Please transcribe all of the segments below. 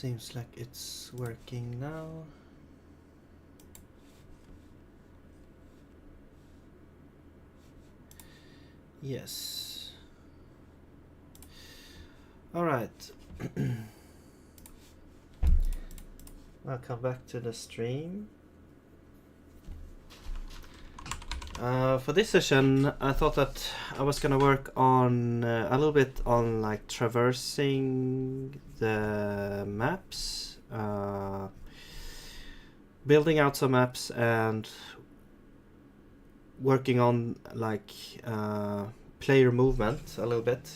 Seems like it's working now. Yes. All right. Welcome back to the stream. For this session, I thought that I was gonna work on a little bit on like traversing the maps, building out some maps, and working on like player movement a little bit.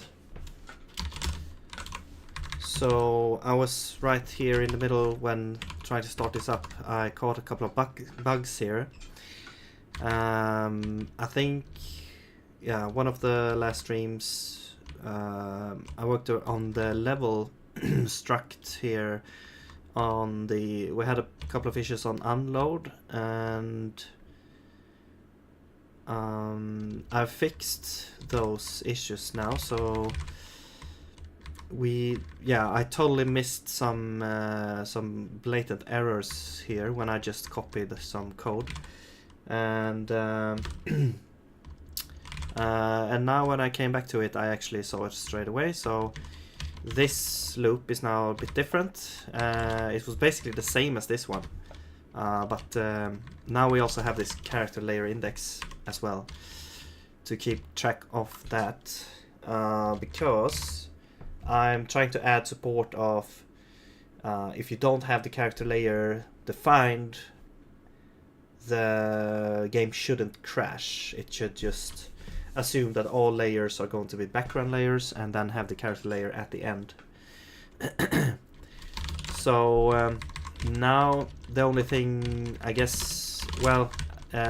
So I was right here in the middle when trying to start this up. I caught a couple of bugs here. I think, yeah, one of the last streams I worked on the level struct here on the, we had a couple of issues on unload, and I've fixed those issues now. So I totally missed some blatant errors here when I just copied some code. And and now when I came back to it, I actually saw it straight away. So this loop is now a bit different. It was basically the same as this one, but now we also have this character layer index as well to keep track of that, because I'm trying to add support of if you don't have the character layer defined, the game shouldn't crash. It should just assume that all layers are going to be background layers and then have the character layer at the end. So now the only thing, I guess, well,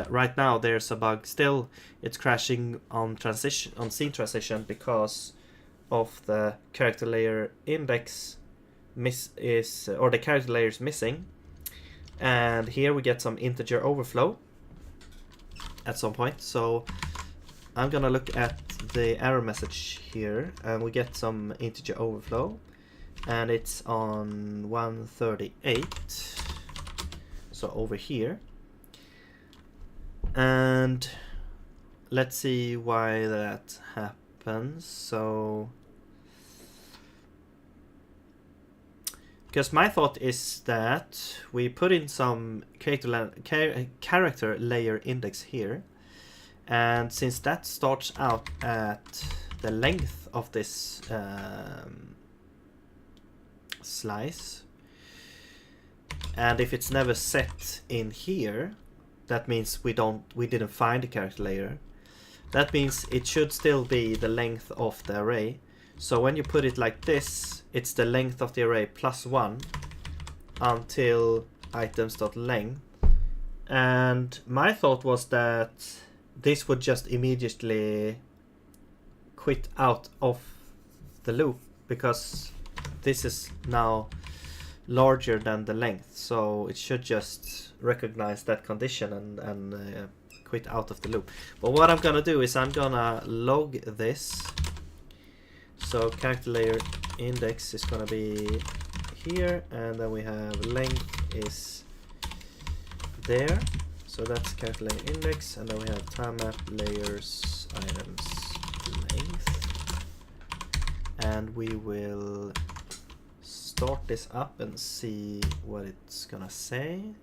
right now there's a bug still. It's crashing on scene transition because of the character layer index or the character layer is missing. And here we get some integer overflow at some point. So I'm gonna look at the error message here, and we get some integer overflow, and it's on 138, so over here. And let's see why that happens. So because my thought is that we put in some character layer index here, and since that starts out at the length of this slice, and if it's never set in here, that means we didn't find the character layer. That means it should still be the length of the array. So when you put it like this, it's the length of the array plus 1 until items.length. And my thought was that this would just immediately quit out of the loop, because this is now larger than the length. So it should just recognize that condition and quit out of the loop. But what I'm gonna do is I'm gonna log this. So character layer index is gonna be here, and then we have length is there. So that's character layer index, and then we have time map layers items length. And we will start this up and see what it's gonna say.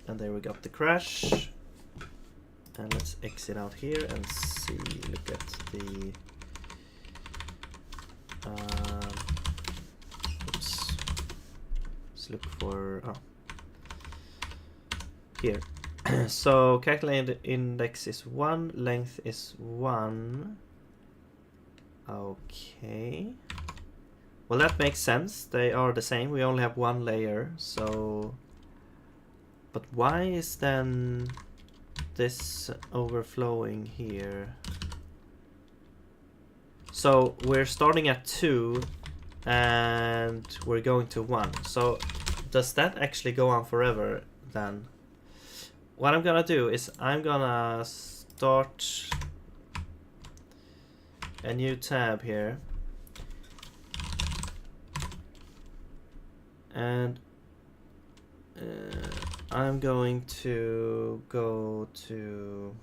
And there we got the crash. And let's exit out here and see, look at the oops. Let's look for here. So character layer index is 1, length is 1. Okay. Well, that makes sense. They are the same. We only have one layer, so. But why is then this overflowing here? So we're starting at 2 and we're going to 1. So does that actually go on forever then? What I'm gonna do is I'm gonna start a new tab here, and I'm going to go to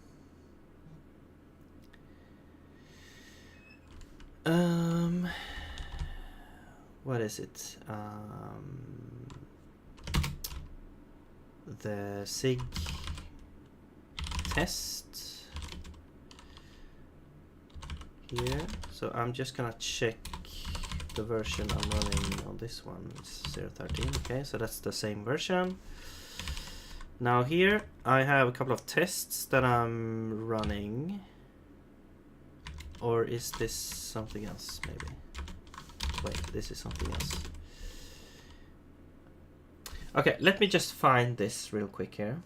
what is it? The sig test here. So I'm just gonna check the version I'm running on this one. It's 0.13. Okay, so that's the same version. Now here I have a couple of tests that I'm running. Or is this something else maybe? Wait, this is something else. Okay, let me just find this real quick here.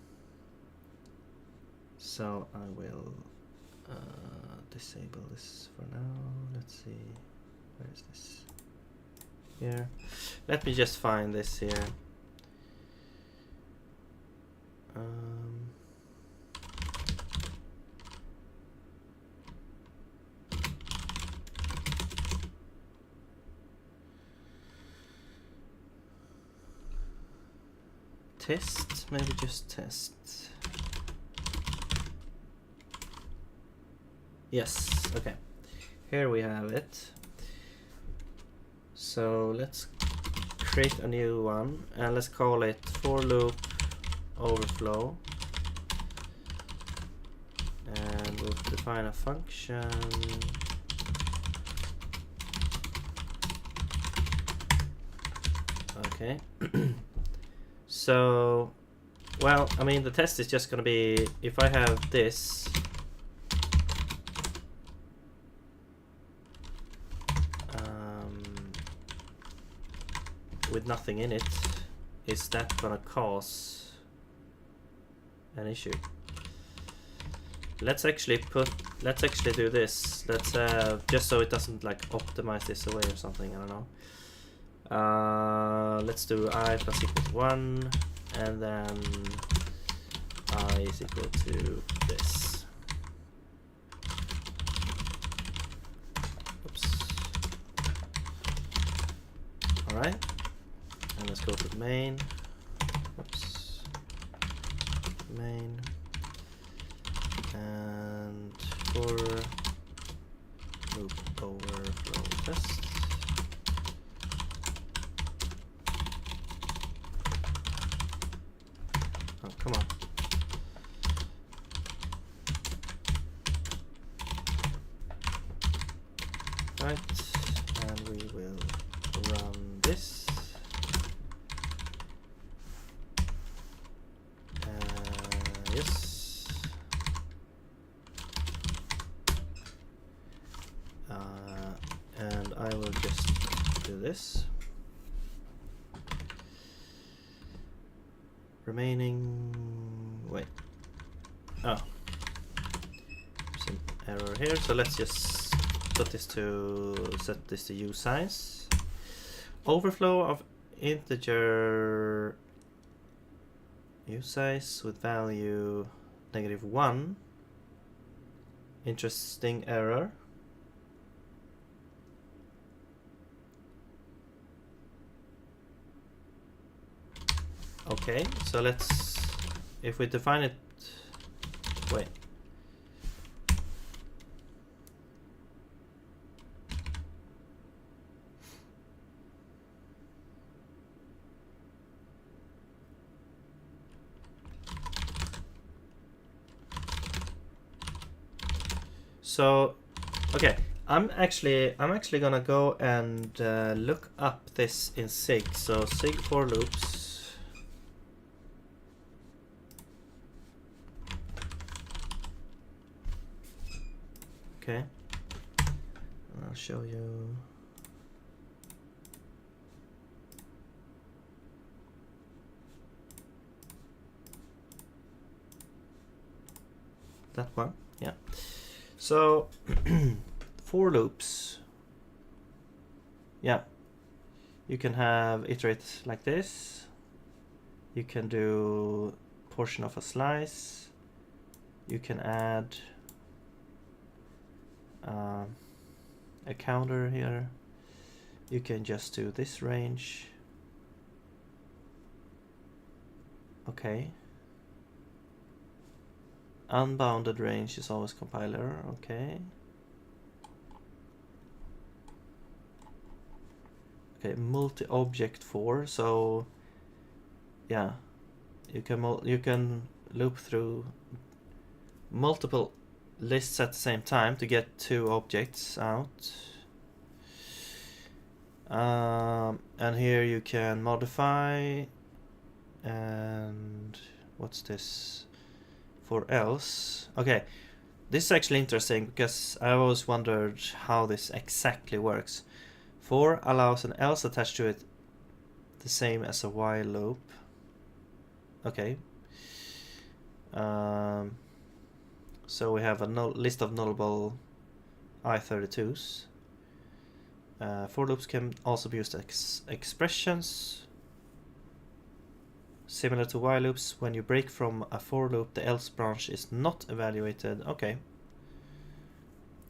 So I will disable this for now. Let's see, where is this? Here. Let me just find this here. Test, maybe just test. Yes, okay. Here we have it. So let's create a new one and let's call it for loop overflow. And we'll define a function. Okay. So, well, I mean, the test is just going to be if I have this. With nothing in it, is that going to cause an issue? Let's actually do this. Let's just so it doesn't like optimize this away or something. I don't know. Let's do I plus equals 1, and then I is equal to this. Oops. All right, and let's go to the main. Oops. Main and for loop overflow test. Oh, come on. Right, and we will run this. Yes. And I will just do this. Remaining, wait, oh, there's an error here, so let's just put this to, set this to usize. Overflow of integer usize with value -1. Interesting error. Okay, so let's, if we define it, wait. So, okay, I'm actually gonna go and look up this in sig. So sig for loops. Okay, I'll show you. That one, yeah. So for loops, yeah, you can have iterate like this. You can do portion of a slice. You can add a counter here. You can just do this range. Okay. Unbounded range is always compiler. Okay. Okay, multi-object for. So yeah, you can loop through multiple lists at the same time to get two objects out. And here you can modify. And what's this? For else. Okay, this is actually interesting because I always wondered how this exactly works. For allows an else attached to it, the same as a while loop. Okay. So we have a list of nullable I32s. For loops can also be used as expressions. Similar to while loops, when you break from a for loop, the else branch is not evaluated. Okay.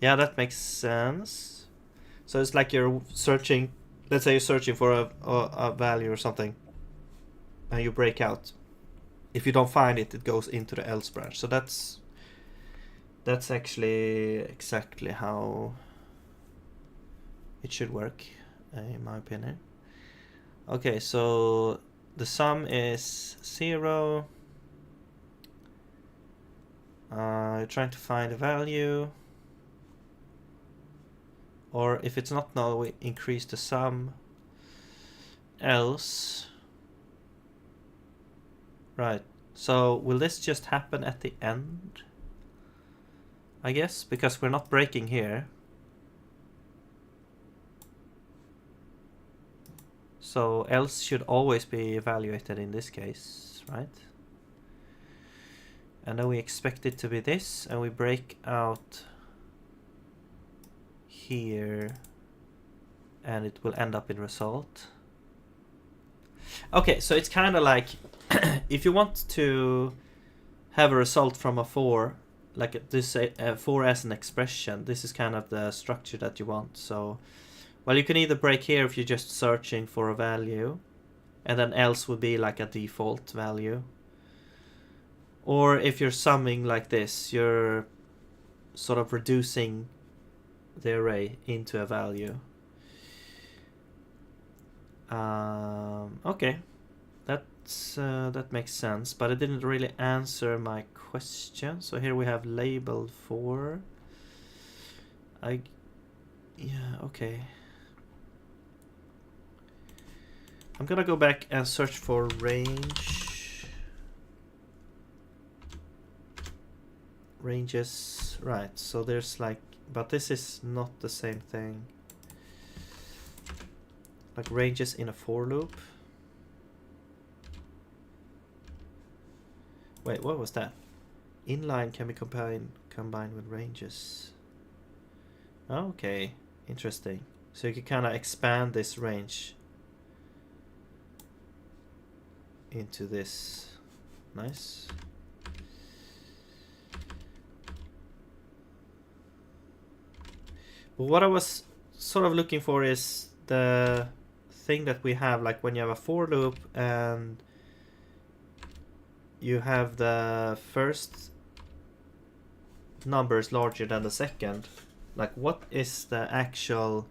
Yeah, that makes sense. So it's like you're searching, let's say you're searching for a value or something, and you break out. If you don't find it, it goes into the else branch. So that's actually exactly how it should work, in my opinion. Okay, so the sum is 0. You're trying to find a value. Or if it's not null, we increase the sum. Else. Right. So will this just happen at the end? I guess, because we're not breaking here. So else should always be evaluated in this case, right? And then we expect it to be this, and we break out here, and it will end up in result. Okay, so it's kind of like if you want to have a result from a for, like this for as an expression, this is kind of the structure that you want. So, well, you can either break here if you're just searching for a value, and then else would be like a default value. Or if you're summing like this, you're sort of reducing the array into a value. Okay, that makes sense, but it didn't really answer my question. So here we have labeled for. Yeah, okay. I'm gonna go back and search for range. Ranges, right? So there's like, but this is not the same thing. Like ranges in a for loop. Wait, what was that? Inline can be combined with ranges. Okay, interesting. So you can kind of expand this range into this. Nice. But what I was sort of looking for is the thing that we have, like when you have a for loop and you have the first number is larger than the second. Like what is the actual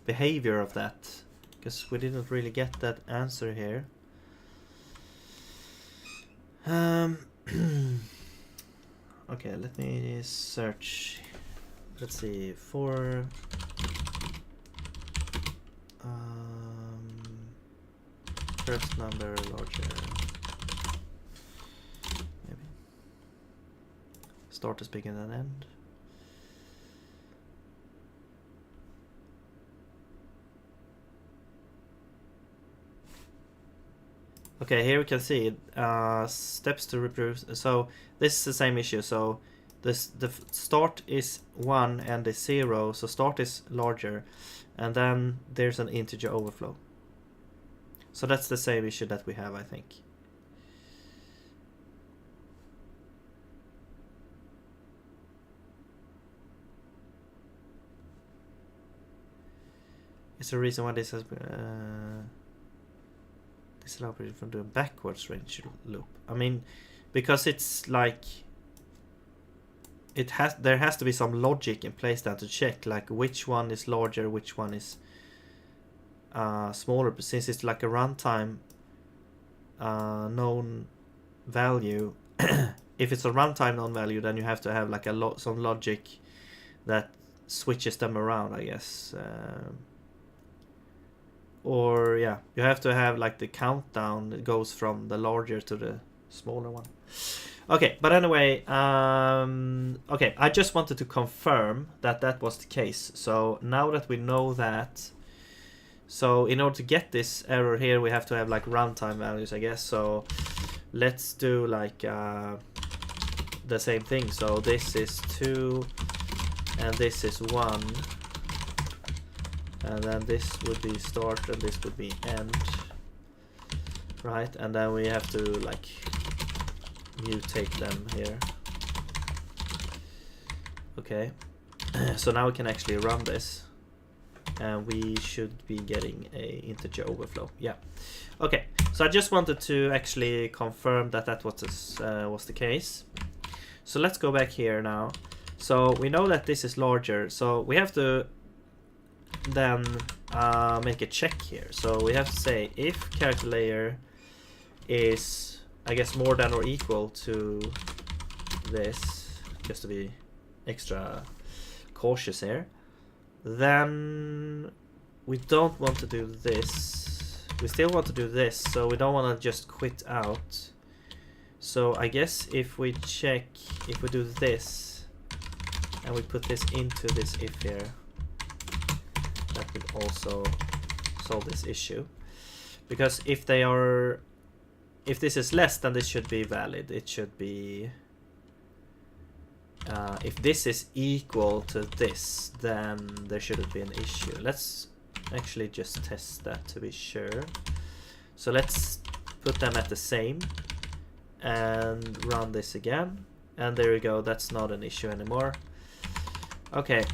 behavior of that? Because we didn't really get that answer here. Okay, let me search. Let's see, for first number larger, maybe start is bigger than end. Okay, here we can see steps to reproduce. So this is the same issue. So the start is 1 and is 0, so start is larger, and then there's an integer overflow. So that's the same issue that we have, I think. is the reason why this has this allows you from doing backwards range loop. I mean, because it's like there has to be some logic in place there to check like which one is larger, which one is smaller. But since it's like a runtime known value, if it's a runtime known value, then you have to have like some logic that switches them around, I guess. Or yeah, you have to have like the countdown that goes from the larger to the smaller one. Okay, but anyway, okay, I just wanted to confirm that that was the case. So now that we know that, so in order to get this error here, we have to have like runtime values, I guess. So let's do like the same thing. So this is 2 and this is 1. And then this would be start and this would be end. Right, and then we have to like mutate them here. Okay, so now we can actually run this. And we should be getting a integer overflow. Yeah. Okay, so I just wanted to actually confirm that that was the case. So let's go back here now. So we know that this is larger, so we have to then make a check here. So we have to say if character layer is, I guess, more than or equal to this, just to be extra cautious here, then we don't want to do this. We still want to do this, so we don't want to just quit out. So I guess if we check, if we do this and we put this into this if here, that would also solve this issue. Because if they are, if this is less, then this should be valid. It should be, if this is equal to this, then there shouldn't be an issue. Let's actually just test that to be sure. So let's put them at the same and run this again. And there we go, that's not an issue anymore. Okay.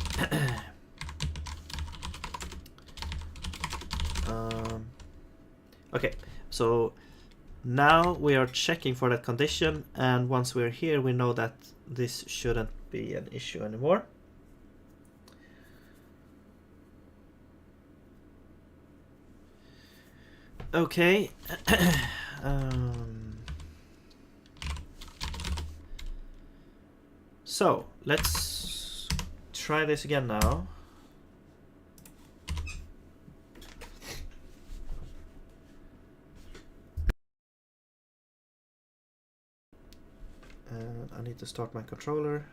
Okay, so now we are checking for that condition, and once we're here, we know that this shouldn't be an issue anymore. Okay. So let's try this again now. And I need to start my controller.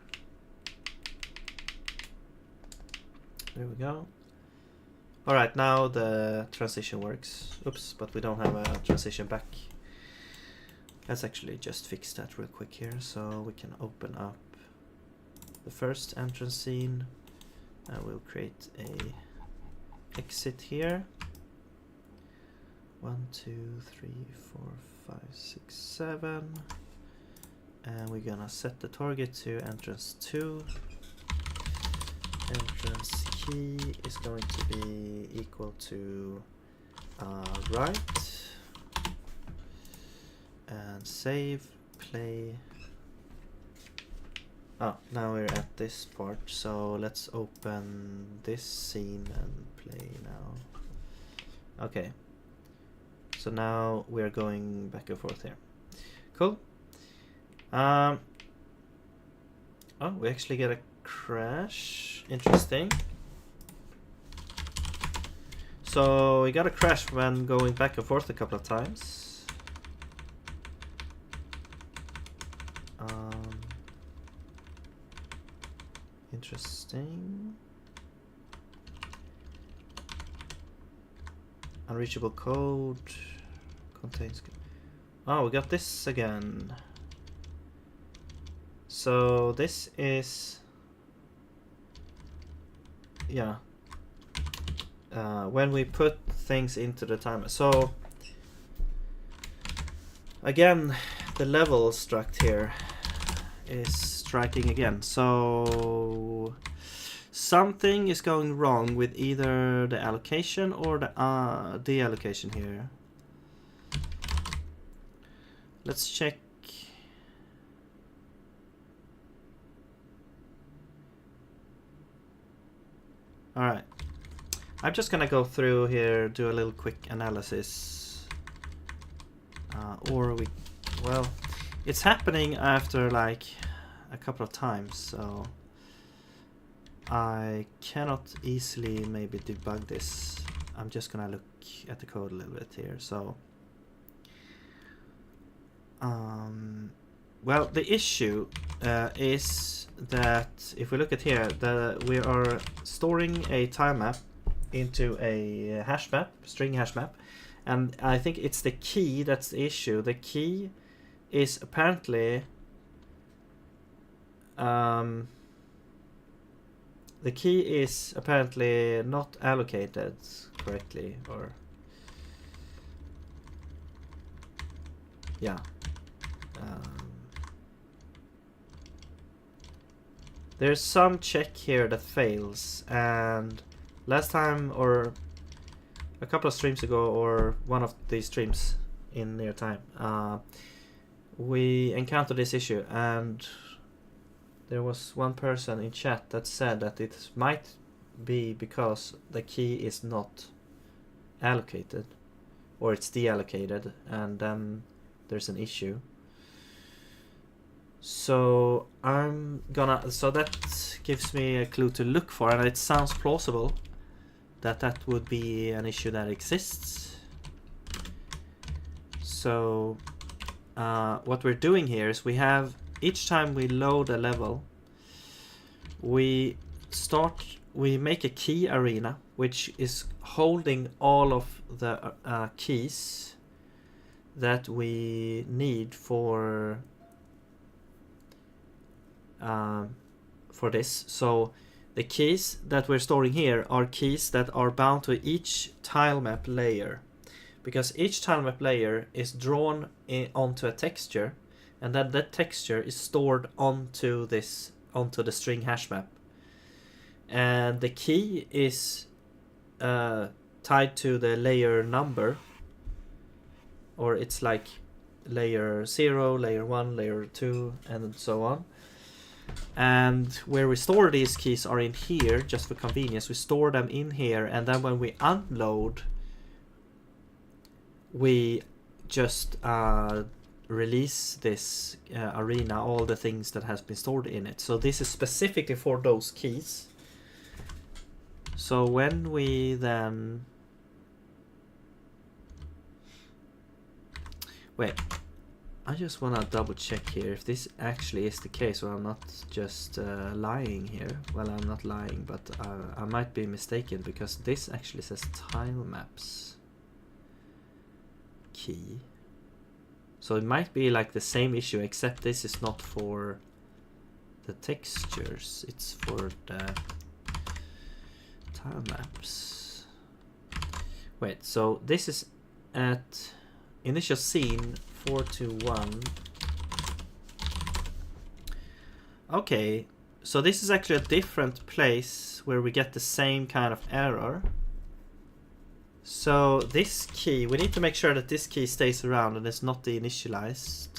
There we go. Alright, now the transition works. Oops, but we don't have a transition back. Let's actually just fix that real quick here, so we can open up the first entrance scene. And we'll create a exit here. 1, 2, 3, 4, 5, 6, 7. And we're gonna set the target to entrance 2. Entrance key is going to be equal to right. And save, play. Oh, now we're at this part, so let's open this scene and play now. Okay. So now we're going back and forth here. Cool. Oh, we actually get a crash. Interesting. So we got a crash when going back and forth a couple of times. Interesting. Unreachable code contains. Oh, we got this again. So this is, yeah, when we put things into the timer. So again, the level struct here is striking again. So Something is going wrong with either the allocation or the deallocation here. Let's check. Alright. I'm just gonna go through here, do a little quick analysis. Well, it's happening after like a couple of times, so I cannot easily maybe debug this. I'm just gonna look at the code a little bit here. So, well, the issue is that if we look at here, we are storing a tile map into a hash map, string hash map, and I think it's the key that's the issue. The key is apparently not allocated correctly, or yeah. There's some check here that fails, and last time, or a couple of streams ago, or one of these streams in near time, we encountered this issue, and there was one person in chat that said that it might be because the key is not allocated, or it's deallocated, and then there's an issue. So so that gives me a clue to look for, and it sounds plausible that would be an issue that exists. So what we're doing here is we have, each time we load a level, we make a key arena which is holding all of the keys that we need for this. So the keys that we're storing here are keys that are bound to each tile map layer, because each tile map layer is drawn onto a texture, and then that texture is stored onto the string hash map, and the key is tied to the layer number, or it's like layer 0, layer 1, layer 2, and so on. And where we store these keys are in here, just for convenience. We store them in here, and then when we unload, we just release this arena, all the things that has been stored in it. So this is specifically for those keys. So when we then... Wait, I just want to double check here if this actually is the case, or I'm not just lying here. Well, I'm not lying, but I might be mistaken, because this actually says tile maps key. So it might be like the same issue, except this is not for the textures, it's for the tile maps. Wait, so this is at initial scene 421. Okay, so this is actually a different place where we get the same kind of error. So this key, we need to make sure that this key stays around and it's not deinitialized.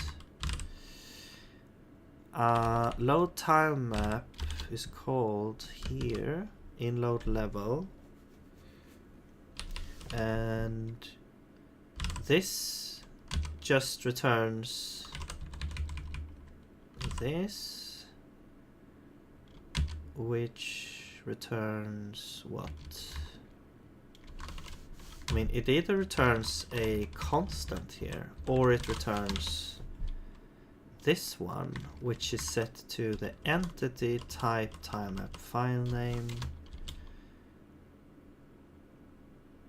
Load tile map is called here in load level, and this just returns this, which returns what? I mean, it either returns a constant here, or it returns this one, which is set to the entity type tile map file name.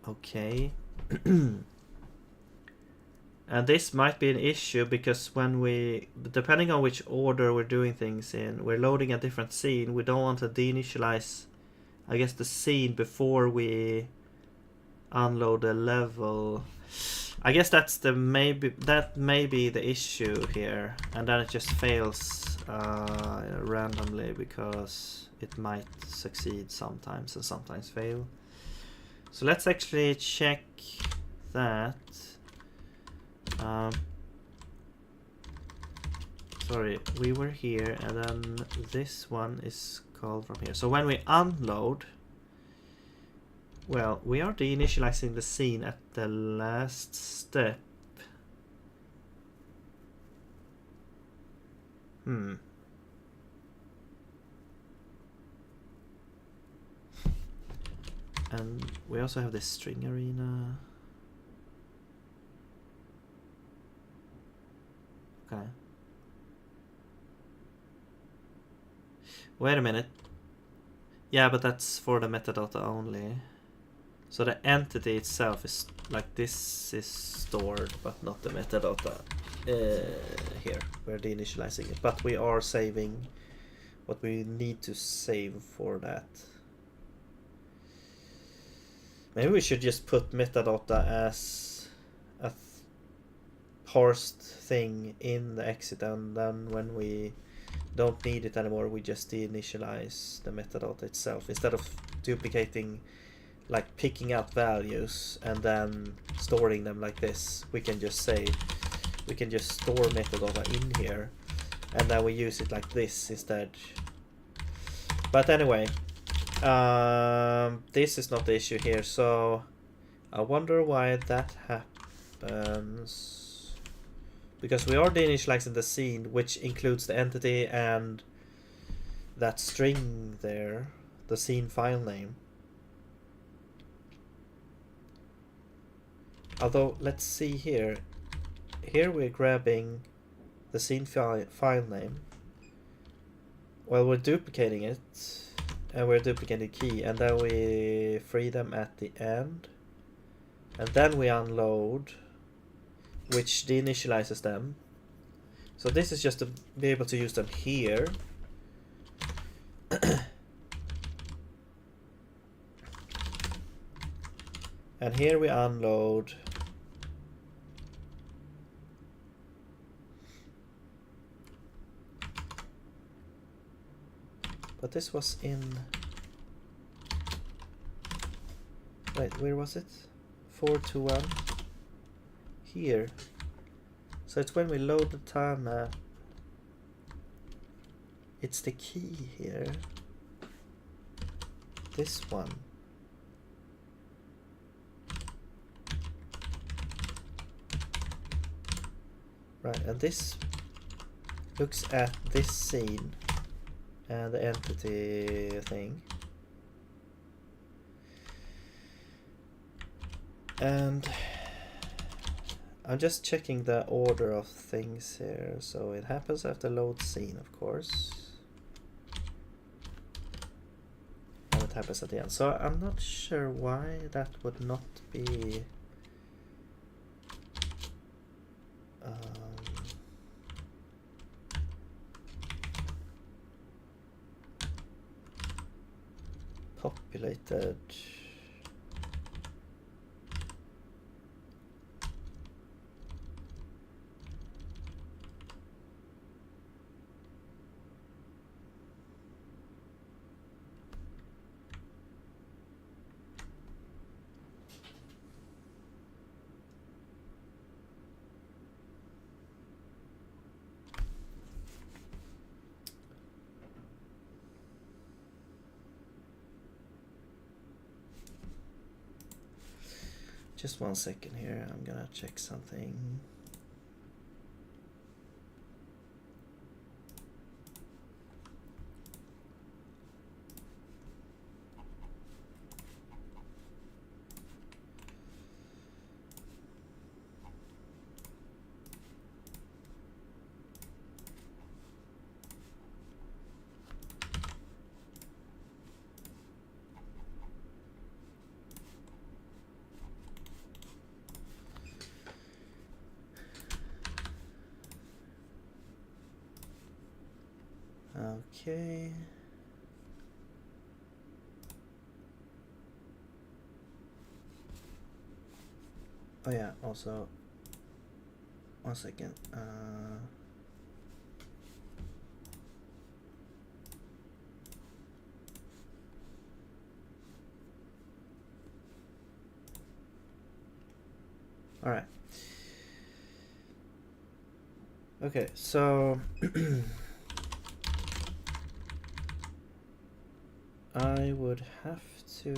Okay. And this might be an issue, because when we, depending on which order we're doing things in, we're loading a different scene. We don't want to deinitialize, I guess, the scene before we unload the level. I guess that may be the issue here, and then it just fails randomly because it might succeed sometimes and sometimes fail. So let's actually check that. Sorry, we were here and then this one is called from here. So when we unload, well, we are deinitializing the scene at the last step. And we also have this string arena. Okay. Wait a minute. Yeah, but that's for the metadata only. So the entity itself is like this is stored, but not the metadata. Here, we're deinitializing it, but we are saving what we need to save for that. Maybe we should just put metadata as a parsed thing in the exit, and then when we don't need it anymore, we just deinitialize the metadata itself instead of duplicating, like picking out values and then storing them like this. We can just say we can just store metadata in here and then we use it like this instead. But anyway, this is not the issue here, so I wonder why that happens, because we are deinitializing the scene, which includes the entity and that string there, the scene file name. Although, let's see here. Here we're grabbing the scene file name. Well, we're duplicating it, and we're duplicating the key, and then we free them at the end. And then we unload, which deinitializes them. So this is just to be able to use them here. And here we unload. But this was in... Wait, where was it? 421. Here. So it's when we load the time map. It's the key here. This one. Right, and this looks at this scene and the entity thing. And I'm just checking the order of things here. So it happens after load scene, of course. And it happens at the end. So I'm not sure why that would not be... populated. Just 1 second here, I'm gonna check something. Okay. Oh yeah, also 1 second. Alright. Okay, so I would have to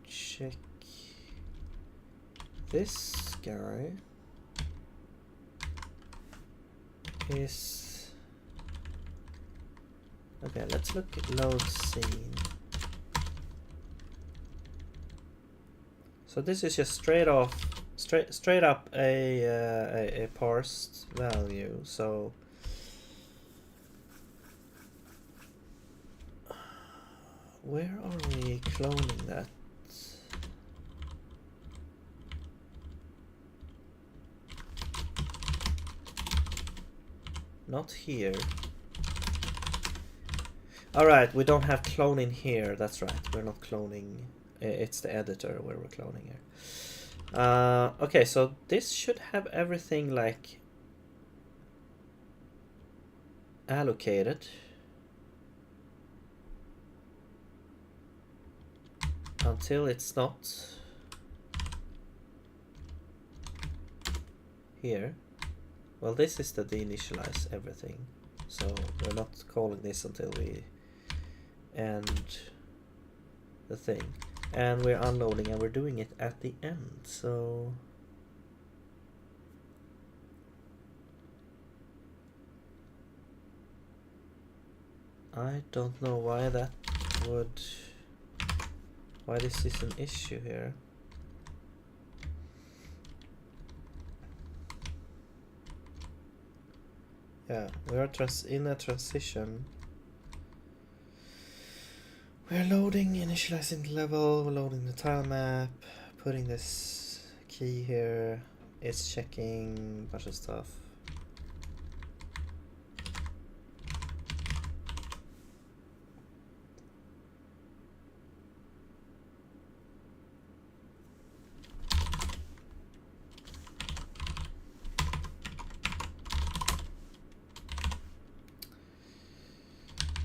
check this guy is... Okay, let's look at load scene. So this is just straight up a parsed value. So where are we cloning that? Not here. Alright, we don't have cloning here. That's right. We're not cloning. It's the editor where we're cloning here. Okay, so this should have everything like allocated until it's not here. Well, this is the deinitialize everything, so we're not calling this until we end the thing. And we're unloading and we're doing it at the end, so I don't know why why this is an issue here. Yeah, we are in a transition. We're loading, initializing the level, we're loading the tile map, putting this key here, it's checking a bunch of stuff.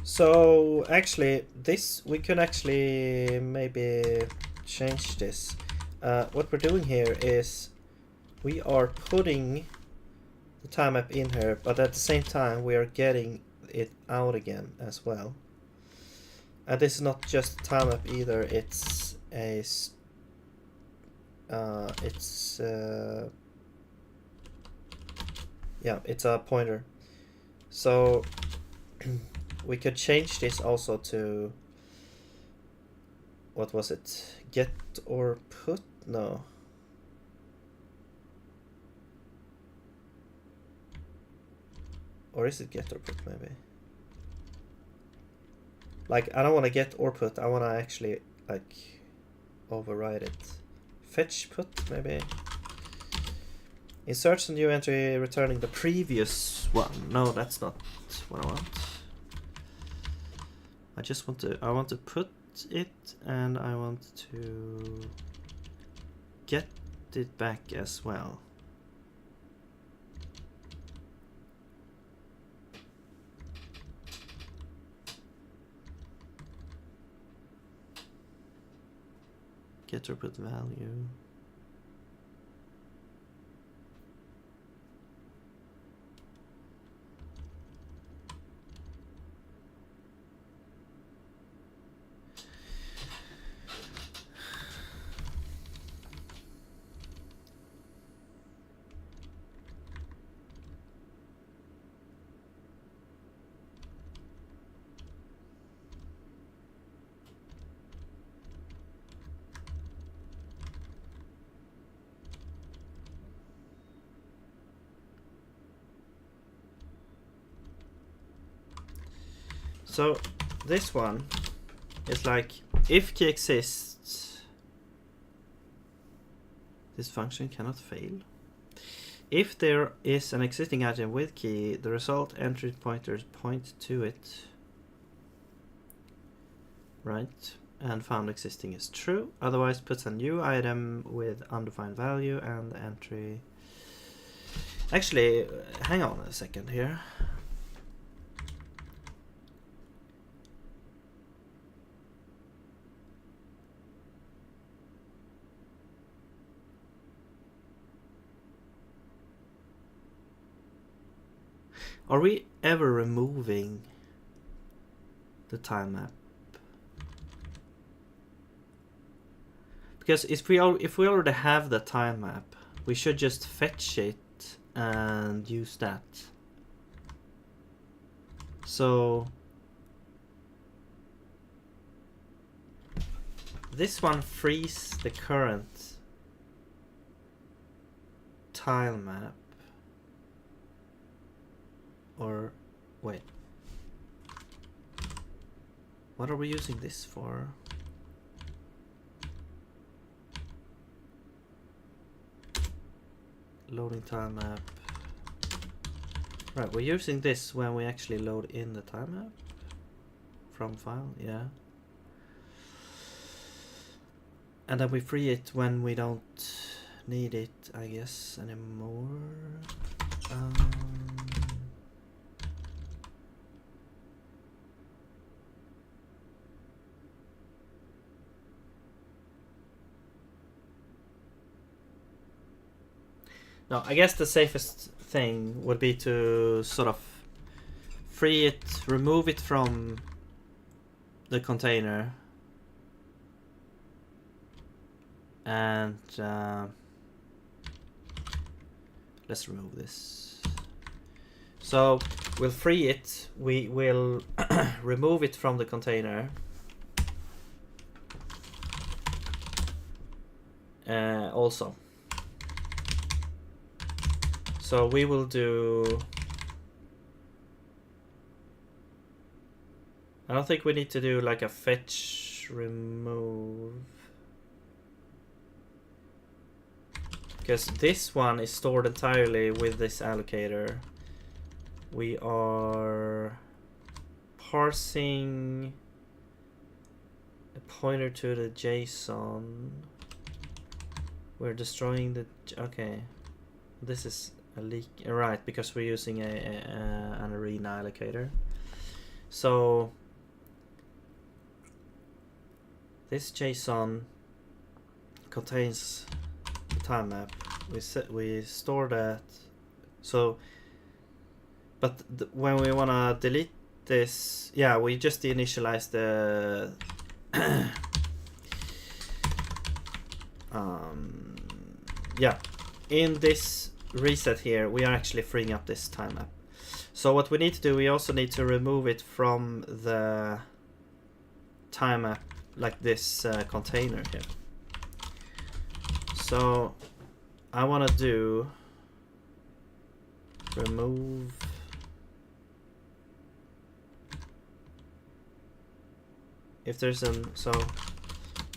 So actually this, we could actually maybe change this. What we're doing here is we are putting the time map in here, but at the same time we are getting it out again as well. And this is not just time map either, it's a yeah, it's a pointer. So we could change this also to, what was it? Get or put? No. Or is it get or put maybe? Like, I don't want to get or put, I want to actually like override it. Fetch put maybe? Insert a new entry returning the previous one. No, that's not what I want. I want to put it and I want to get it back as well. Get or put value. So this one is like, if key exists, this function cannot fail. If there is an existing item with key, the result entry pointers point to it. Right? And found existing is true. Otherwise puts a new item with undefined value and the entry. Actually, hang on a second here. Are we ever removing the time map? Because if we already have the time map, we should just fetch it and use that. So this one frees the current tile map. Or wait, what are we using this for? Loading time map. Right, we're using this when we actually load in the time map from file, yeah. And then we free it when we don't need it, I guess, anymore. No, I guess the safest thing would be to sort of free it, remove it from the container, and let's remove this. So we'll free it, we will remove it from the container, also. So we will do... I don't think we need to do like a fetch remove. Because this one is stored entirely with this allocator. We are parsing a pointer to the JSON. We're destroying the... Okay. This is a leak, right, because we're using an arena allocator. So this JSON contains the time map. We store that. So, but when we wanna delete this, yeah, we just initialize the yeah. In this reset here, we are actually freeing up this time map. So what we need to do, we also need to remove it from the time map, like this container here. So I want to do remove if there's an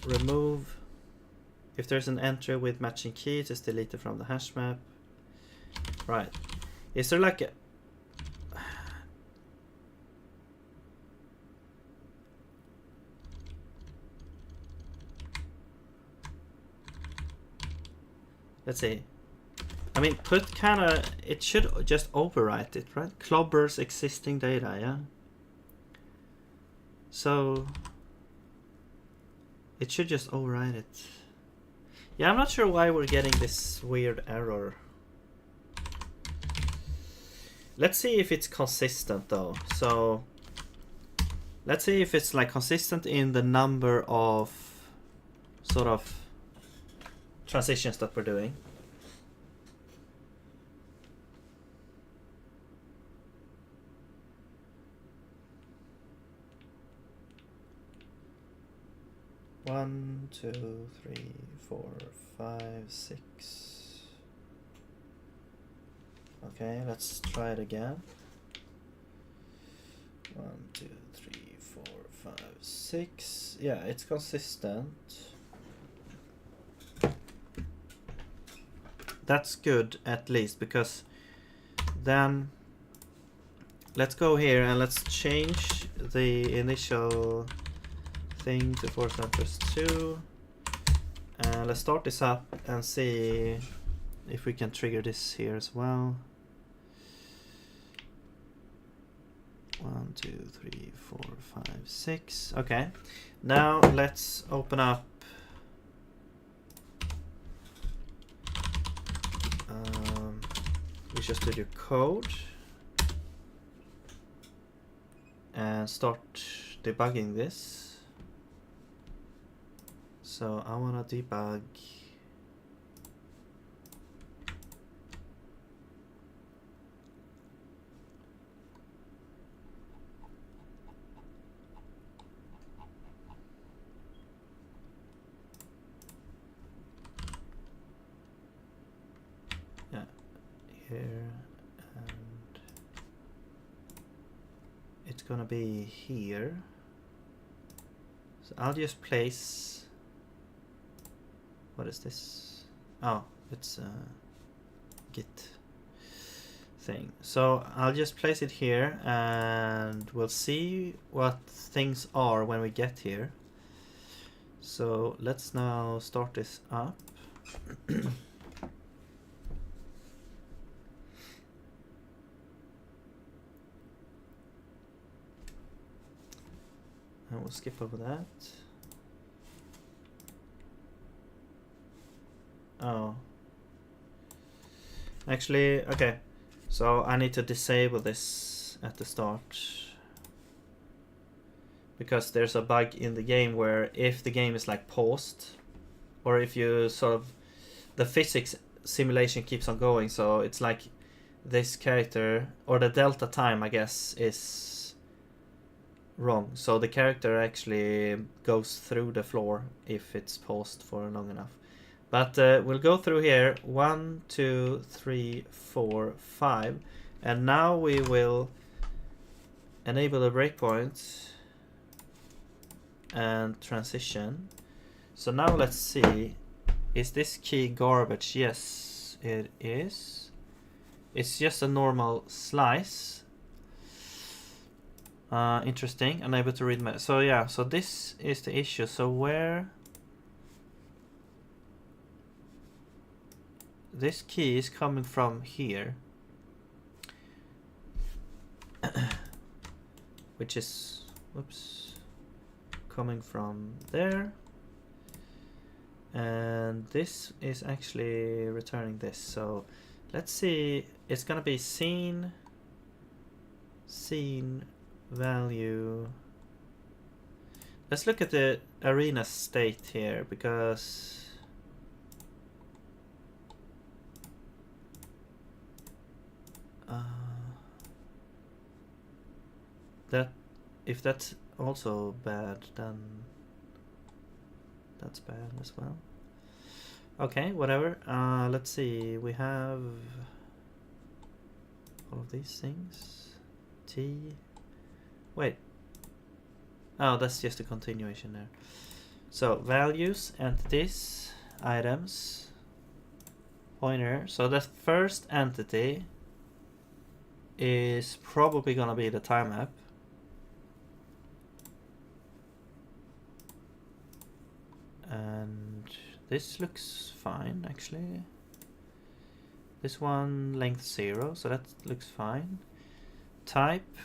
remove if there's an entry with matching key, it is deleted from the hash map. Right. Is there like a... Let's see. I mean, put kinda... It should just overwrite it, right? Clobbers existing data, yeah? So... It should just overwrite it. Yeah, I'm not sure why we're getting this weird error. Let's see if it's consistent though. So let's see if it's like consistent in the number of sort of transitions that we're doing. One, 2, 3, 4, 5, 6. Okay, let's try it again. 1, 2, 3, 4, 5, 6. Yeah, it's consistent. That's good at least, because then let's go here and let's change the initial thing to force enters 2. And let's start this up and see if we can trigger this here as well. 1, 2, 3, 4, 5, 6. Okay. Now let's open up Visual Studio Code. and start debugging this. So I want to debug here, and it's gonna be here. So I'll just place, what is this? Oh, it's a Git thing. So I'll just place it here and we'll see what things are when we get here. So let's now start this up. And we'll skip over that. Oh. Actually, okay. So I need to disable this at the start. Because there's a bug in the game where if the game is like paused, or if you sort of, the physics simulation keeps on going, so it's like this character, or the delta time I guess, is wrong. So the character actually goes through the floor if it's paused for long enough. But we'll go through here, 1, 2, 3, 4, 5, and now we will enable the breakpoint and transition. So now let's see, is this key garbage? Yes, it is. It's just a normal slice. Interesting, unable to read my, so yeah, so this is the issue. So where this key is coming from here, which is, whoops, coming from there, and this is actually returning this. So let's see, it's gonna be scene value. Let's look at the arena state here, because that, if that's also bad, then that's bad as well. Okay, whatever. Let's see, we have all of these things. T, wait, oh, that's just a continuation there. So values, entities, items, pointer. So the first entity is probably gonna be the time map. And this looks fine actually. This one length 0, so that looks fine. Type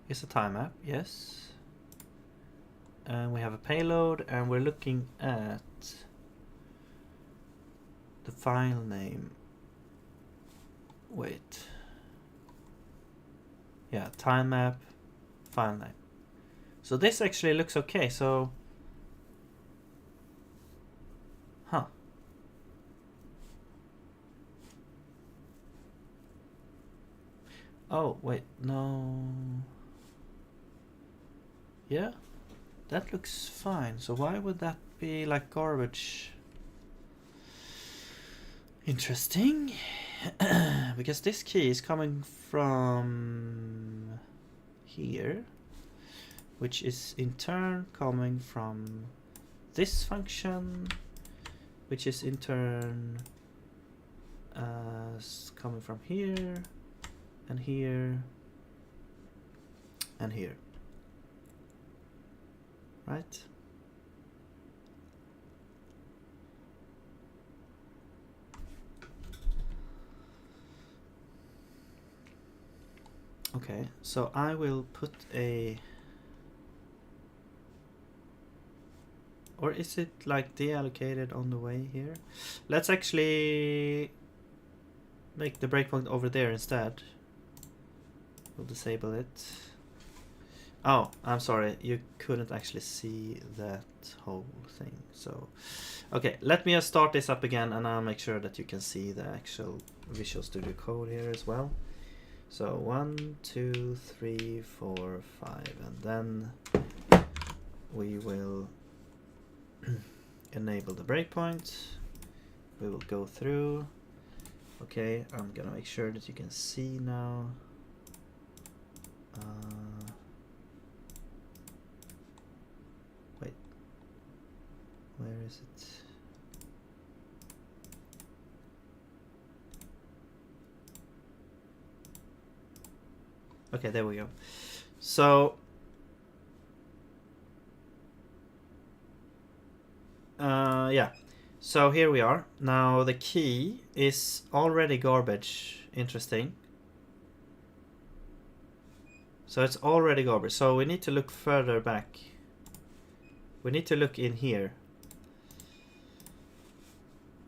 is a time map, yes. And we have a payload, and we're looking at the file name. Wait. Yeah, time map, file name. So this actually looks okay, so huh. Oh, wait, no. Yeah, that looks fine. So why would that be like garbage? Interesting. Because this key is coming from here, which is in turn coming from this function, which is in turn coming from here, and here, and here. Right? Okay, so I will put a, or is it like deallocated on the way here? Let's actually make the breakpoint over there instead. We'll disable it. Oh, I'm sorry, you couldn't actually see that whole thing. So, okay, let me just start this up again, and I'll make sure that you can see the actual Visual Studio Code here as well. So 1, 2, 3, 4, 5, and then we will enable the breakpoint. We will go through. Okay, I'm gonna make sure that you can see now. Wait, where is it? Okay, there we go. So yeah, so here we are. Now the key is already garbage. Interesting. So it's already garbage. So we need to look further back. We need to look in here.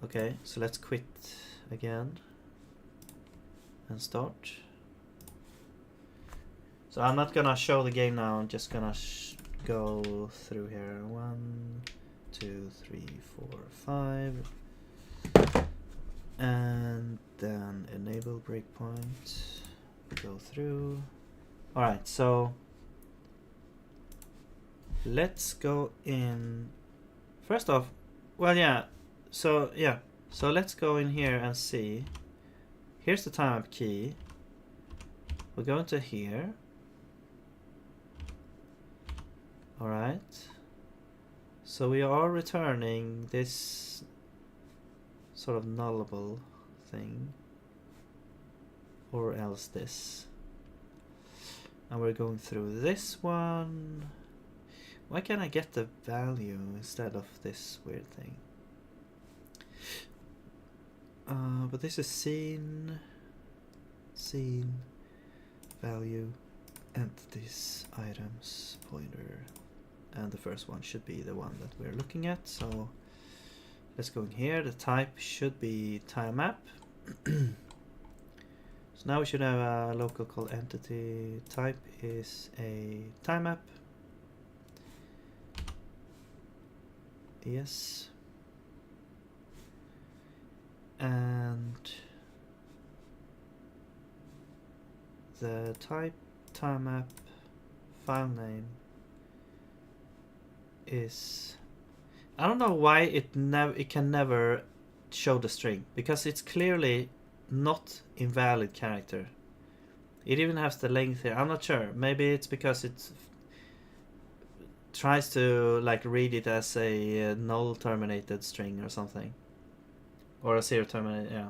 Okay, so let's quit again and start. So I'm not gonna show the game now, I'm just gonna go through here. 1, 2, 3, 4, 5. And then enable breakpoint. Go through. Alright, so let's go in. First off, well, yeah. So let's go in here and see. Here's the time key. We're going to here. Alright. So we are returning this sort of nullable thing. Or else this. And we're going through this one. Why can't I get the value instead of this weird thing? But this is scene, value, entities, items, pointer, and the first one should be the one that we're looking at. So let's go in here. The type should be time map. So now we should have a local called entity. Type is a time map. Yes. And the type time map file name is, I don't know why it can never show the string, because it's clearly not invalid character. It even has the length here. I'm not sure. Maybe it's because it tries to like read it as a null terminated string or something. Or a zero terminated, yeah.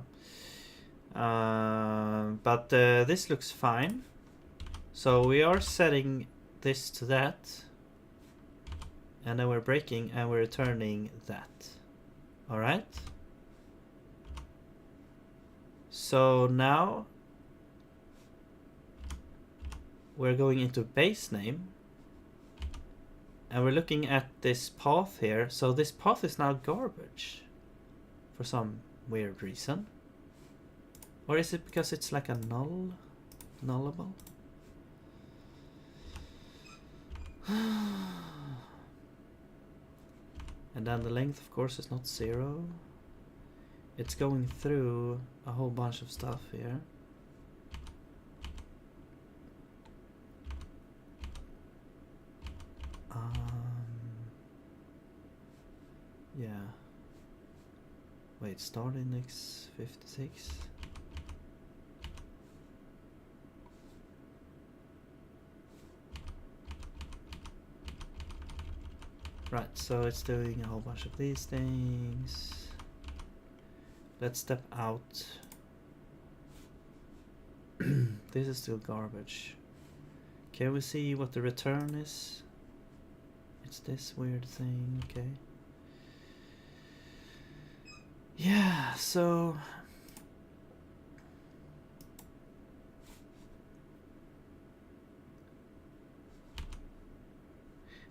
But this looks fine. So we are setting this to that. And then we're breaking and we're returning that. Alright. So now we're going into base name. And we're looking at this path here. So this path is now garbage. For some weird reason. Or is it because it's like a nullable? And then the length, of course, is not 0. It's going through a whole bunch of stuff here. Yeah. Wait, start index 56. Right, so it's doing a whole bunch of these things. Let's step out. This is still garbage. Can we see what the return is? It's this weird thing, okay. Yeah, so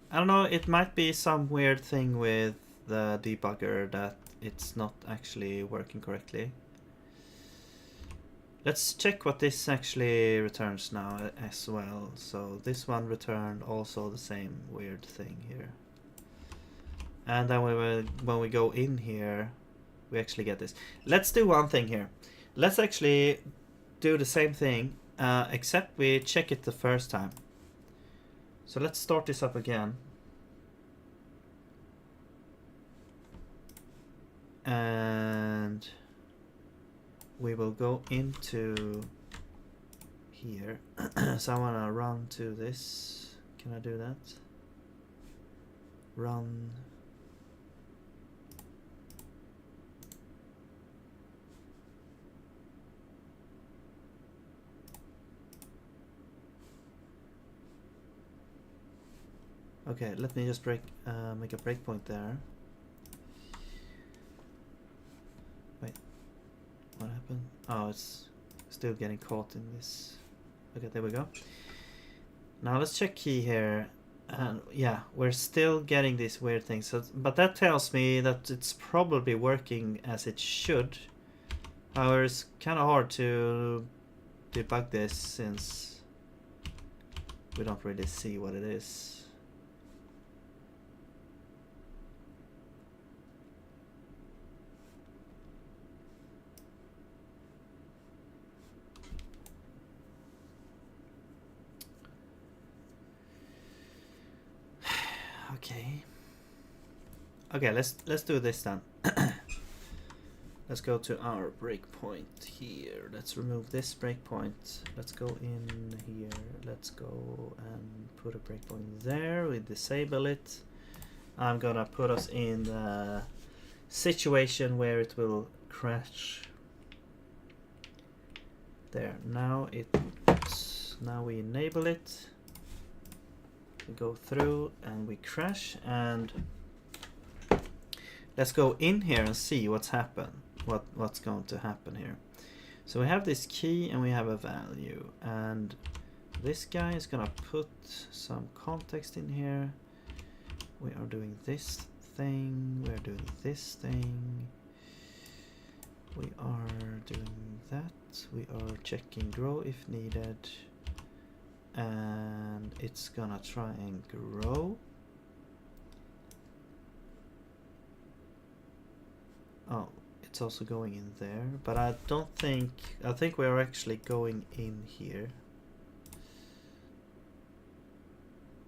I don't know, it might be some weird thing with the debugger that it's not actually working correctly. Let's check what this actually returns now as well. So this one returned also the same weird thing here. And then when we go in here, we actually get this. Let's do one thing here. Let's actually do the same thing, except we check it the first time. So let's start this up again. And we will go into here. So I want to run to this. Can I do that? Run. Okay, let me just make a breakpoint there. Wait, what happened? Oh, it's still getting caught in this. Okay, there we go. Now let's check key here. And yeah, we're still getting these weird things. So, but that tells me that it's probably working as it should. However, it's kind of hard to debug this since we don't really see what it is. Okay, let's do this then. Let's go to our breakpoint here. Let's remove this breakpoint. Let's go in here. Let's go and put a breakpoint there. We disable it. I'm gonna put us in the situation where it will crash. There. Now we enable it. We go through and we crash, and let's go in here and see what's happened. What's going to happen here. So we have this key and we have a value, and this guy is gonna put some context in here. We are doing this thing, we are doing this thing, we are doing that, we are checking grow if needed, and it's gonna try and grow. Oh, it's also going in there, but I think we are actually going in here.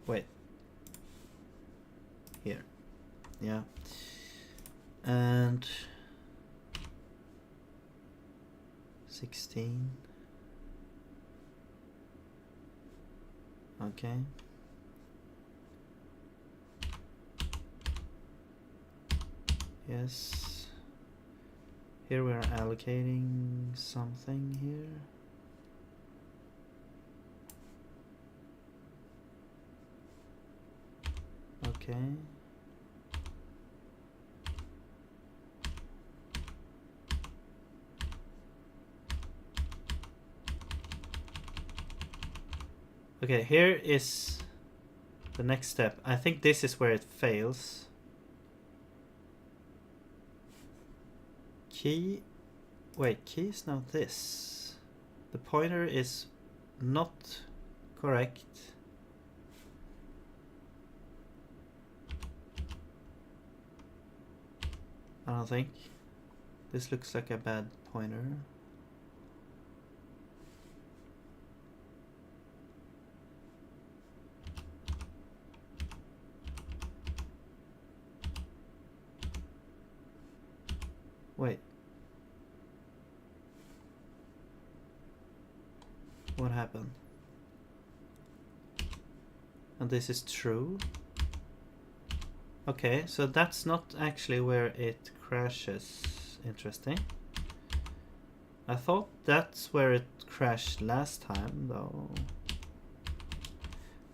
Wait. Here. Yeah. And 16. Okay. Yes. Here we are allocating something here. Okay. Okay, here is the next step. I think this is where it fails. Key. Wait, key is now this. The pointer is not correct. I don't think. This looks like a bad pointer. Wait. What happened? And this is true. Okay, so that's not actually where it crashes. Interesting. I thought that's where it crashed last time, though.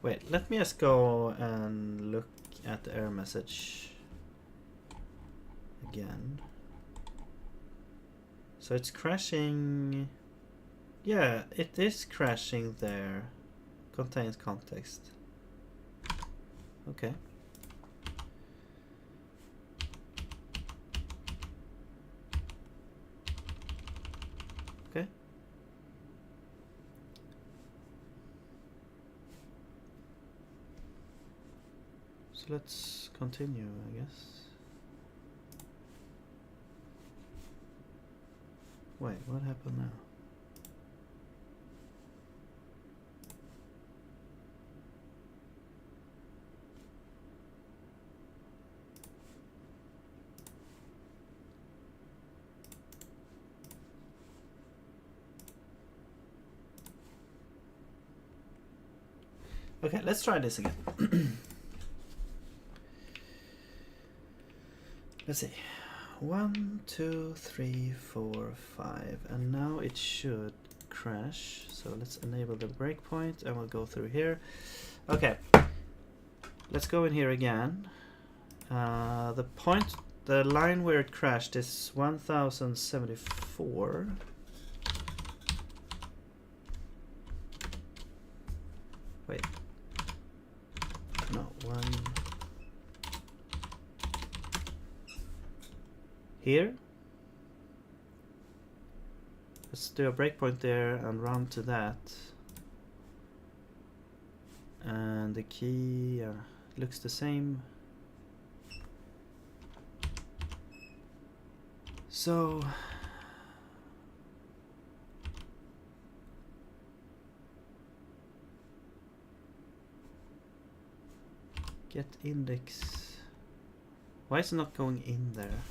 Wait, let me just go and look at the error message again. So it's crashing. Yeah, it is crashing there. Contains context. Okay. Okay. let's continue, I guess. Wait, what happened now? Okay, let's try this again. Let's see. 1, 2, 3, 4, 5, and now it should crash. So let's enable the breakpoint and we'll go through here. Okay, let's go in here again. The line where it crashed is 1074. Wait. No, one here. Let's do a breakpoint there and run to that. And the key looks the same. So get index. Why is it not going in there?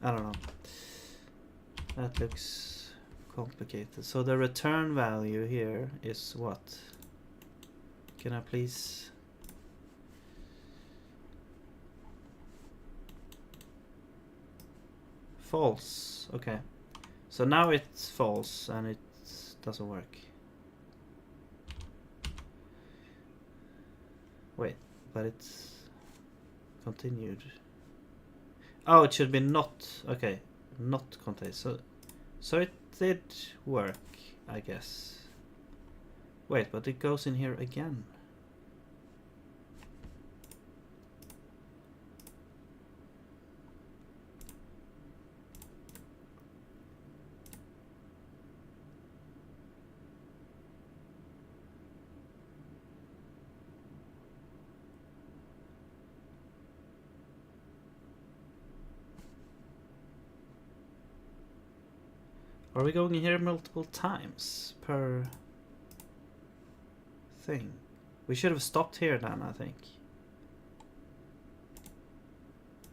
I don't know. That looks complicated. So the return value here is what? Can I please? False. Okay. So now it's false and it doesn't work. Wait, but it's continued. Oh, it should be not. Okay, not contained. So it did work, I guess. Wait, but it goes in here again. Are we going in here multiple times per thing? We should have stopped here then, I think.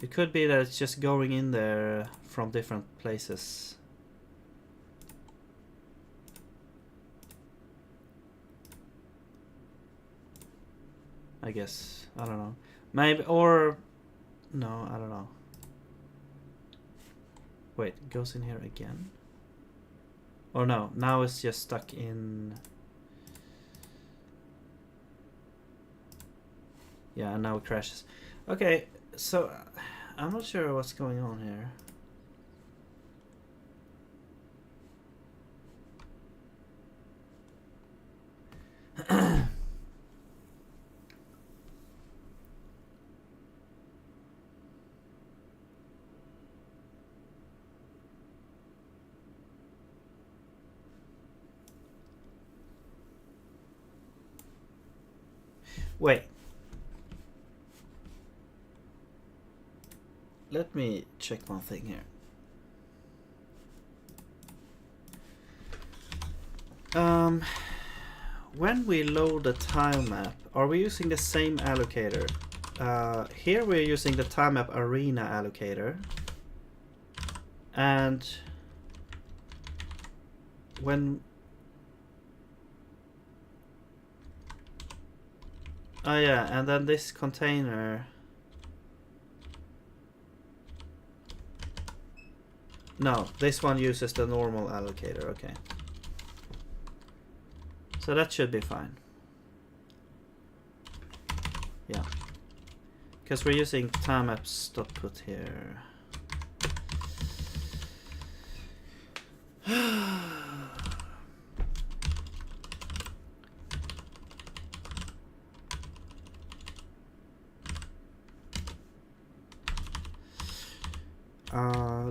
It could be that it's just going in there from different places. I guess. I don't know. Maybe, or... No, I don't know. Wait, it goes in here again? Or no, now it's just stuck in... Yeah, and now it crashes. Okay, so I'm not sure what's going on here. Wait. Let me check one thing here. When we load the tile map, are we using the same allocator? Here we're using the tile map arena allocator. And when... Oh yeah, and then this container... No, this one uses the normal allocator, okay. So that should be fine. Yeah. Because we're using timemaps.put here.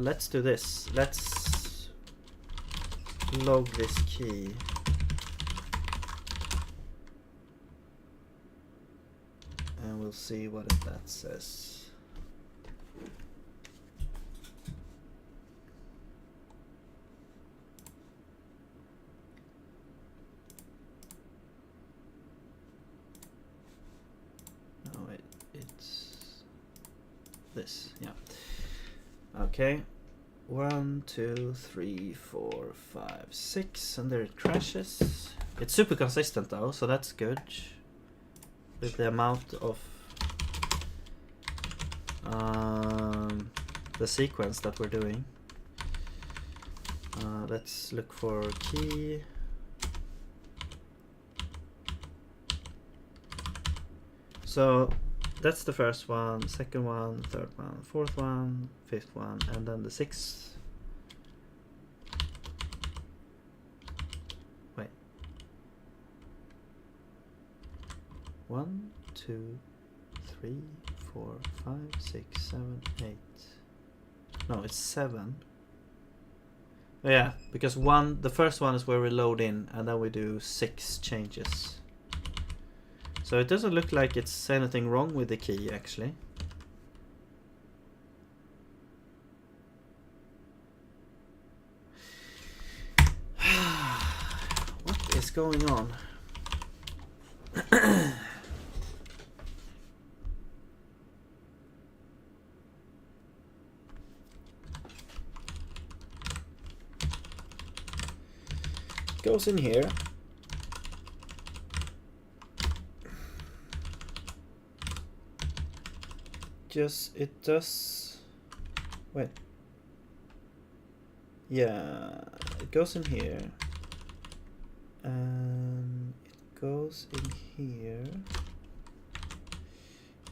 Let's do this. Let's log this key. we'll see what that says. No, it's this, yeah. Okay. 1, 2, 3, 4, 5, 6, and there it crashes. It's super consistent though, so that's good. With the amount of the sequence that we're doing. Let's look for key. So that's the first one, second one, third one, fourth one, fifth one, and then the sixth. Wait. 1, 2, 3, 4, 5, 6, 7, 8. No, it's 7. Yeah, because the first one is where we load in, and then we do 6 changes. So it doesn't look like it's anything wrong with the key, actually. What is going on? Goes in here. It does. Wait. Yeah, it goes in here. And it goes in here.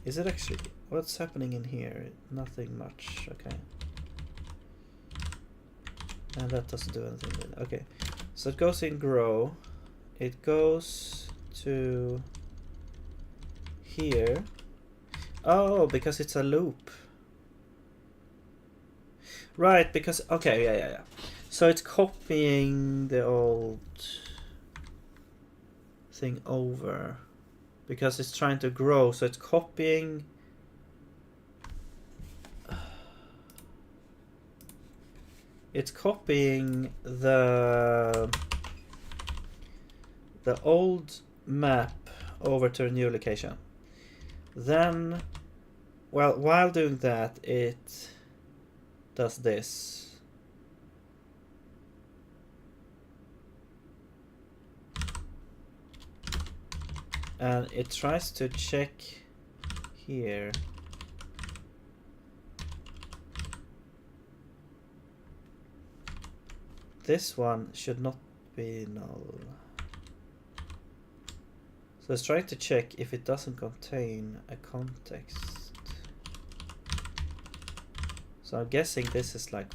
Is it actually? What's happening in here? Nothing much. Okay. And that doesn't do anything with it. Okay. So it goes in grow. It goes to here. Oh, because it's a loop. Right, because okay, yeah. So it's copying the old thing over because it's trying to grow, so it's copying the old map over to a new location. Then, well, while doing that, it does this. And it tries to check here. This one should not be null. So let's try to check if it doesn't contain a context. So I'm guessing this is like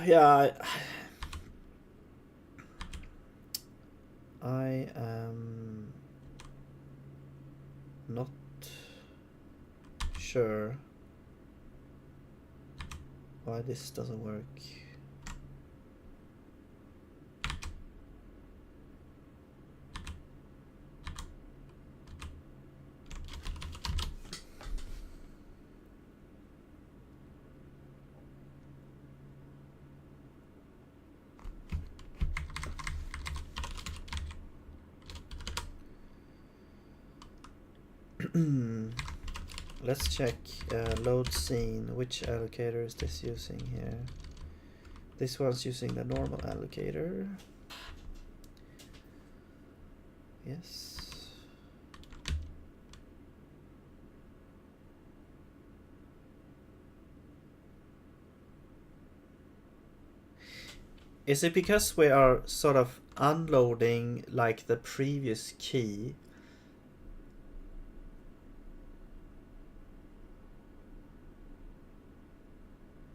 yeah, I am not sure why this doesn't work. Let's check load scene. Which allocator is this using here? This one's using the normal allocator. Yes. Is it because we are sort of unloading like the previous key?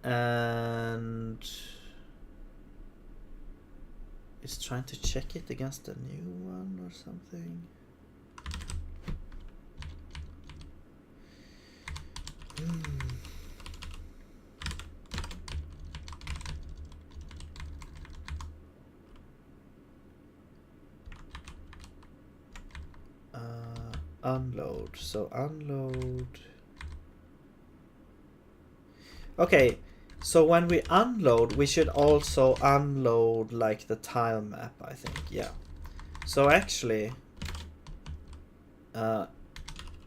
And it's trying to check it against a new one or something. unload. So unload. Okay, so when we unload, we should also unload like the tile map, I think. Yeah. So actually,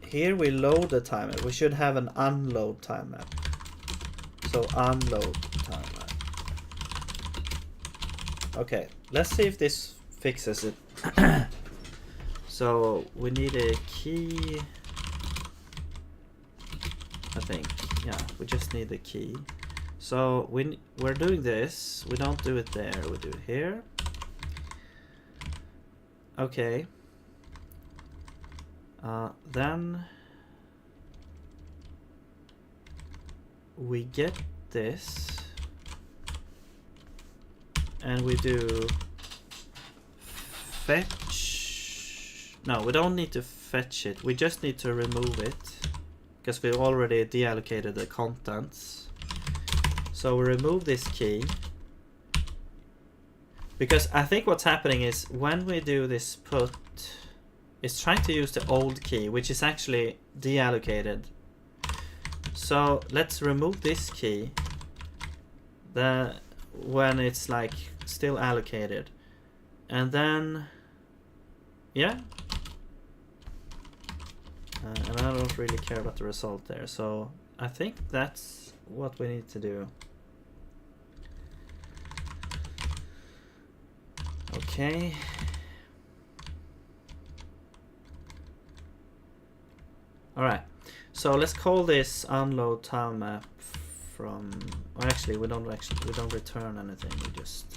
here we load the tile map. We should have an unload tile map. So unload tile map. Okay, let's see if this fixes it. So we need a key. I think, yeah, we just need the key. So we're doing this. We don't do it there. We do it here. Okay. Then we get this, and we do fetch. No, we don't need to fetch it. We just need to remove it because we already deallocated the contents. So we remove this key because I think what's happening is when we do this put, it's trying to use the old key, which is actually deallocated. So let's remove this key when it's like still allocated, and then yeah, and I don't really care about the result there. So I think that's what we need to do. Okay. All right. So let's call this unload tile map from. Well, actually, we don't return anything. We just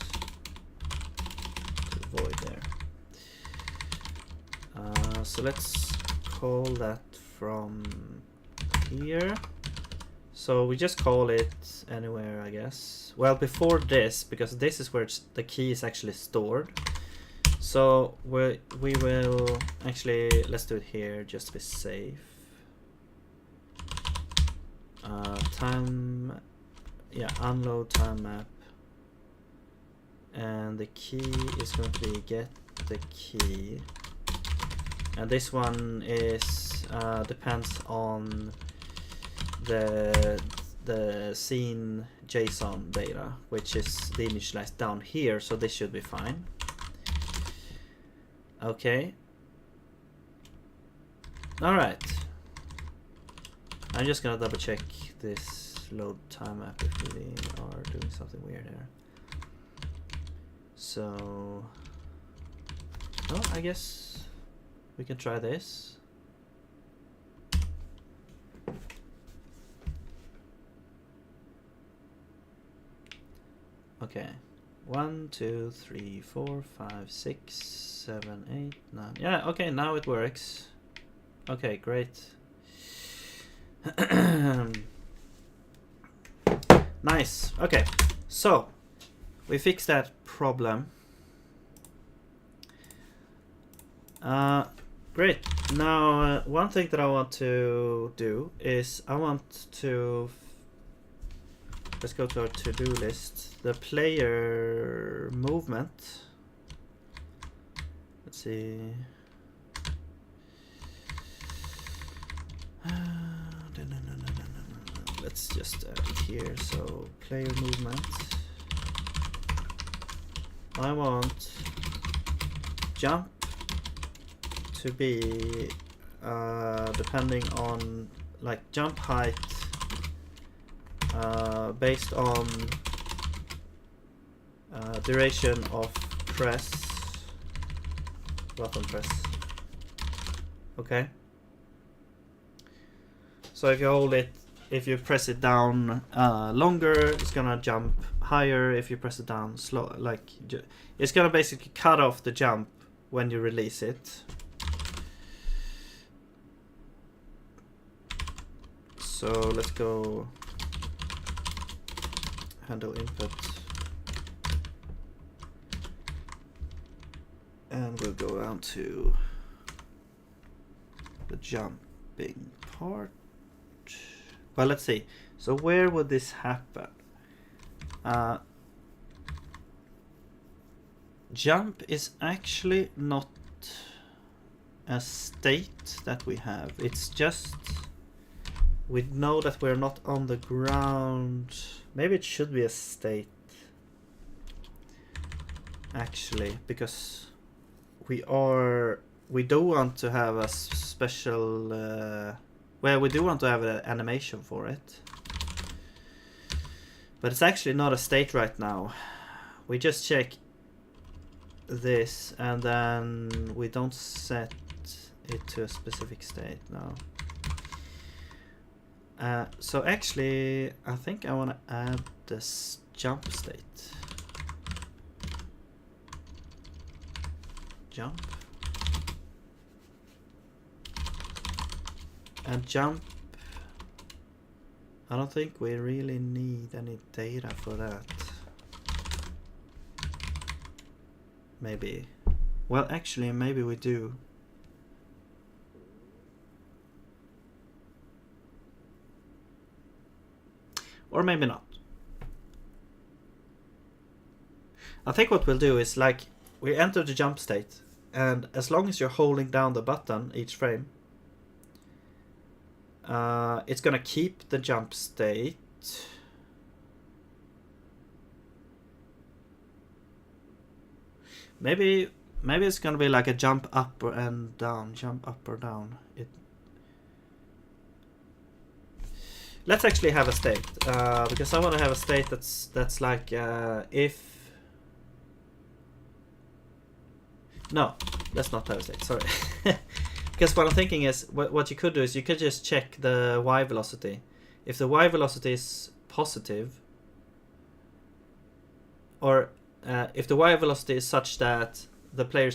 do void there. So let's call that from here. So we just call it anywhere, I guess. Well, before this, because this is where the key is actually stored. So we will actually, let's do it here just to be safe. Unload time map, and the key is going to be get the key, and this one is depends on the scene JSON data, which is initialized down here, so this should be fine. Okay. All right. I'm just gonna double check this load time map if we are doing something weird here. So, oh, I guess we can try this. Okay, 1, 2, 3, 4, 5, 6, 7, 8, 9. Yeah, okay, now it works. Okay, great. Nice. Okay, so we fixed that problem. Great. Now one thing that I want to do is I want to let's go to our to-do list. The player movement. Let's see. Let's just add it here. So player movement. I want jump to be depending on like jump height based on duration of press, button press. Okay. So if you hold it, if you press it down longer, it's gonna jump higher. If you press it down slow, like it's gonna basically cut off the jump when you release it. So let's go handle input, and we'll go down to the jumping part. Well, let's see. So where would this happen? Jump is actually not a state that we have. It's just we know that we're not on the ground. Maybe it should be a state actually, because we do want to have a special well, we do want to have an animation for it, but it's actually not a state right now. We just check this and then we don't set it to a specific state now. So actually I think I want to add this jump state. Jump. And jump. I don't think we really need any data for that. Maybe. Well, actually, maybe we do. Or maybe not. I think what we'll do is, like, we enter the jump state, and as long as you're holding down the button each frame, it's gonna keep the jump state. Maybe it's gonna be like a jump up and down, jump up or down. Let's actually have a state, because I want to have a state that's like if. No, let's not have a state. Sorry, because what I'm thinking is what you could do is you could just check the y velocity. If the y velocity is positive, or if the y velocity is such that the player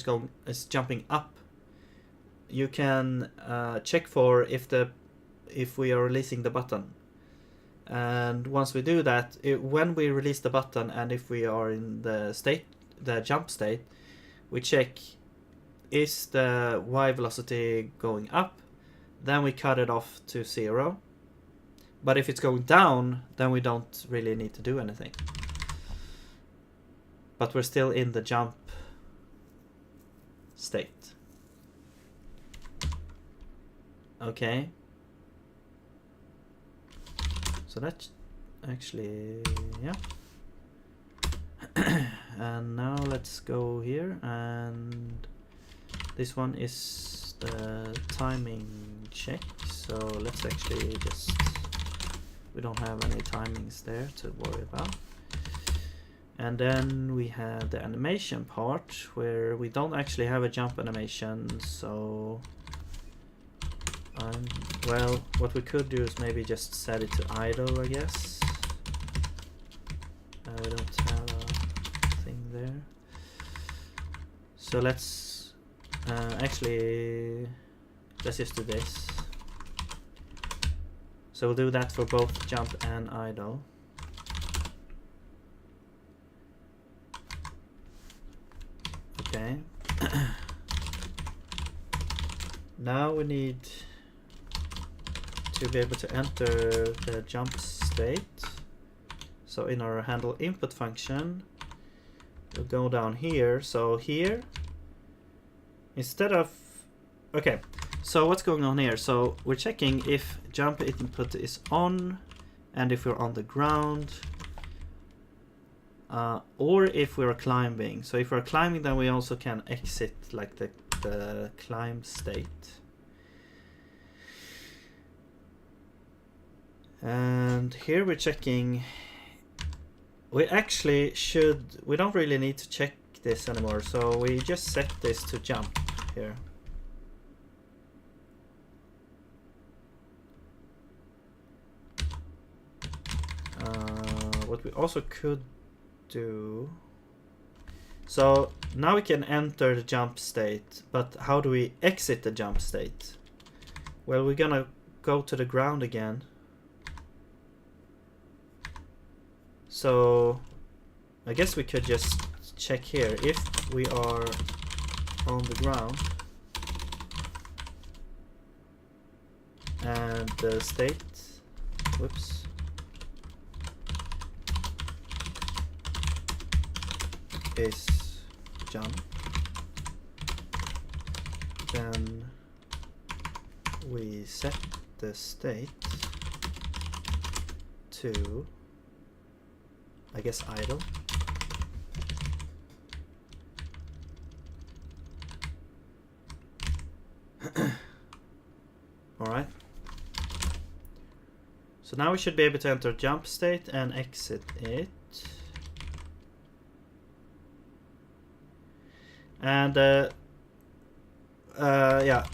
is jumping up, you can check for if we are releasing the button. And once we do that, when we release the button and if we are in the jump state, we check, is the y velocity going up? Then we cut it off to 0. But if it's going down, then we don't really need to do anything. But we're still in the jump state. Okay. So that's actually, yeah. And now let's go here, and this one is the timing check. So let's actually just, we don't have any timings there to worry about. And then we have the animation part where we don't actually have a jump animation, so well, what we could do is maybe just set it to idle, I guess. We don't have a thing there. So let's actually, let's just do this. So we'll do that for both jump and idle. Okay. Now we need to be able to enter the jump state. So in our handle input function, we'll go down here. So here, instead of, okay, so what's going on here? So we're checking if jump input is on and if we're on the ground, or if we're climbing. So if we're climbing, then we also can exit like the climb state. And here we're checking, we actually we don't really need to check this anymore, so we just set this to jump here. What we also could do, so now we can enter the jump state, but how do we exit the jump state? Well, we're gonna go to the ground again. So I guess we could just check here if we are on the ground and the state, whoops, is jump. then we set the state to, I guess, idle. Alright. So now we should be able to enter jump state and exit it. And yeah,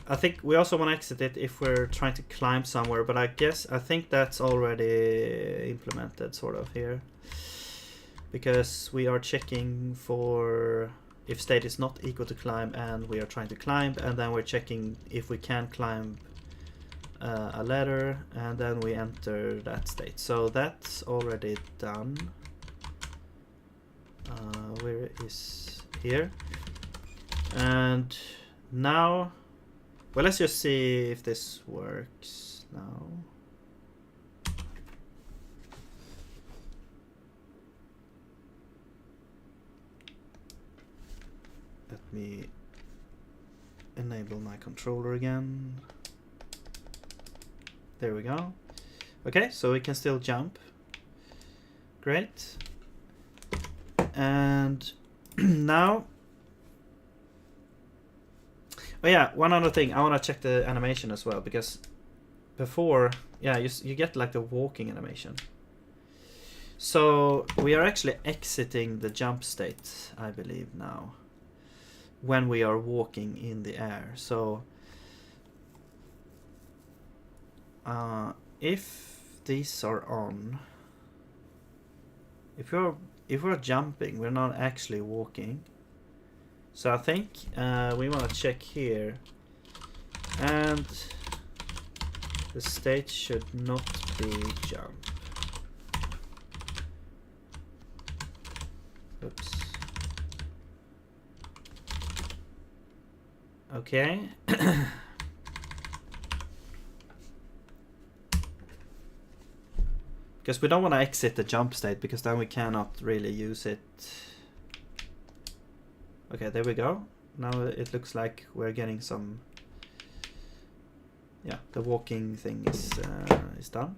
I think we also want to exit it if we're trying to climb somewhere, but I think that's already implemented sort of here. Because we are checking for if state is not equal to climb and we are trying to climb, and then we're checking if we can climb a ladder, and then we enter that state. So that's already done. Where is here? And now, well, let's just see if this works now. Let me enable my controller again. There we go. Okay, so we can still jump. Great. And now, oh yeah, one other thing. I want to check the animation as well, because before, yeah, you get like the walking animation. So we are actually exiting the jump state, I believe now, when we are walking in the air. So if these are on, if we're jumping, we're not actually walking. So I think we want to check here, and the state should not be jump. Oops. Okay. Because we don't want to exit the jump state, because then we cannot really use it. Okay, there we go. Now it looks like we're getting some. Yeah, the walking thing is done.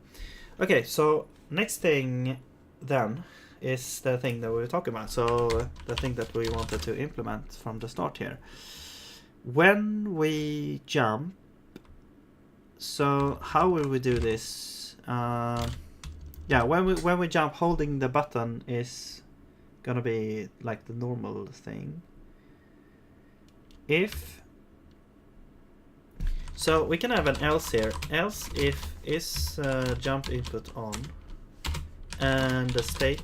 Okay, so next thing then is the thing that we were talking about. So the thing that we wanted to implement from the start here. When we jump, so how will we do this? Yeah, when we jump, holding the button is gonna be like the normal thing. If so, we can have an else here. Else if is jump input on, and the state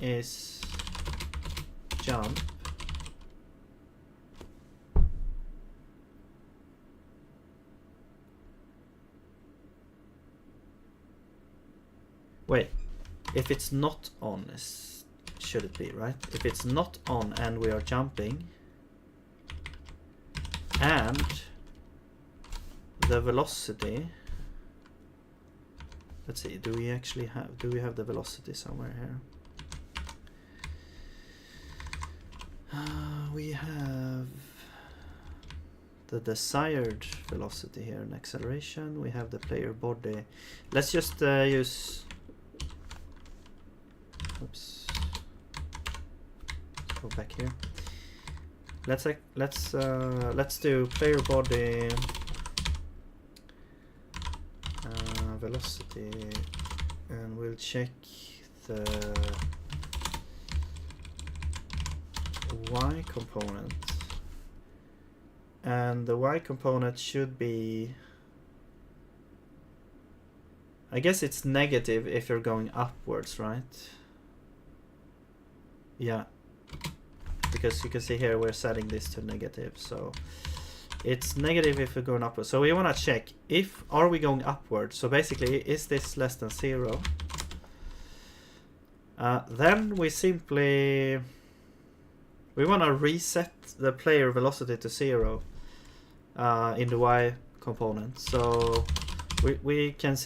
is jump. Wait, if it's not on, should it be, right? If it's not on and we are jumping, and the velocity, let's see, do we have the velocity somewhere here? We have the desired velocity here and acceleration. We have the player body. Let's just use. Oops. Let's go back here. Let's do player body velocity, and we'll check the y component, and the y component should be, I guess it's negative if you're going upwards, right? Yeah, because you can see here we're setting this to negative, so it's negative if we're going upwards. So we want to check if are we going upwards. So basically, is this less than 0? Then we want to reset the player velocity to 0 in the y component. So we can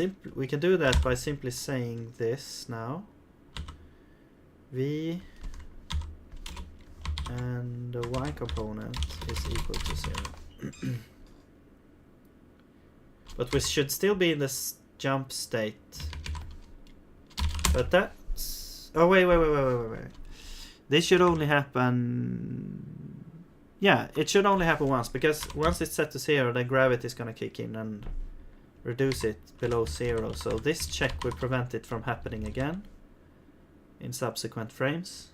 do that by simply saying this now. V and the y component is equal to 0. But we should still be in this jump state. But that's... Oh, wait. This should only happen... Yeah, it should only happen once, because once it's set to 0, then gravity is gonna kick in and reduce it below 0. So this check will prevent it from happening again in subsequent frames.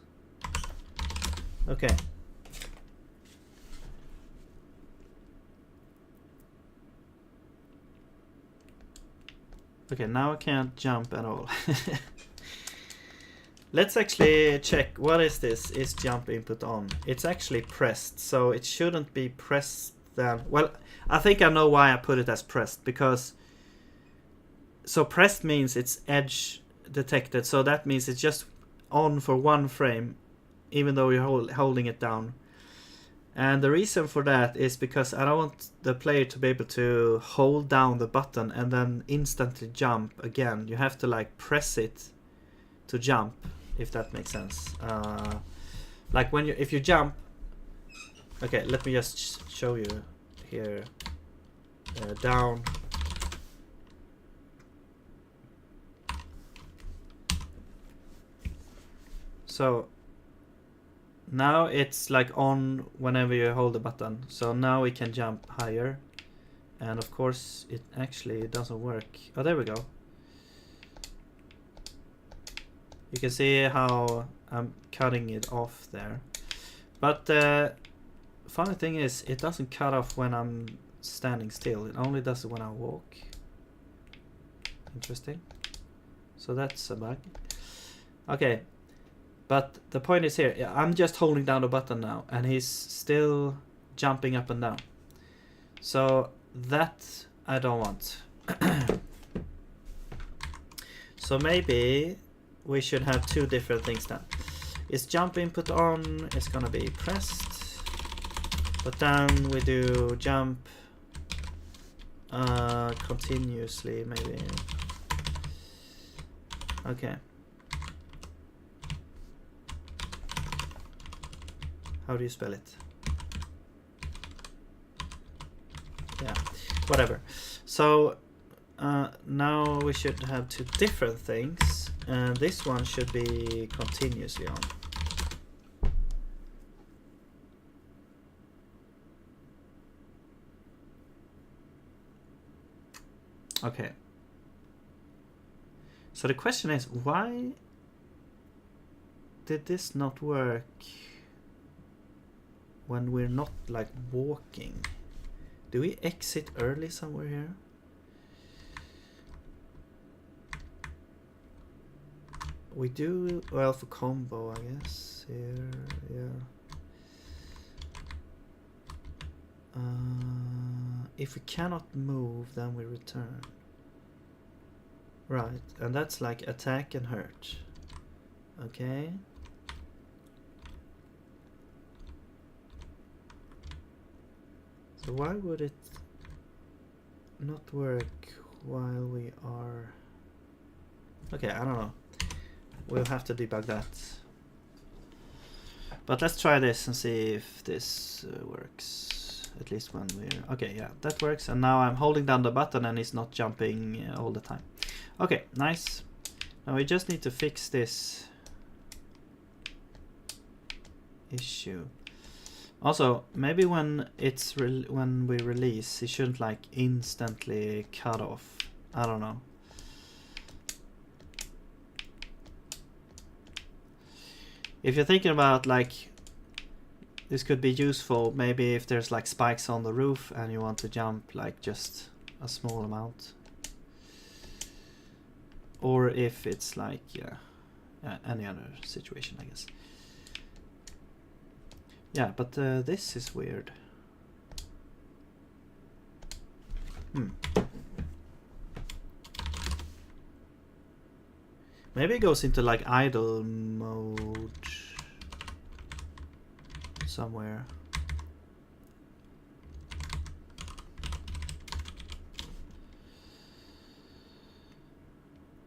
Okay. Okay, now I can't jump at all. Let's actually check. What is this? Is jump input on? It's actually pressed, so it shouldn't be pressed then. Well, I think I know why I put it as pressed, because... So pressed means it's edge detected, so that means it's just on for one frame, even though you're holding it down. And the reason for that is because I don't want the player to be able to hold down the button and then instantly jump again. You have to like press it to jump, if that makes sense. Like when if you jump... Okay, let me just show you here. Down. So now it's like on whenever you hold the button. So now we can jump higher. And of course it actually doesn't work. Oh, there we go. You can see how I'm cutting it off there. But the funny thing is, it doesn't cut off when I'm standing still. It only does it when I walk. Interesting. So that's a bug. Okay. But the point is here, I'm just holding down the button now, and he's still jumping up and down. So that I don't want. So maybe we should have two different things then. Is jump input on, it's gonna be pressed. But then we do jump continuously, maybe. Okay. How do you spell it? Yeah, whatever. So now we should have two different things, and this one should be continuously on. Okay. So the question is, why did this not work when we're not like walking? Do we exit early somewhere here? We do, well, for combo, I guess. Here, yeah. If we cannot move, then we return. Right, and that's like attack and hurt. Okay. So why would it not work while we are... Okay, I don't know. We'll have to debug that. But let's try this and see if this works. At least when we're... Okay, yeah, that works. And now I'm holding down the button and it's not jumping all the time. Okay, nice. Now we just need to fix this issue. Also, maybe when it's when we release, it shouldn't like instantly cut off. I don't know. If you're thinking about like this could be useful, maybe if there's like spikes on the roof and you want to jump like just a small amount, or if it's like any other situation, I guess. Yeah, but this is weird. Maybe it goes into like idle mode somewhere.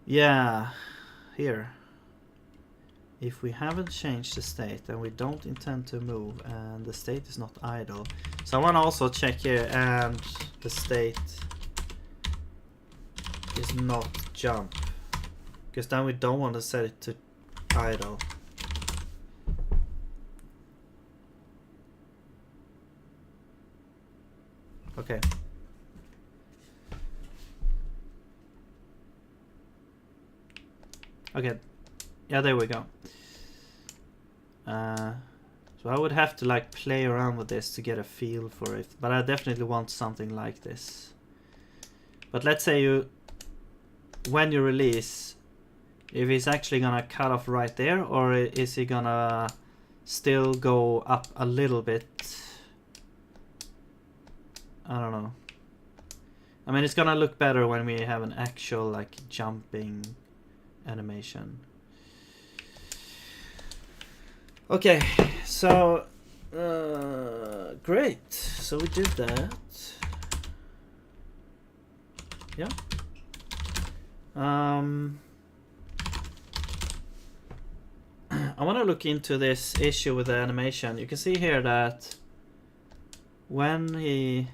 Yeah, here. If we haven't changed the state and we don't intend to move and the state is not idle. So I want to also check here and the state is not jump, because then we don't want to set it to idle. Okay. Okay. Yeah, there we go. So I would have to like play around with this to get a feel for it, but I definitely want something like this. But let's say you, when you release, if he's actually gonna cut off right there, or is he gonna still go up a little bit? I don't know. I mean, it's gonna look better when we have an actual like jumping animation. Okay, so great. So we did that. Yeah. I want to look into this issue with the animation. You can see here that when he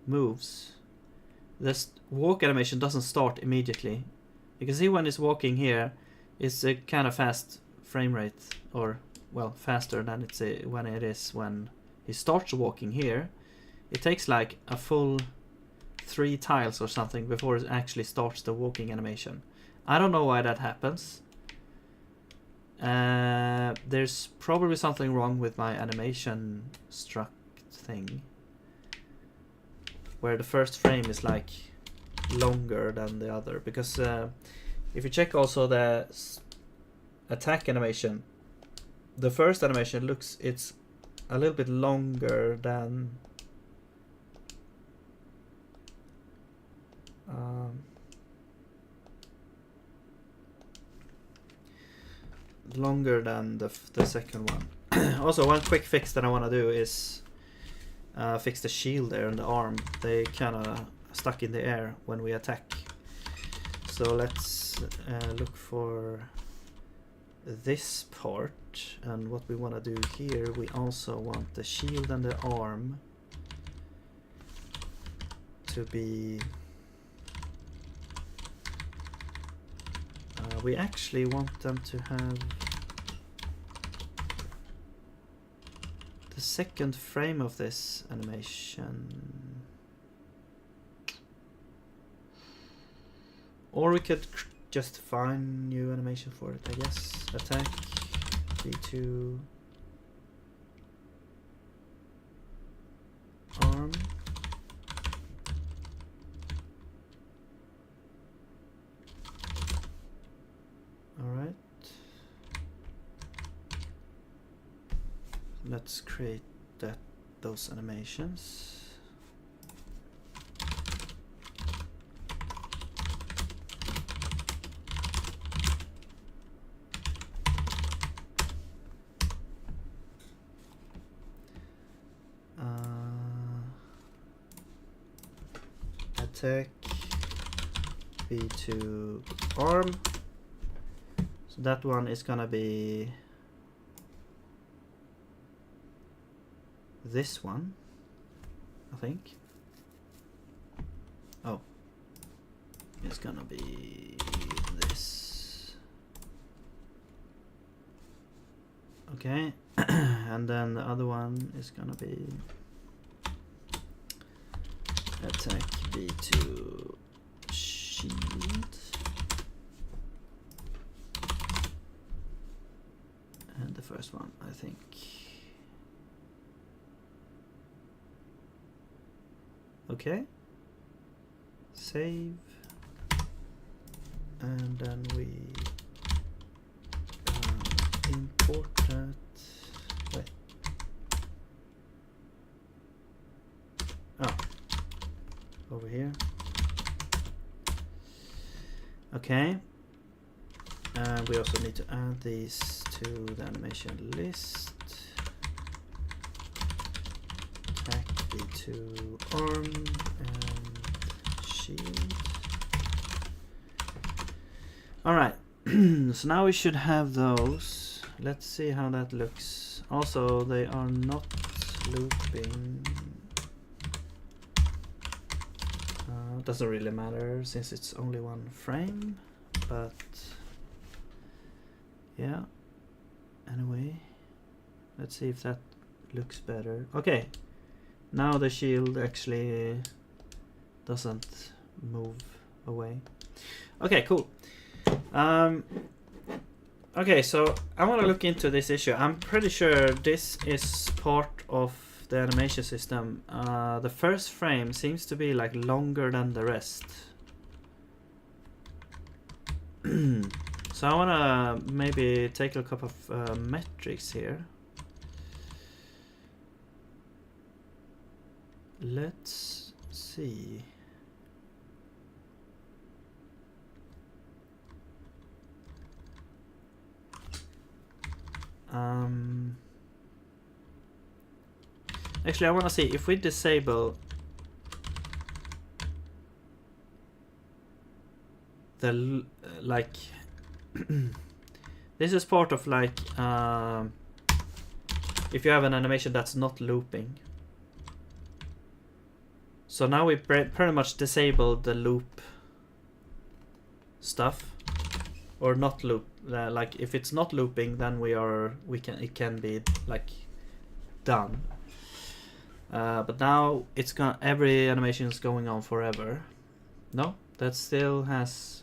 moves, this walk animation doesn't start immediately. You can see when he's walking here, it's a kind of fast frame rate, or well, faster than it's when it is when he starts walking here. It takes like a full 3 tiles or something before it actually starts the walking animation. I don't know why that happens. There's probably something wrong with my animation struct thing, where the first frame is like longer than the other, because if you check also the attack animation, the first animation looks, it's a little bit longer than the second one. Also, one quick fix that I want to do is fix the shield there and the arm. They kind of stuck in the air when we attack. So let's look for this part, and what we want to do here, we also want the shield and the arm to be we actually want them to have the second frame of this animation, or we could just find new animation for it, I guess. Attack B2 arm. Alright. Let's create those animations. Attack B2 arm. So that one is gonna be this one, I think. Oh, it's gonna be this. Okay, and then the other one is gonna be attack B2 shield. And the first one, I think. Okay. Save. And then we import that. Wait. Oh. Over here. Okay. And we also need to add these to the animation list. Attack B2 arm and shield. Alright, so now we should have those. Let's see how that looks. Also, they are not looping. It doesn't really matter since it's only one frame, but yeah. Anyway, let's see if that looks better. Okay, now the shield actually doesn't move away. Okay, cool. Okay, so I want to look into this issue. I'm pretty sure this is part of the animation system. The first frame seems to be like longer than the rest. So I want to maybe take a look up of metrics here. Let's see. Actually, I want to see if we disable the like this is part of like if you have an animation that's not looping. So now we pretty much disabled the loop stuff, or not loop. Like if it's not looping, then it can be like done. But now it's every animation is going on forever. No, that still has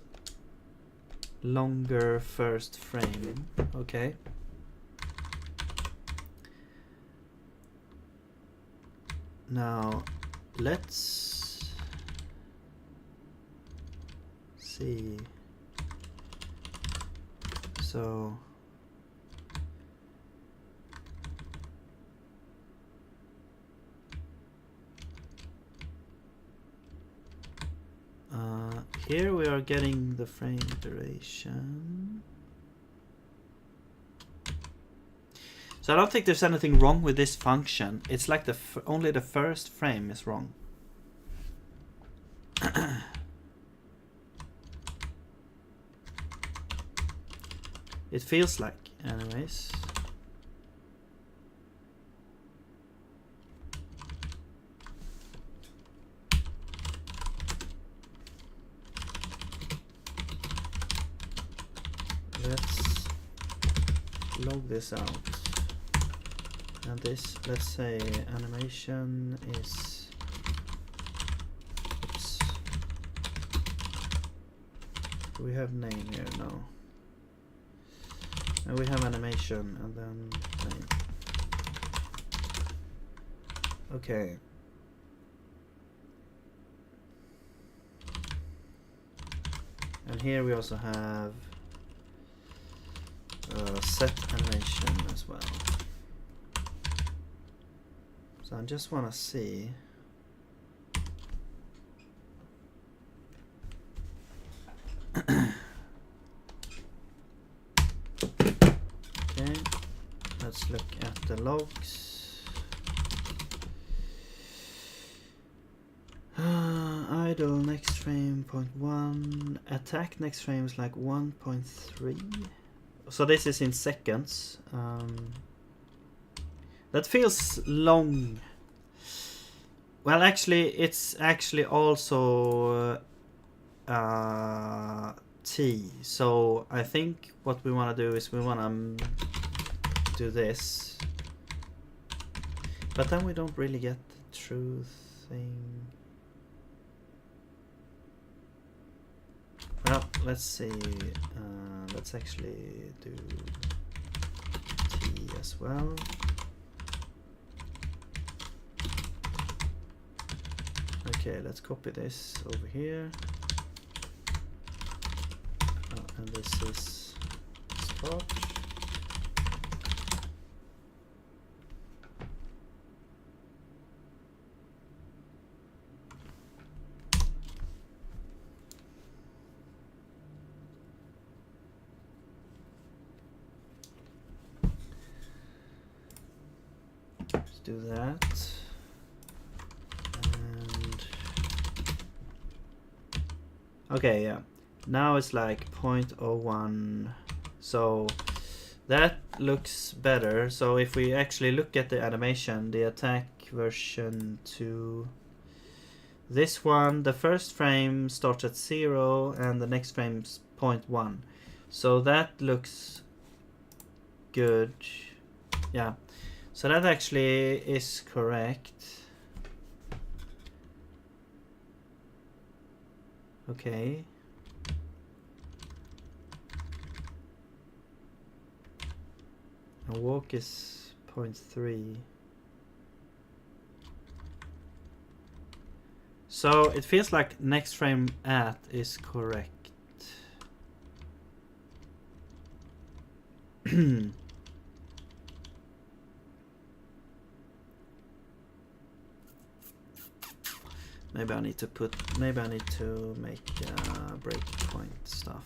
longer first frame. Okay. Now let's see. So here we are getting the frame duration. So I don't think there's anything wrong with this function. It's like only the first frame is wrong. It feels like, anyways. Let's log this out. And this, let's say animation is, oops. Do we have name here? No. And we have animation and then name. Okay. And here we also have set animation as well. So I just want to see. Okay, let's look at the logs. Idle next frame 0.1. Attack next frame is like 1.3. So this is in seconds. That feels long. Well, actually, it's actually also T. So I think what we want to do is we want to do this. But then we don't really get the true thing. Well, let's see. Let's actually do T as well. Okay, let's copy this over here. And this is start. Let's do that. And okay, yeah. Now it's like 0.01. So that looks better. So if we actually look at the animation, the attack version 2, This one, the first frame starts at 0 and the next frame's 0.1. So that looks good. Yeah. So that actually is correct. Okay. And walk is 0.3. So it feels like next frame at is correct. Maybe I need to make breakpoint stuff.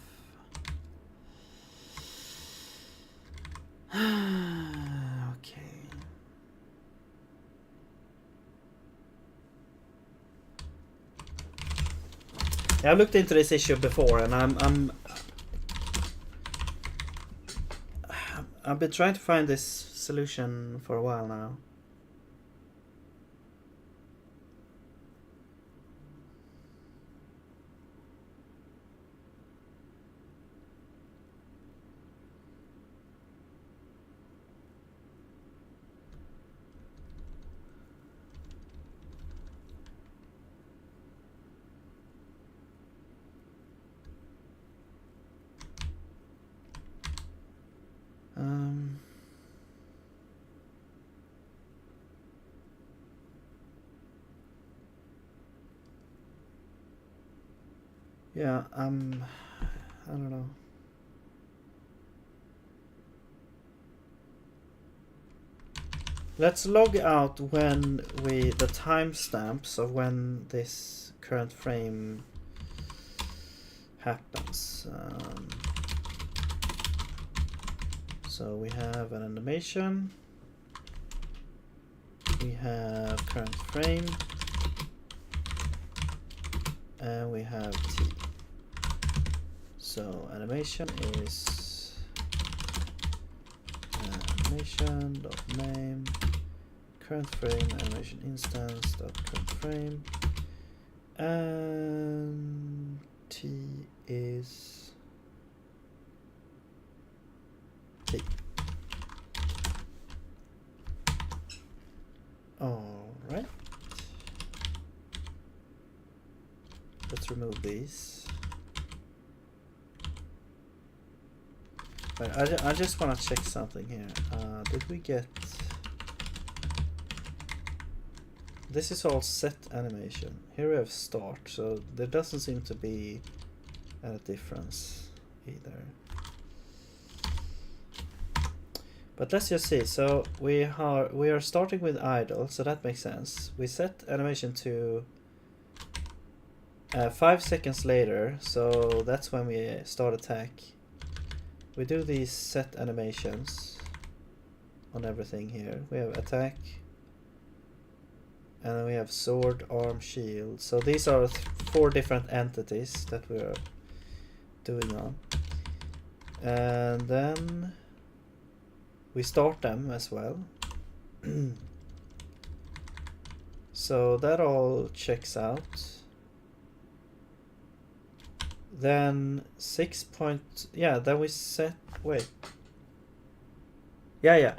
Okay. Yeah, I've looked into this issue before, and I've been trying to find this solution for a while now. Yeah, I don't know. Let's log out when the timestamps of when this current frame happens. So we have an animation, we have current frame, and we have T. So animation is animation.name, current frame, animation instance.current frame, and T is T. Alright. Let's remove these. Right, I just want to check something here. Did we get... This is all set animation. Here we have start, so there doesn't seem to be a difference either. But let's just see. So we are starting with idle, so that makes sense. We set animation to 5 seconds later, so that's when we start attack. We do these set animations on everything here. We have attack, and then we have sword, arm, shield. So these are 4 different entities that we are doing on. And then we start them as well. So that all checks out. Then 6 point, yeah, then we set, wait. Yeah.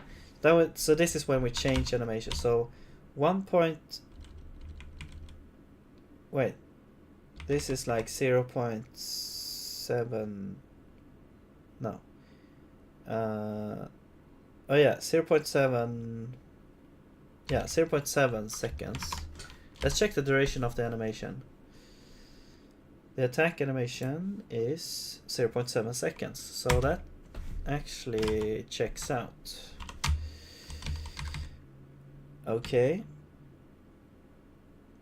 So this is when we change animation. So 1 point, wait, this is like 0.7, no. Oh yeah, 0.7, yeah, 0.7 seconds. Let's check the duration of the animation. The attack animation is 0.7 seconds, so that actually checks out. Okay.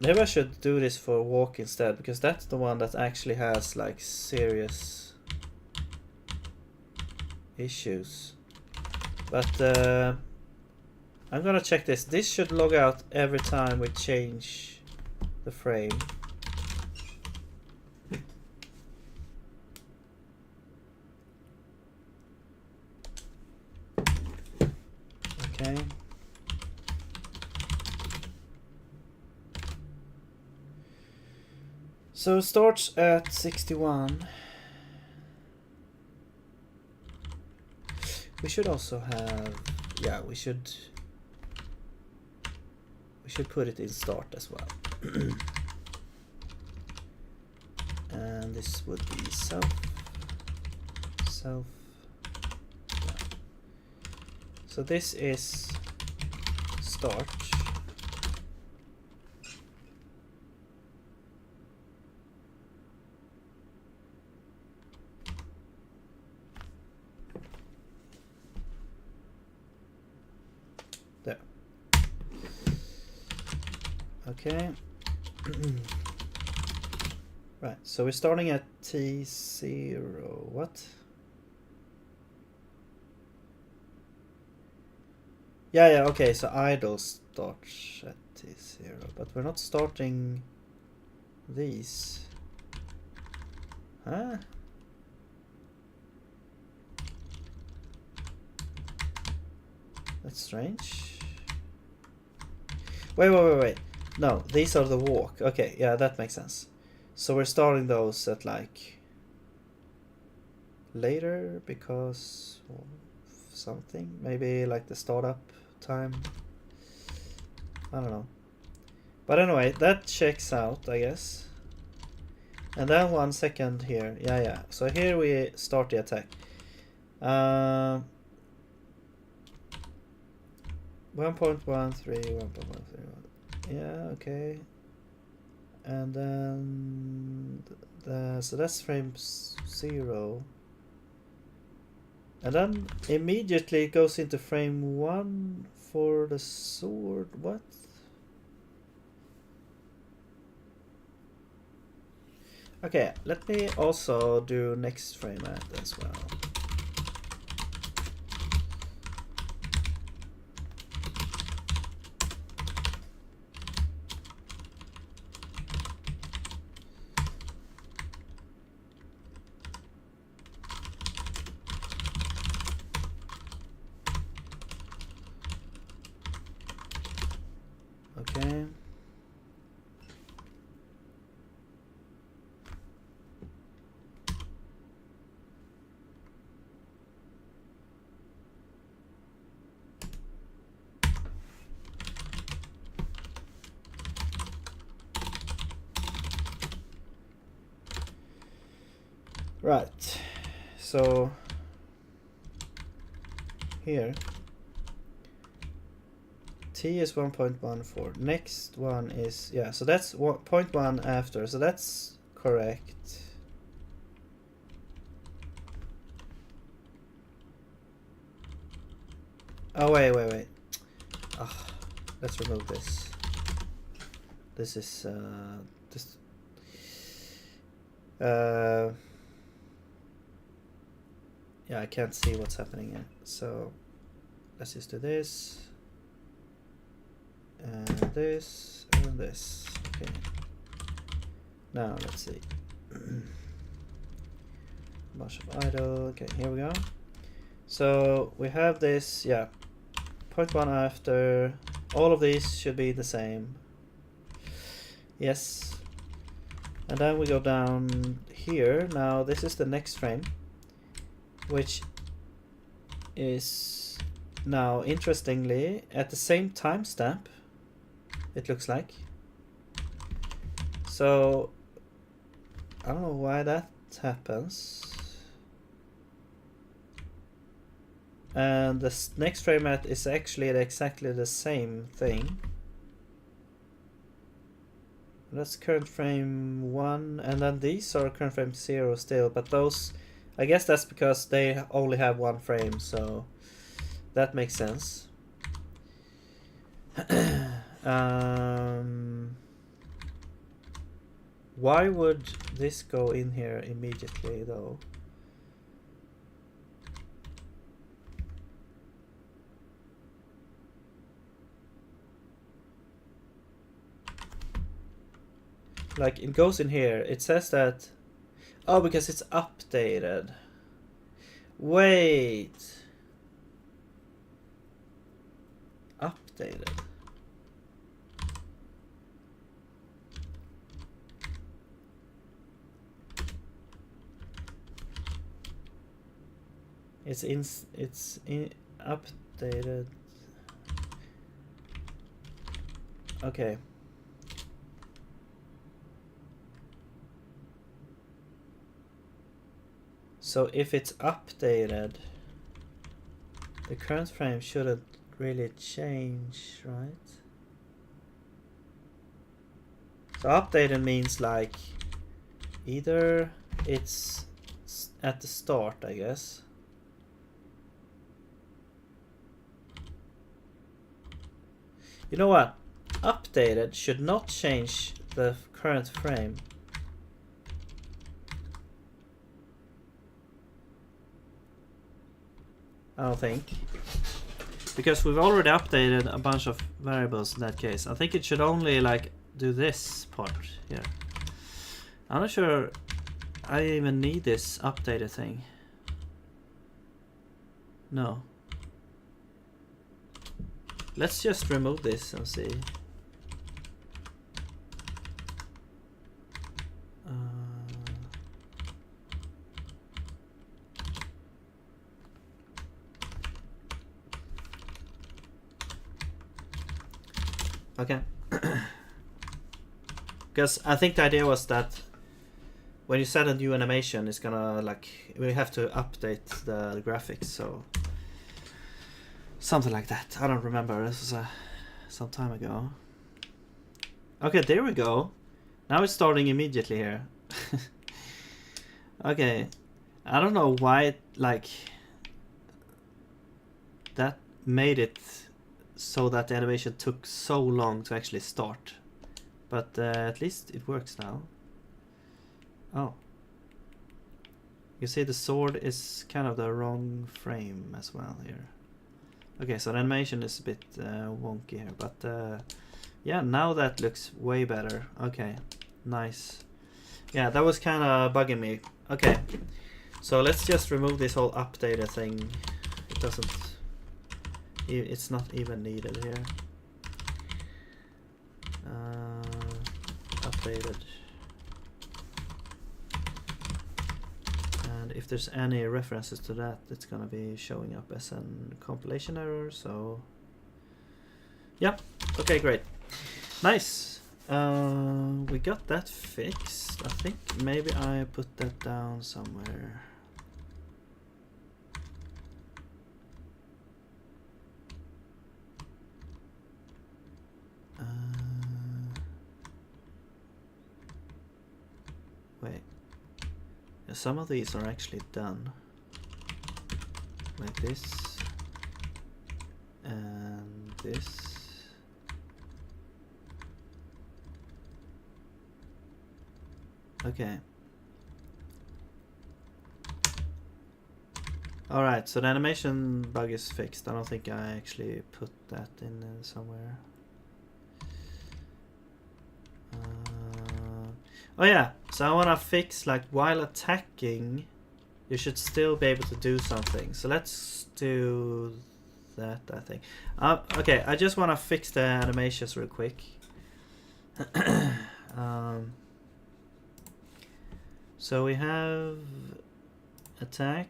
Maybe I should do this for walk instead, because that's the one that actually has like serious issues. But I'm gonna check this. This should log out every time we change the frame. Okay. So it starts at 61. We should also have, yeah, we should put it in start as well. And this would be self. Yeah. So this is start. There. Okay. Right, so we're starting at T0. What? Yeah, okay, so idle starts at T0, but we're not starting these. Huh? That's strange. Wait. No, these are the walk. Okay, yeah, that makes sense. So we're starting those at like later because of something. Maybe like the startup time. I don't know. But anyway, that checks out, I guess. And then 1 second here. Yeah. So here we start the attack. 1.13, 1.131. Yeah, okay. And then so that's frame 0. And then immediately it goes into frame 1 for the sword. What? Okay, let me also do next frame at as well. Okay. Right. So here T is 1.14. Next one is, yeah, so that's 0.1 after, so that's correct. Oh, wait. Oh, let's remove this. This is, yeah, I can't see what's happening here. So let's just do this. And this, and this. Okay. Now, let's see. Bunch of idle. Okay, here we go. So we have this, yeah. 0.1 after. All of these should be the same. Yes. And then we go down here. Now this is the next frame, which is now interestingly at the same timestamp, it looks like. So I don't know why that happens. And the next frame at is actually exactly the same thing. That's current frame 1, and then these are current frame 0 still, but those, I guess that's because they only have one frame, so that makes sense. Why would this go in here immediately though? Like, it goes in here. It says that... Oh, because it's updated. Wait. Updated. It's updated. Okay. So if it's updated, the current frame shouldn't really change, right? So updated means like either it's at the start, I guess. You know what? Updated should not change the current frame. I don't think. Because we've already updated a bunch of variables in that case. I think it should only like do this part here. I'm not sure I even need this updated thing. No. Let's just remove this and see. Okay. Because I think the idea was that when you set a new animation, it's gonna like we have to update the graphics, so something like that. I don't remember. This was some time ago. Okay, there we go. Now it's starting immediately here. Okay, I don't know why it, like that made it so that the animation took so long to actually start, but at least it works now. Oh, you see the sword is kind of the wrong frame as well here. Okay, so the animation is a bit wonky here, but yeah, now that looks way better. Okay, nice. Yeah, that was kind of bugging me. Okay, so let's just remove this whole updated thing. It doesn't, it's not even needed here. Updated. And if there's any references to that, it's gonna be showing up as a compilation error, so yeah. Okay, great. Nice. We got that fixed. I think maybe I put that down somewhere. Wait. Yeah, some of these are actually done. Like this. And this. Okay. Alright, so the animation bug is fixed. I don't think I actually put that in somewhere. Oh yeah, so I want to fix like while attacking, you should still be able to do something. So let's do that, I think. Okay, I just want to fix the animations real quick. So we have attack.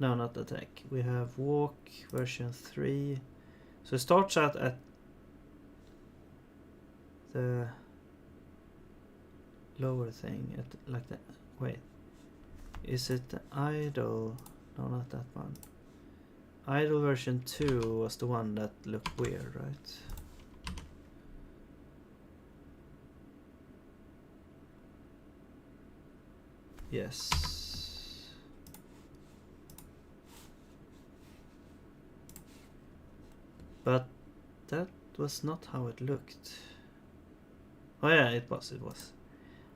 No, not attack. We have walk version 3. So it starts out at the lower thing, at like that. Wait, is it the idle? No, not that one. Idle version 2 was the one that looked weird, right? Yes. But that was not how it looked. Oh yeah, it was.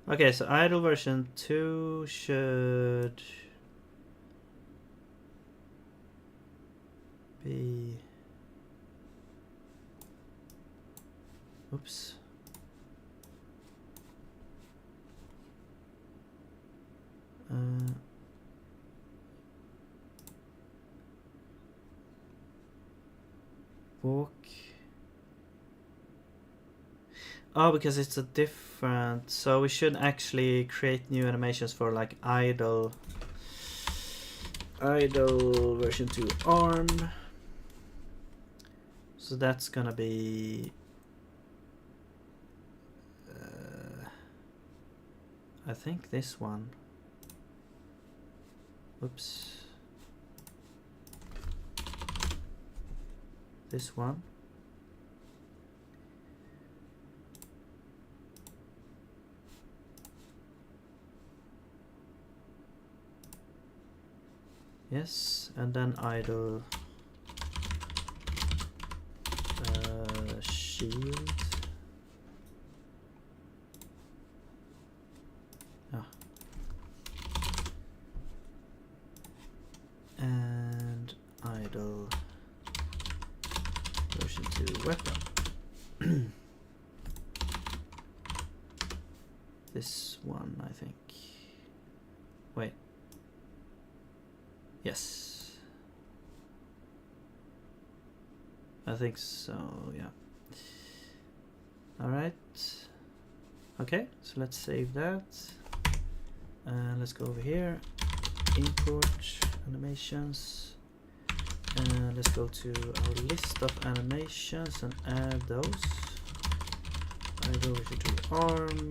Okay, so idle version 2 should be... Oops. Walk. Oh, because it's a different... So we should actually create new animations for like idle. idle version 2 arm. So that's gonna be I think this one. Oops. This one. Yes, and then idle shield. And idle version 2 weapon. This one, I think. Wait. Yes. I think so, yeah. Alright. Okay, so let's save that. And let's go over here. Import animations. And let's go to our list of animations and add those. I go to arm,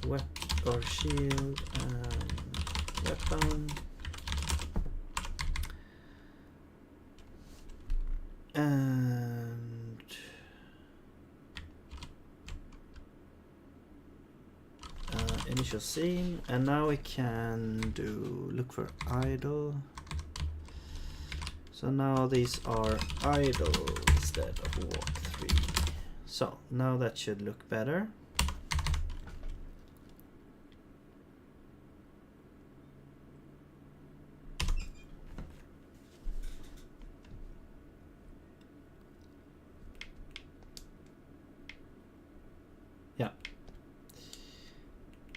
weapon or shield, and weapon. And initial scene, and now we can look for idle. So now these are idle instead of walk 3. So now that should look better. Yeah.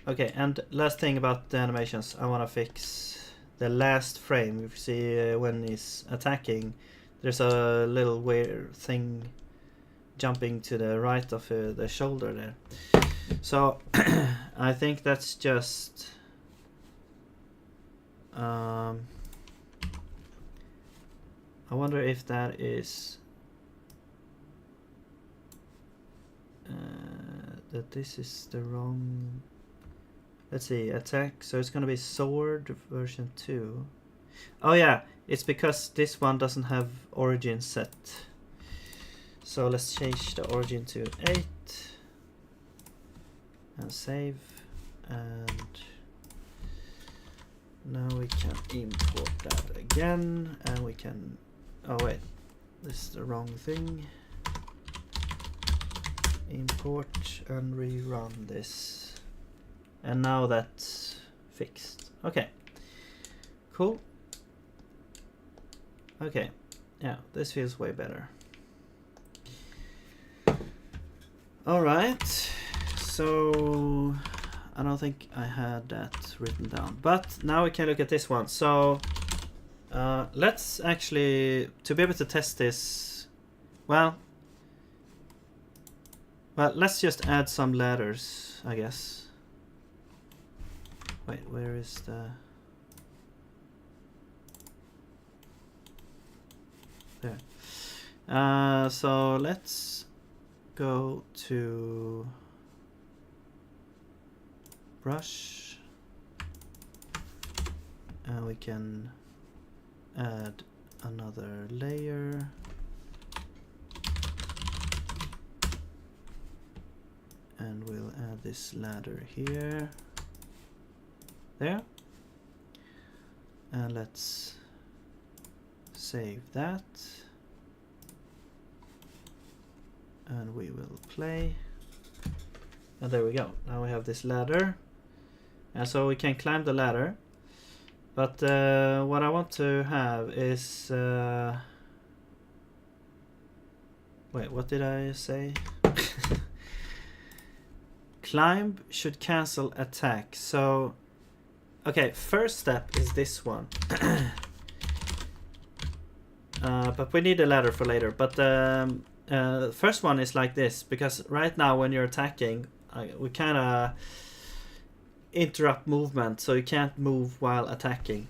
Okay, and last thing about the animations, I want to fix the last frame. If you see when he's attacking, there's a little weird thing jumping to the right of the shoulder there. So I think that's just I wonder if that is that this is the wrong. Let's see, attack. So it's gonna be sword version 2. Oh yeah, it's because this one doesn't have origin set. So let's change the origin to 8 and save, and now we can import that again, and we can, oh wait, this is the wrong thing. Import and rerun this, and now that's fixed. Okay, cool. Okay, yeah, this feels way better. Alright, so I don't think I had that written down, but now we can look at this one. So let's actually, to be able to test this, well, let's just add some ladders, I guess. Wait, where is the... There. So let's go to brush, and we can add another layer. And we'll add this ladder here. There. And let's save that. And we will play. And there we go. Now we have this ladder. And so we can climb the ladder. But what I want to have is... wait, what did I say? Climb should cancel attack. So, okay, first step is this one. But we need a ladder for later. But first one is like this, because right now when you're attacking, we kind of interrupt movement, so you can't move while attacking.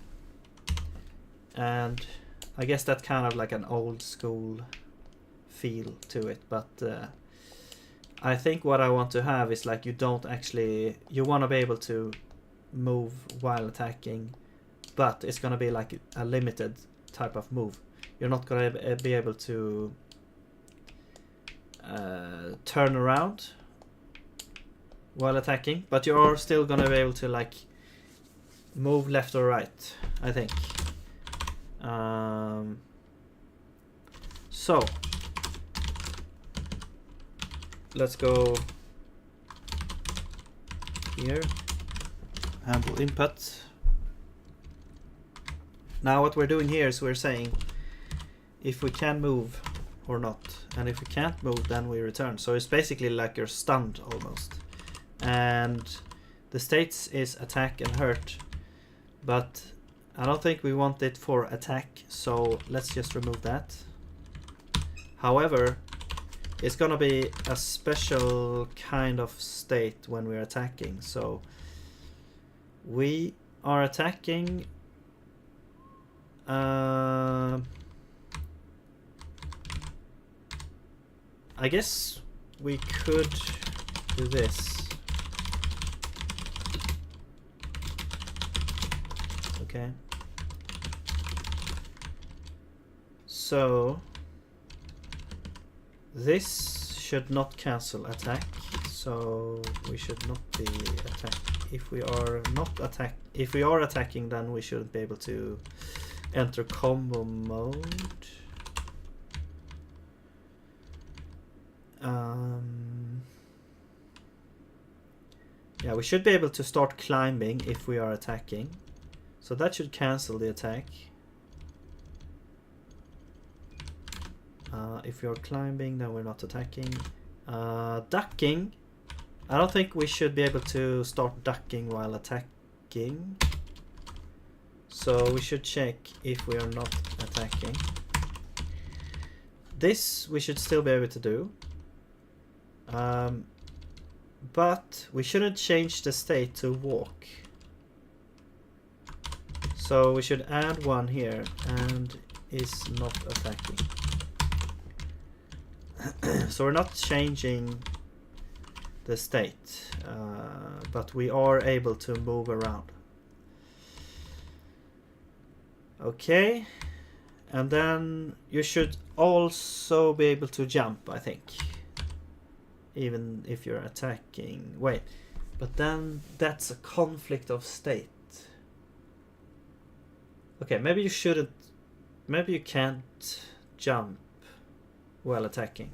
and I guess that kind of like an old school feel to it, but I think what I want to have is like you want to be able to move while attacking, but it's gonna be like a limited type of move. You're not gonna be able to turn around while attacking, but you're still gonna be able to like move left or right, I think. So let's go here, handle input. Now what we're doing here is we're saying if we can move or not, and if we can't move then we return. So it's basically like you're stunned almost, and the states is attack and hurt, but I don't think we want it for attack, so let's just remove that. However, it's gonna be a special kind of state when we're attacking. So we are attacking. I guess we could do this. Okay. So this should not cancel attack, so we should not be attack. If we are attacking, then we shouldn't be able to enter combo mode. Yeah, we should be able to start climbing if we are attacking, so that should cancel the attack. If you're climbing, then we're not attacking. Ducking, I don't think we should be able to start ducking while attacking, so we should check if we are not attacking. This we should still be able to do, but we shouldn't change the state to walk, so we should add one here, and is not attacking. So we're not changing the state, but we are able to move around. Okay, and then you should also be able to jump, I think, even if you're attacking. Wait, but then that's a conflict of state. Okay, maybe you shouldn't, maybe you can't jump while attacking.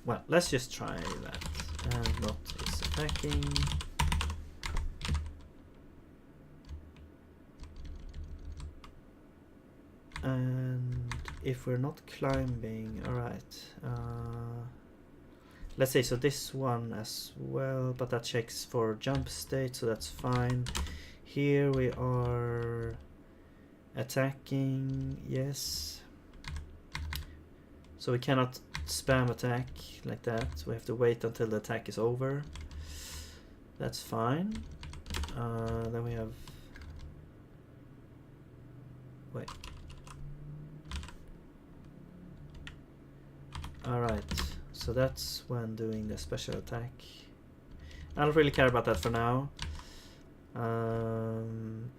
Well, let's just try that. And not is attacking. And if we're not climbing, alright. Let's say, so this one as well, but that checks for jump state, so that's fine. Here we are attacking, yes. So we cannot spam attack like that. We have to wait until the attack is over. That's fine. Then we have... Wait. Alright, so that's when doing the special attack. I don't really care about that for now.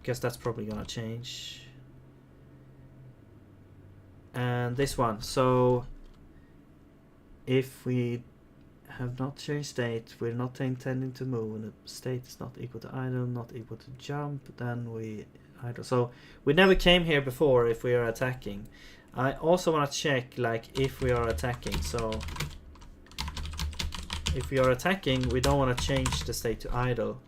Guess that's probably gonna change. And this one, so if we have not changed state, we're not intending to move, and the state is not equal to idle, not equal to jump, then we idle. So we never came here before if we are attacking. I also want to check like if we are attacking, so if we are attacking, we don't want to change the state to idle.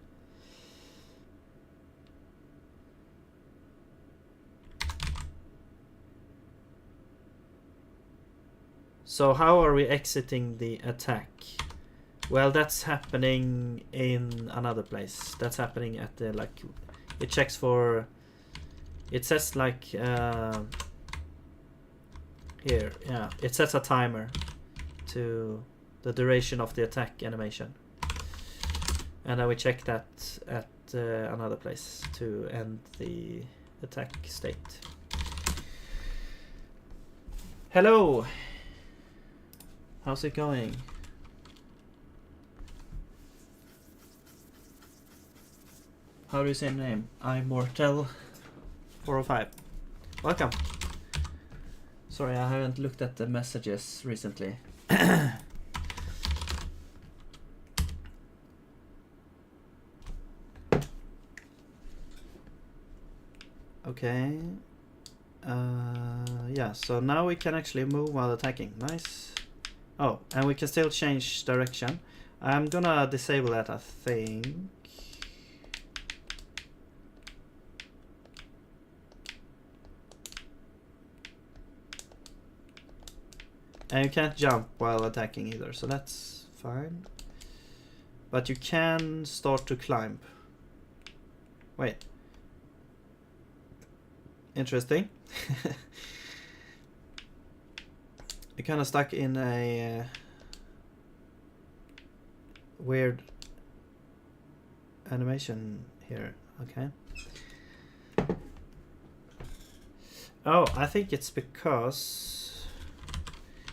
So how are we exiting the attack? Well, that's happening in another place. That's happening at the, like, it checks for, it says like, here, yeah, it sets a timer to the duration of the attack animation. And then we check that at another place to end the attack state. Hello! How's it going? How do you say your name? Immortal405. Welcome. Sorry, I haven't looked at the messages recently. Okay. Yeah, so now we can actually move while attacking. Nice. Oh, and we can still change direction. I'm gonna disable that, I think. And you can't jump while attacking either, so that's fine. But you can start to climb. Wait. Interesting. You're kind of stuck in a weird animation here. Okay. Oh, I think it's because...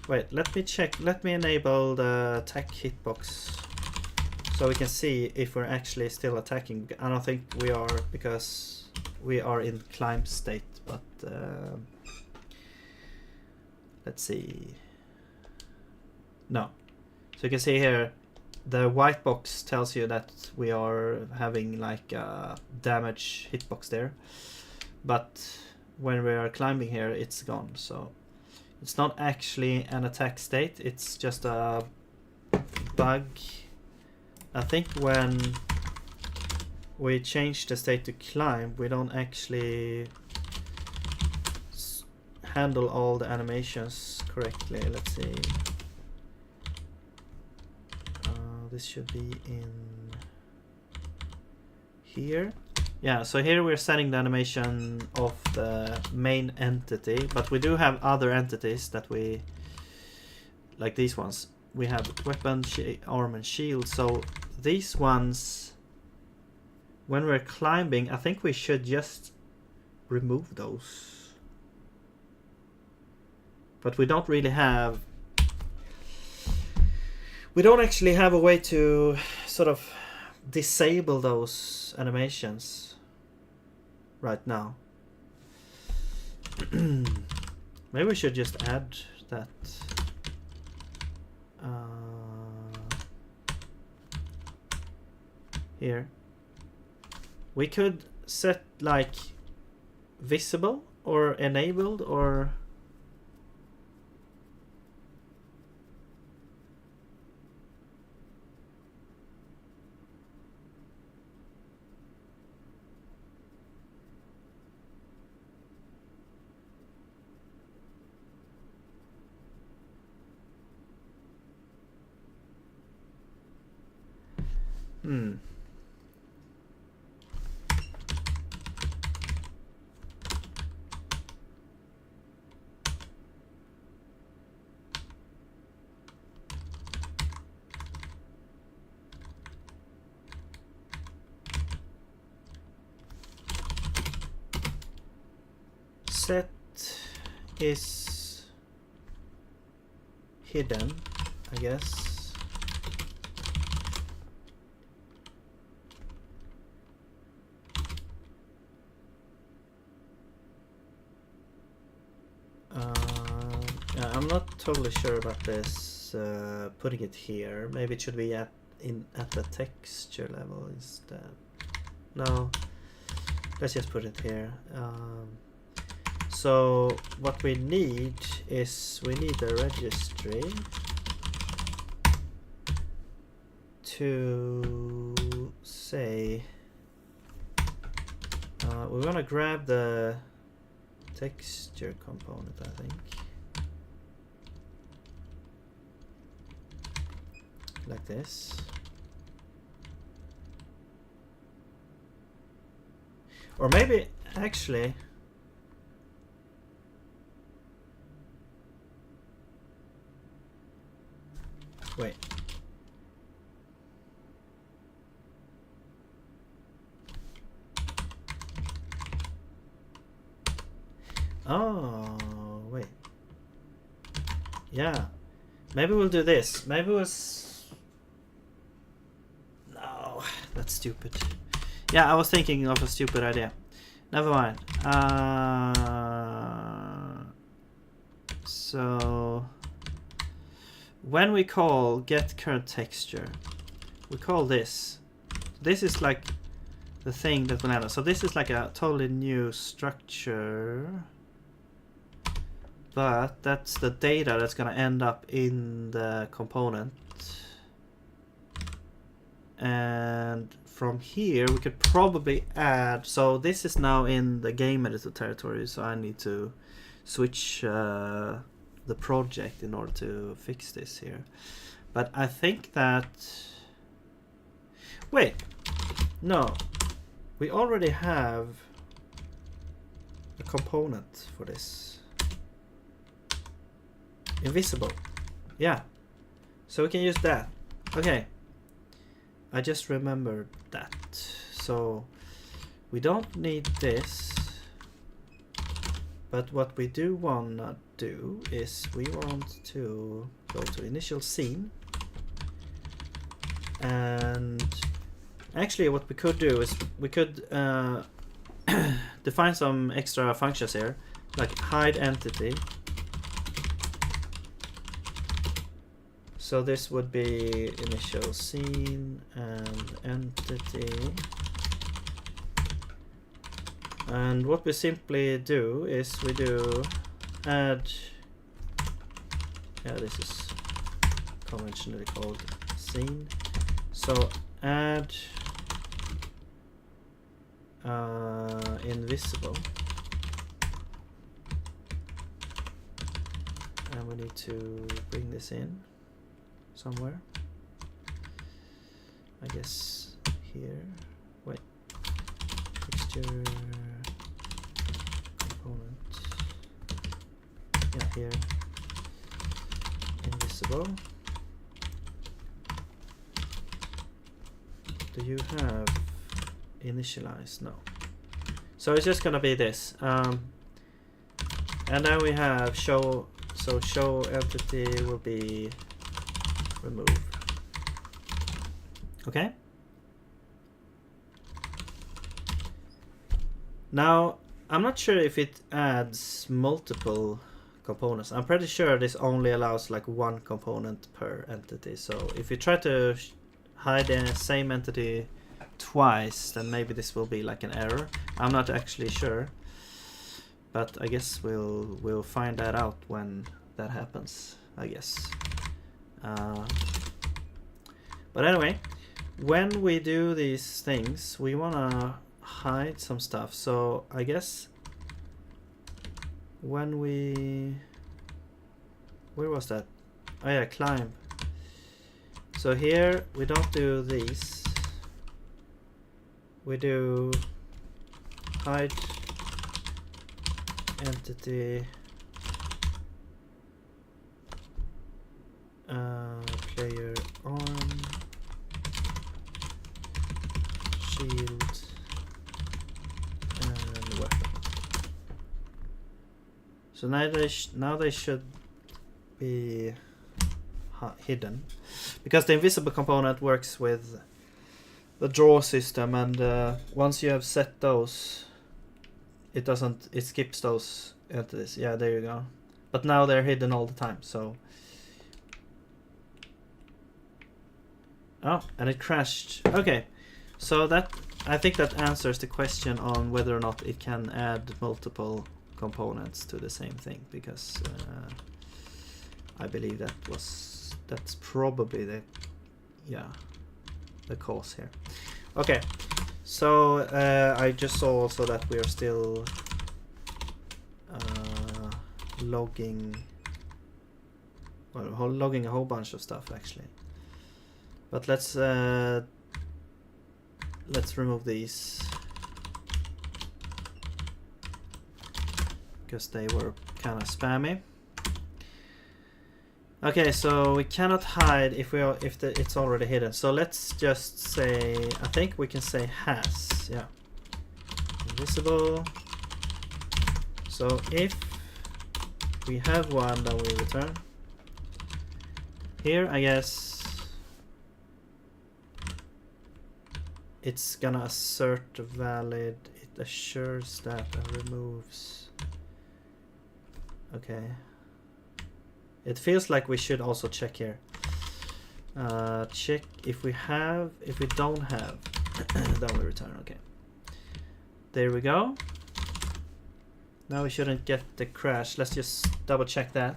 Wait, let me check. Let me enable the attack hitbox so we can see if we're actually still attacking. I don't think we are because we are in climb state, but let's see. No. So you can see here the white box tells you that we are having like a damage hitbox there, but when we are climbing here it's gone, so it's not actually an attack state, it's just a bug. I think when we change the state to climb, we don't actually handle all the animations correctly. Let's see. This should be in here. Yeah, so here we're setting the animation of the main entity, but we do have other entities that we, like these ones. We have weapon, arm and shield, so these ones, when we're climbing, I think we should just remove those. But we don't really have... We don't actually have a way to sort of disable those animations right now. Maybe we should just add that. Here. We could set like visible or enabled or... Set is hidden, I guess. Yeah, I'm not totally sure about this. Putting it here, maybe it should be at the texture level instead. No, let's just put it here. So what we need is we need a registry to say we're gonna grab the texture component, I think, like this. Or maybe actually wait. Oh, wait. Yeah. Maybe we'll do this. Maybe we'll... No, that's stupid. Yeah, I was thinking of a stupid idea. Never mind. So... when we call get current texture, we call this. This is like the thing that will end. So this is like a totally new structure. But that's the data that's going to end up in the component. And from here we could probably add, so this is now in the game editor territory, so I need to switch the project in order to fix this here. But I think that, wait, no, we already have a component for this. Invisible. Yeah. So we can use that. Okay. I just remembered that. So we don't need this. But what we do wanna do is we want to go to initial scene. And actually what we could do is we could define some extra functions here, like hide entity. So this would be initial scene and entity. And what we simply do is we do add, yeah, this is conventionally called scene. So add invisible. And we need to bring this in somewhere. I guess here. Wait. Texture component. Yeah, here. Invisible. Do you have initialize? No. So it's just gonna be this. And then we have show. So show entity will be remove. Okay. Now I'm not sure if it adds multiple components. I'm pretty sure this only allows like one component per entity. So if you try to hide the same entity twice, then maybe this will be like an error. I'm not actually sure, but I guess we'll find that out when that happens, I guess. But anyway, when we do these things, we wanna hide some stuff. So I guess when we, where was that? Oh yeah, climb. So here we don't do these. We do hide entity player arm shield and weapon. So now they should be hidden, because the invisible component works with the draw system, and once you have set those, it skips those entities. Yeah, there you go. But now they're hidden all the time, so. Oh, and it crashed. Okay, so that, I think that answers the question on whether or not it can add multiple components to the same thing, because I believe that's probably the cause here. Okay, so I just saw also that we are still logging a whole bunch of stuff actually. But let's remove these, because they were kind of spammy. Okay, so we cannot hide if it's already hidden. So let's just say, I think we can say has, yeah, invisible. So if we have one, then we return. Here, I guess it's gonna assert valid. It assures that and removes. Okay. It feels like we should also check here. Check if we have. If we don't have, then we return. Okay. There we go. Now we shouldn't get the crash. Let's just double check that.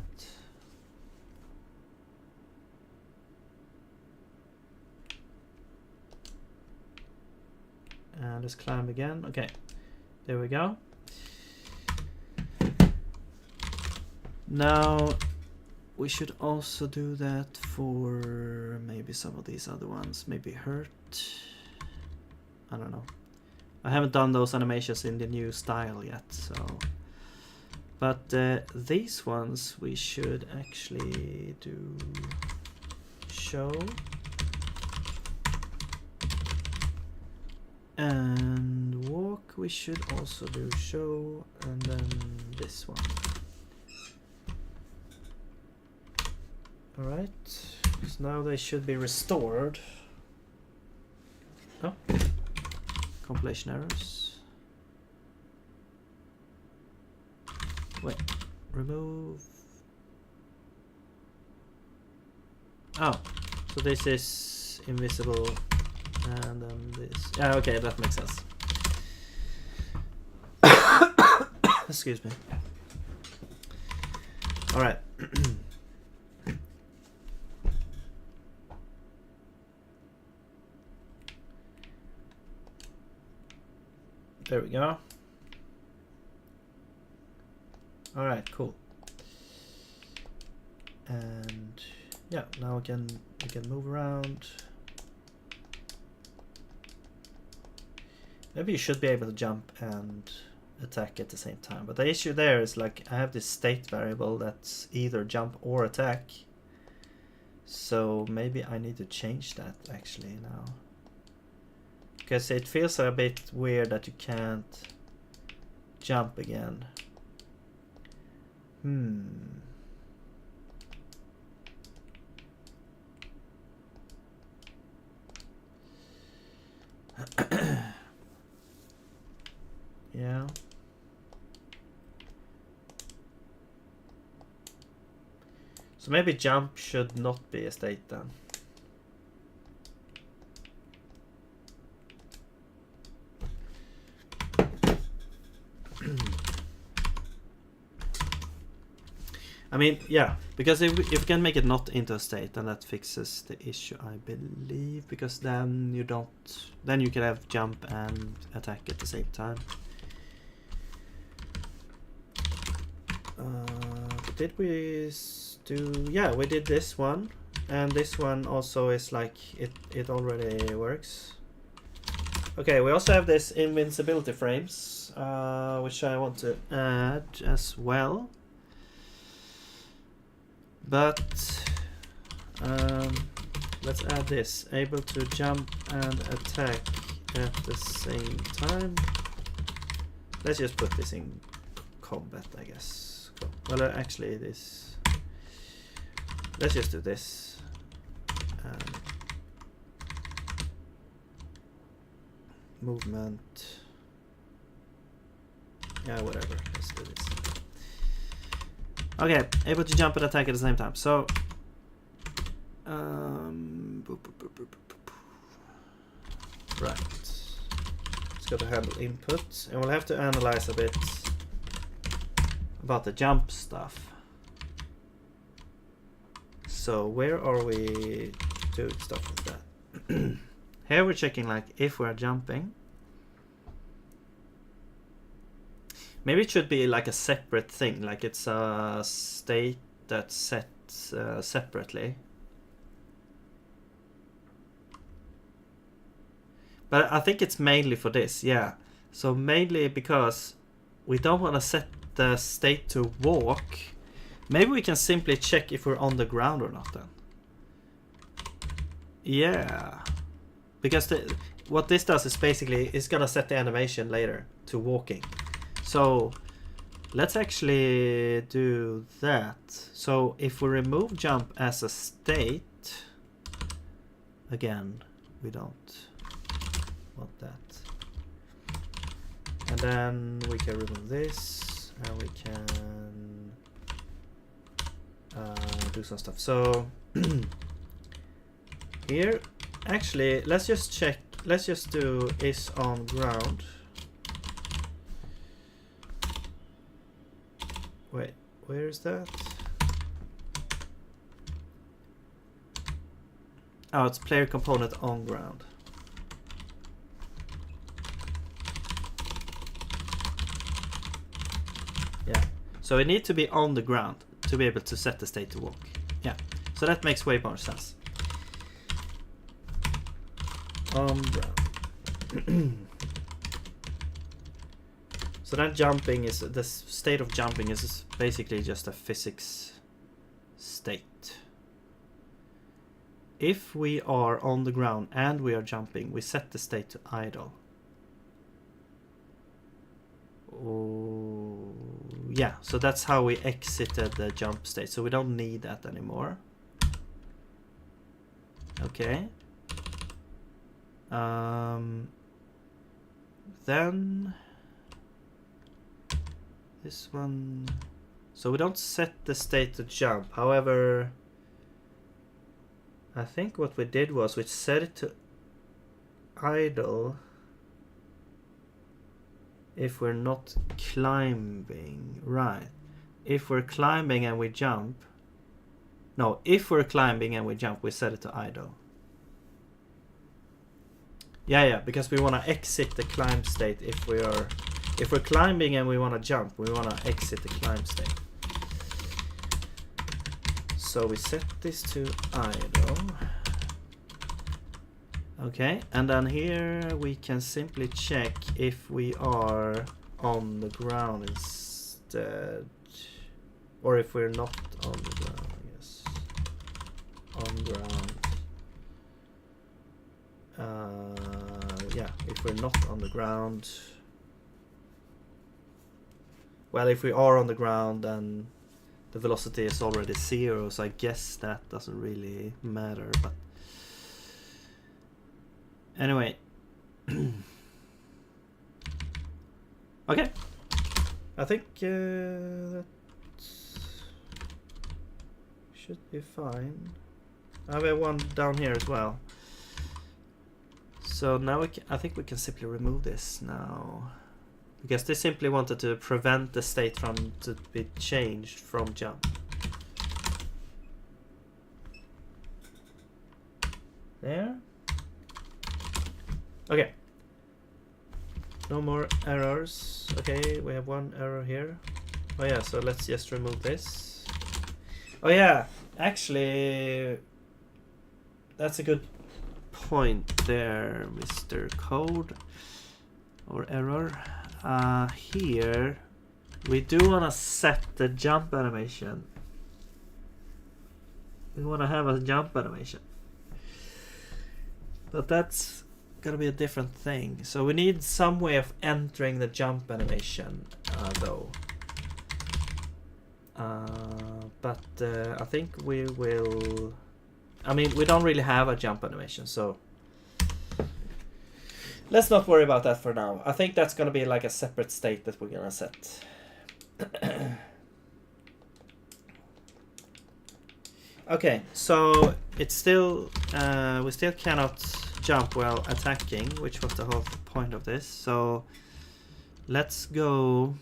And let's climb again. Okay, there we go. Now we should also do that for maybe some of these other ones. Maybe hurt. I don't know. I haven't done those animations in the new style yet, so. But these ones we should actually do show. And walk we should also do show, and then this one. Alright, so now they should be restored. Oh, compilation errors. Wait, remove. Oh, so this is invisible. And then this. Yeah, okay, that makes sense. Excuse me. Alright. There we go. Alright, cool. And yeah, now we can move around. Maybe you should be able to jump and attack at the same time. But the issue there is like I have this state variable that's either jump or attack. So maybe I need to change that actually now. Because it feels a bit weird that you can't jump again. Yeah. So maybe jump should not be a state then. I mean, yeah, because if we can make it not into a state, then that fixes the issue, I believe, because then you can have jump and attack at the same time. Did we do? Yeah, we did this one, and this one also is like it already works. Okay, we also have this invincibility frames, which I want to add as well. But let's add this, able to jump and attack at the same time. Let's just put this in combat, I guess. Well, actually it is. Let's just do this. Movement. Yeah, whatever. Let's do this. Okay, able to jump and attack at the same time. So, right. Let's go to handle input, and we'll have to analyze a bit about the jump stuff. So, where are we doing stuff with that? Here we're checking like if we're jumping. Maybe it should be like a separate thing, like it's a state that's set separately. But I think it's mainly for this, yeah. So mainly because we don't want to set the state to walk. Maybe we can simply check if we're on the ground or not then. Yeah. Because what this does is basically it's gonna set the animation later to walking. So Let's actually do that. So if we remove jump as a state, again, we don't want that. And then we can remove this, and we can do some stuff. So here, actually, let's just check. Let's just do is on ground. Wait, where is that? Oh, it's player component on ground. Yeah, so it needs to be on the ground to be able to set the state to walk. Yeah, so that makes way more sense. On ground. So then jumping is, the state of jumping is basically just a physics state. If we are on the ground and we are jumping, we set the state to idle. Oh, yeah, so that's how we exited the jump state. So we don't need that anymore. Okay. Then this one, so we don't set the state to jump. However, I think what we did was we set it to idle if we're not climbing, right? If we're climbing and we jump, no, if we're climbing and we jump, we set it to idle. Yeah, because we want to exit the climb state if we're climbing and we want to jump, we want to exit the climb state. So we set this to idle. Okay, and then here we can simply check if we are on the ground instead, or if we're not on the ground, I guess. On ground. Yeah, if we're not on the ground. Well, if we are on the ground, then the velocity is already 0, so I guess that doesn't really matter, but anyway. Okay, I think that should be fine. I have one down here as well. So now I think we can simply remove this now, because they simply wanted to prevent the state from to be changed from jump. There. Okay. No more errors. Okay, we have one error here. Oh yeah, so let's just remove this. Oh yeah, actually, that's a good point there, Mr. Code or error. Here we do want to set the jump animation. We want to have a jump animation, but that's gonna be a different thing. So we need some way of entering the jump animation though. But I think we will, I mean, we don't really have a jump animation, so let's not worry about that for now. I think that's gonna be like a separate state that we're gonna set. Okay, so it's still we still cannot jump while attacking, which was the whole point of this. So let's go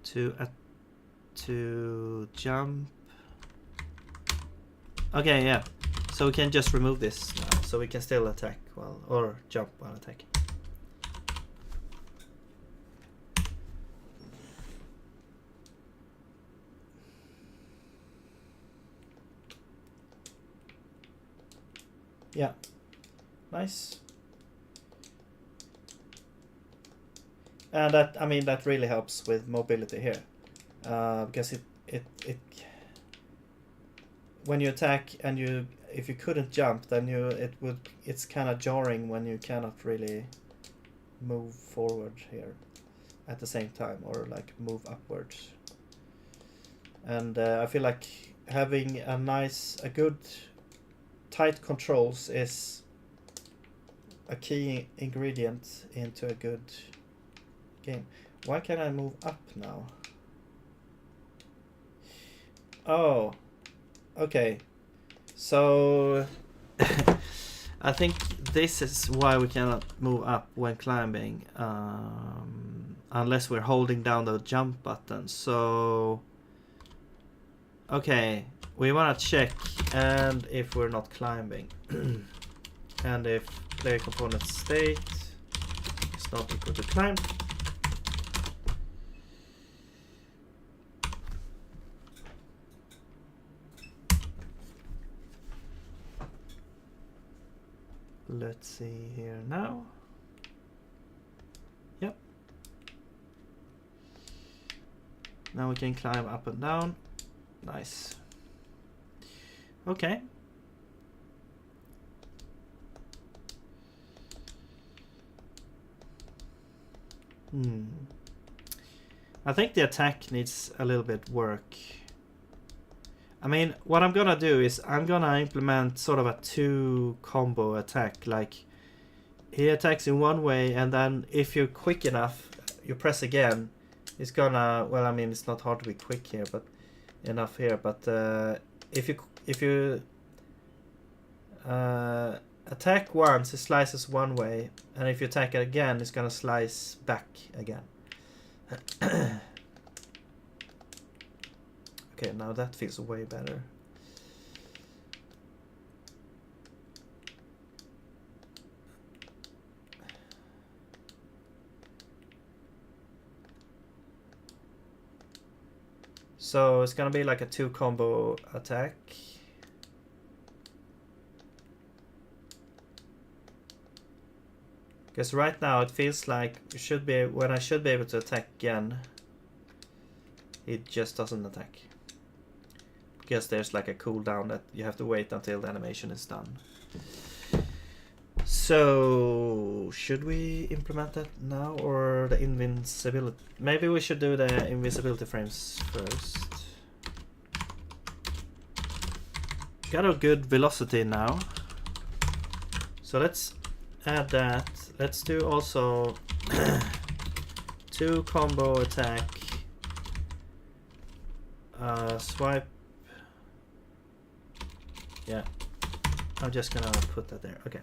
to jump. Okay, yeah. So we can just remove this now, so we can still attack while, or jump while attacking. Yeah, nice. And that, I mean, that really helps with mobility here, because it when you attack and if you couldn't jump, then it's kind of jarring when you cannot really move forward here. at the same time, or like move upwards. And I feel like having a good tight controls is a key ingredient into a good game. Why can't I move up now? Oh, okay. So I think this is why we cannot move up when climbing, unless we're holding down the jump button. So okay, we want to check and if we're not climbing and if player component state is not equal to climb. Let's see here now. Yep. Now we can climb up and down. Nice. Okay. I think the attack needs a little bit work. I mean, what I'm gonna do is I'm gonna implement sort of a 2 combo attack. Like, he attacks in one way, and then if you're quick enough, you press again. It's gonna, well, I mean, it's not hard to be quick here, but enough here. But if you attack once, it slices one way, and if you attack it again, it's gonna slice back again. Okay, now that feels way better. So it's gonna be like a 2 combo attack. Because right now it feels like you should be, when I should be able to attack again, it just doesn't attack. Because there's like a cooldown that you have to wait until the animation is done. So should we implement that now, or the invincibility? Maybe we should do the invincibility frames first. Got a good velocity now. So let's add that. Let's do also 2 combo attack. Swipe. Yeah, I'm just gonna put that there. Okay.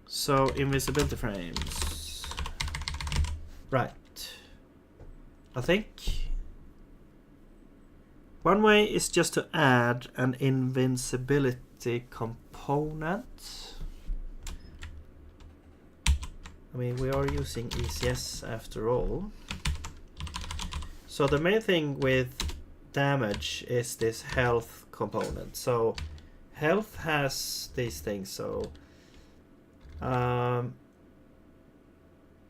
So invisibility frames. Right. I think one way is just to add an invincibility component. I mean, we are using ECS after all. So the main thing with damage is this health component. So health has these things, so and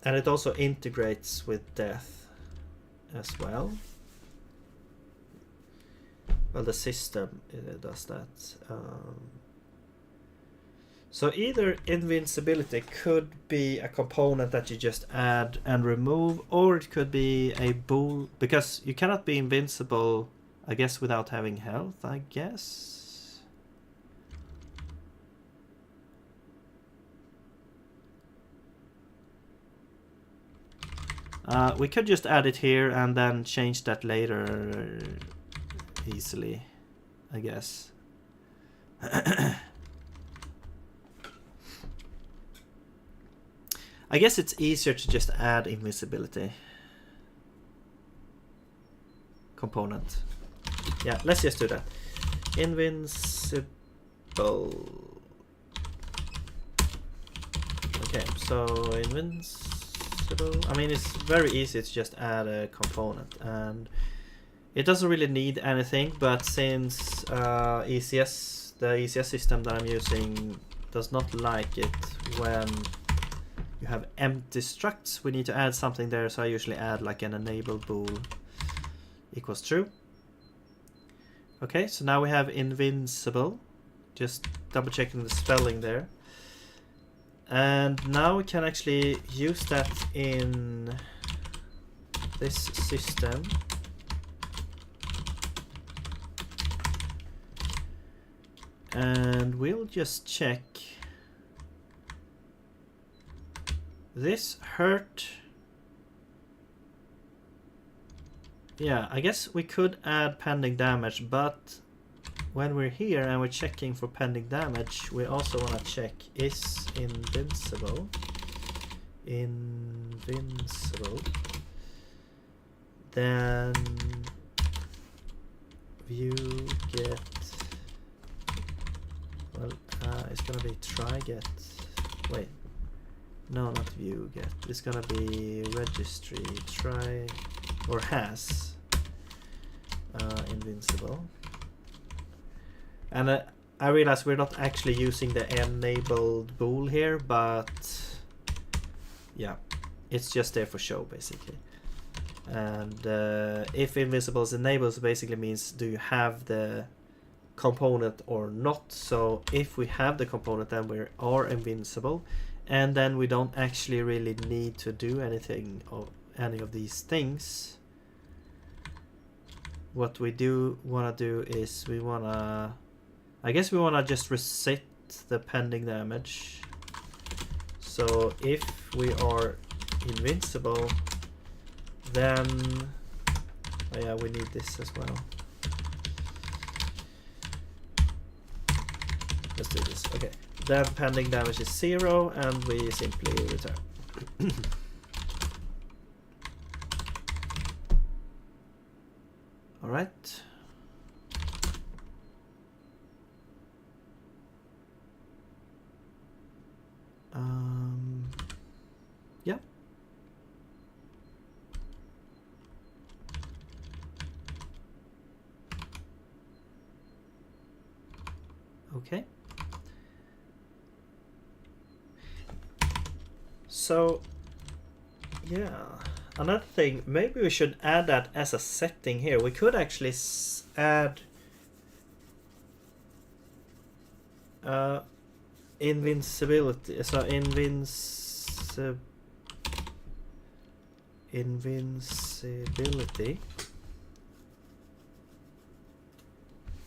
it also integrates with death as well. Well, the system does that. So either invincibility could be a component that you just add and remove, or it could be a bool, because you cannot be invincible, I guess, without having health, I guess. We could just add it here and then change that later easily, I guess. I guess it's easier to just add invincibility component. Yeah, let's just do that. Invincible. Okay, so invincible. I mean, it's very easy to just add a component, and it doesn't really need anything, but since the ECS system that I'm using does not like it when you have empty structs, we need to add something there, so I usually add like an enable bool equals true. Okay, so now we have invincible. Just double checking the spelling there. And now we can actually use that in this system. And we'll just check. This hurt. Yeah, I guess we could add pending damage, but when we're here and we're checking for pending damage, we also want to check is invincible. Invincible. Then view get. Well, it's gonna be try get. Wait, no, not view get. It's gonna be registry try or has invincible. And I realize we're not actually using the enabled bool here, but yeah, it's just there for show basically. And if invincible is enabled, basically means do you have the component or not. So if we have the component, then we are invincible, and then we don't actually really need to do anything of any of these things. What we do want to do is we want to, I guess we want to just reset the pending damage. So if we are invincible, then oh yeah, we need this as well. Let's do this. Okay, then pending damage is 0, and we simply return. All right. Yeah. Okay. So, yeah, another thing, maybe we should add that as a setting here. We could actually add invincibility. So invincibility.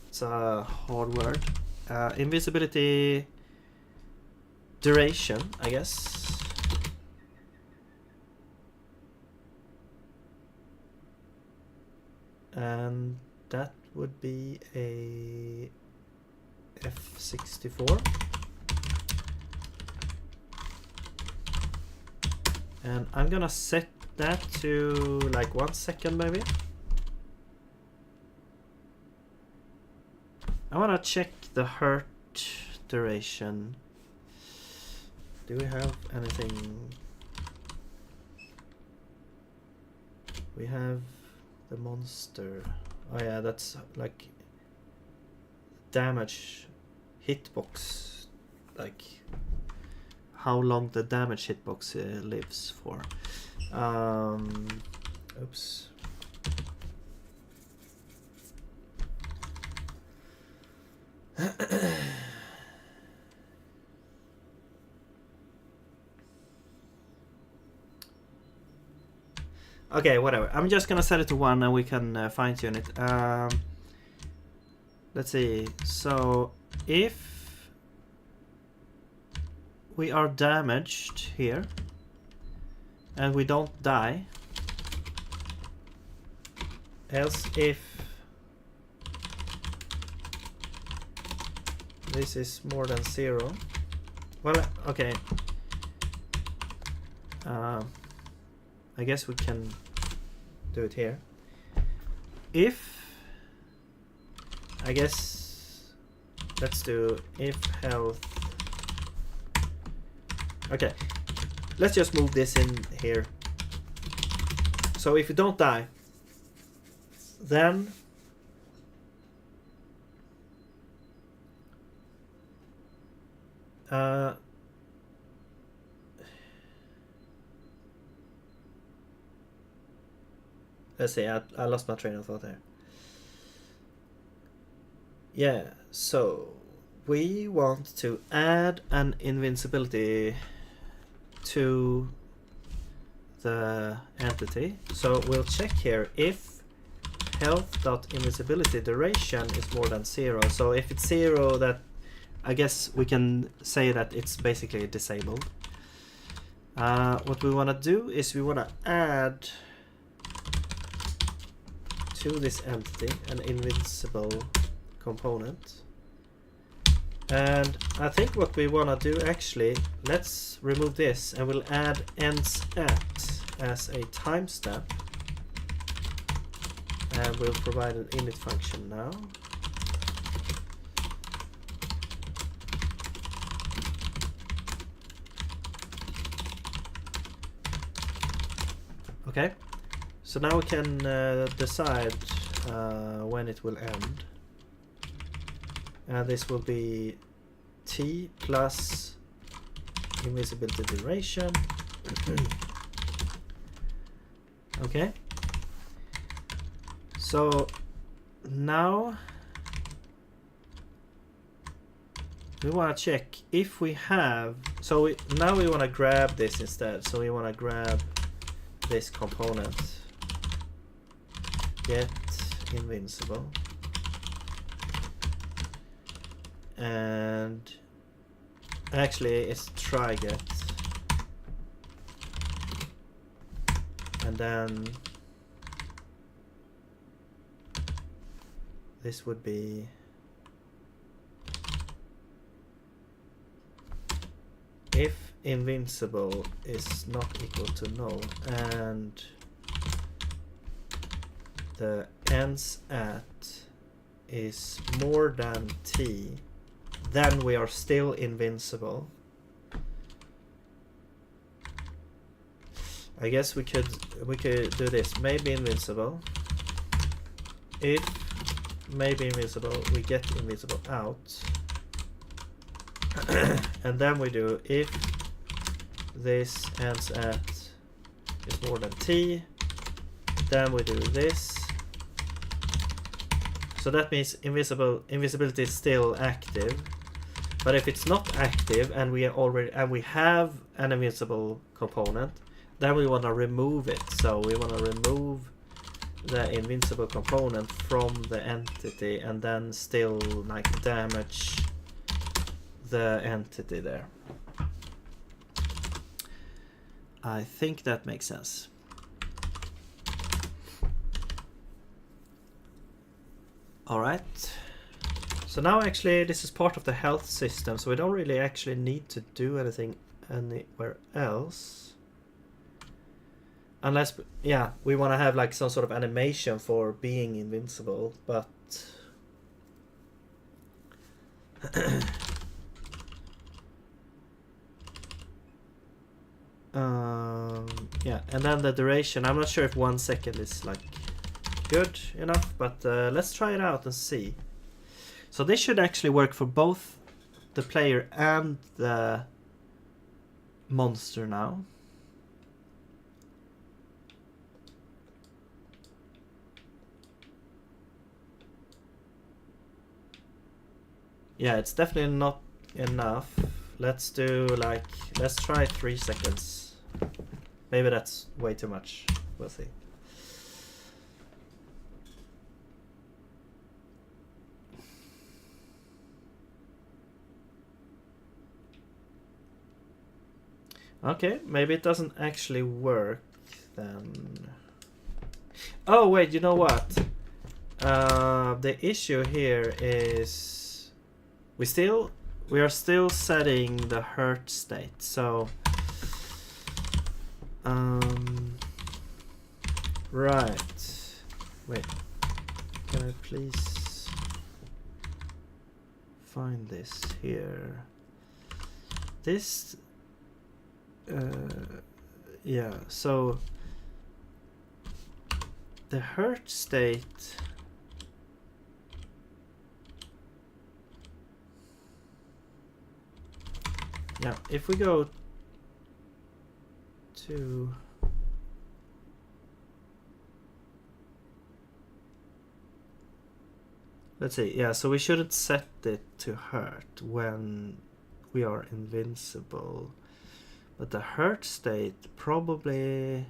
It's a hard word. Invisibility duration, I guess. And that would be a F64. And I'm gonna set that to like 1 second maybe. I wanna check the hurt duration. Do we have anything? We have the monster. Oh yeah, that's like damage hitbox, like how long the damage hitbox lives for. Oops. Okay, whatever. I'm just gonna set it to 1 and we can fine tune it. Let's see. So if we are damaged here and we don't die, else if this is more than 0, well, okay, I guess we can do it here. If, I guess, let's do if health. Okay, let's just move this in here. So if you don't die, then let's see, I lost my train of thought there. Yeah, so we want to add an invincibility to the entity. So we'll check here if health.invincibility duration is more than 0. So if it's 0, that I guess we can say that it's basically disabled. What we want to do is we want to add to this entity an invincible component. And I think what we want to do actually, let's remove this and we'll add ends at as a timestamp. And we'll provide an init function now. Okay, so now we can decide when it will end. And this will be t plus invisibility duration. Okay. So now we want to check if we have. So now we want to grab this instead. So we want to grab this component. Get invincible. And actually it's try get, and then this would be if invincible is not equal to null and the ends at is more than t, then we are still invincible. I guess we could do this. Maybe invincible. If maybe invincible, we get invincible out. And then we do if this ends at is more than t, then we do this. So that means invisibility is still active. But if it's not active and we have an invincible component, then we want to remove it. So we want to remove the invincible component from the entity and then still like damage the entity there. I think that makes sense. All right. So now actually this is part of the health system, so we don't really actually need to do anything anywhere else. Unless, yeah, we want to have like some sort of animation for being invincible, but yeah, and then the duration, I'm not sure if 1 second is like good enough, but let's try it out and see. So this should actually work for both the player and the monster now. Yeah, it's definitely not enough. Let's do like, let's try 3 seconds. Maybe that's way too much. We'll see. Okay, maybe it doesn't actually work then. Oh wait, you know what? The issue here is we are still setting the hurt state. So right. Wait. Can I please find this here? This yeah, so the hurt state, yeah, if we go to Let's see. Yeah, so we shouldn't set it to hurt when we are invincible. But the hurt state probably...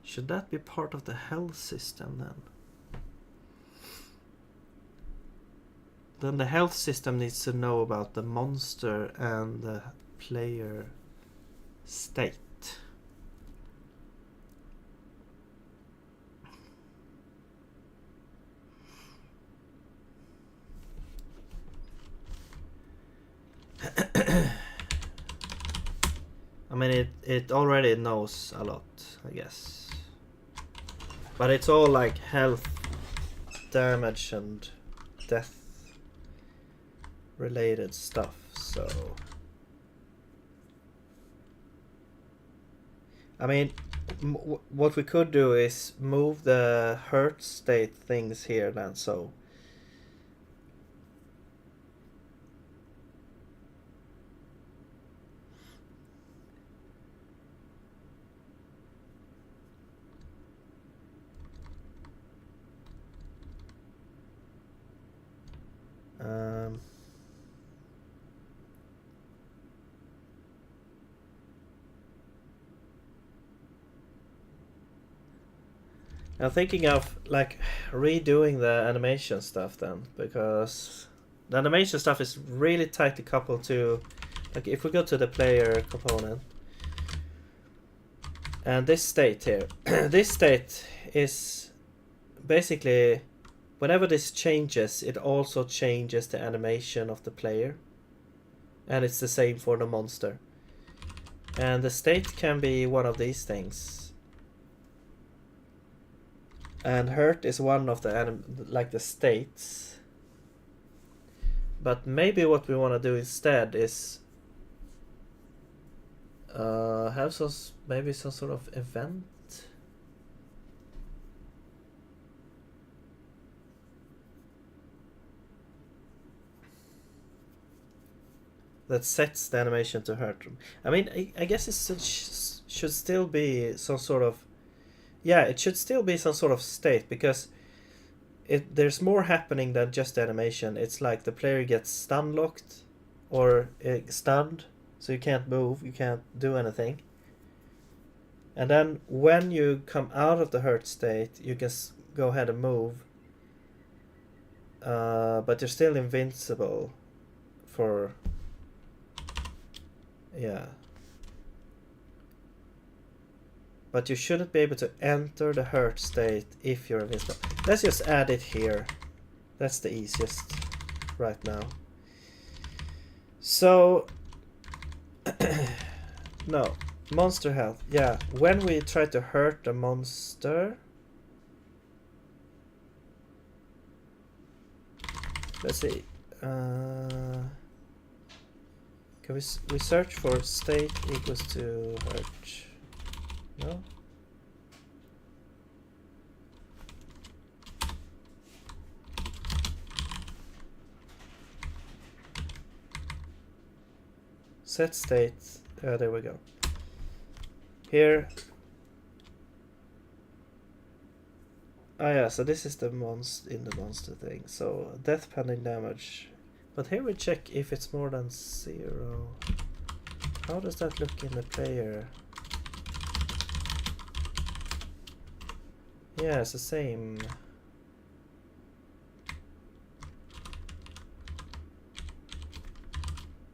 Should that be part of the health system then? Then the health system needs to know about the monster and the player state. I mean, it already knows a lot, I guess. But it's all like health, damage, and death related stuff, so... I mean, what we could do is move the hurt state things here then, so... I'm thinking of like redoing the animation stuff then, because the animation stuff is really tightly coupled to, like if we go to the player component and this state here, this state is basically whenever this changes, it also changes the animation of the player, and it's the same for the monster. And the state can be one of these things. And hurt is one of the like the states. But maybe what we want to do instead is have some maybe some sort of event. That sets the animation to hurt. I mean, I guess it should still be some sort of... Yeah, it should still be some sort of state, because there's more happening than just the animation. It's like the player gets stun locked or stunned, so you can't move, you can't do anything. And then when you come out of the hurt state, you can go ahead and move, but you're still invincible for... Yeah. But you shouldn't be able to enter the hurt state if you're invincible. Let's just add it here. That's the easiest right now. So... no. Monster health. Yeah. When we try to hurt the monster... Let's see. Can we search for state equals to hurt? No? Set state. There we go. Here. Ah yeah, so this is the monster in the monster thing. So death pending damage. But here we check if it's more than 0. How does that look in the player? Yeah, it's the same.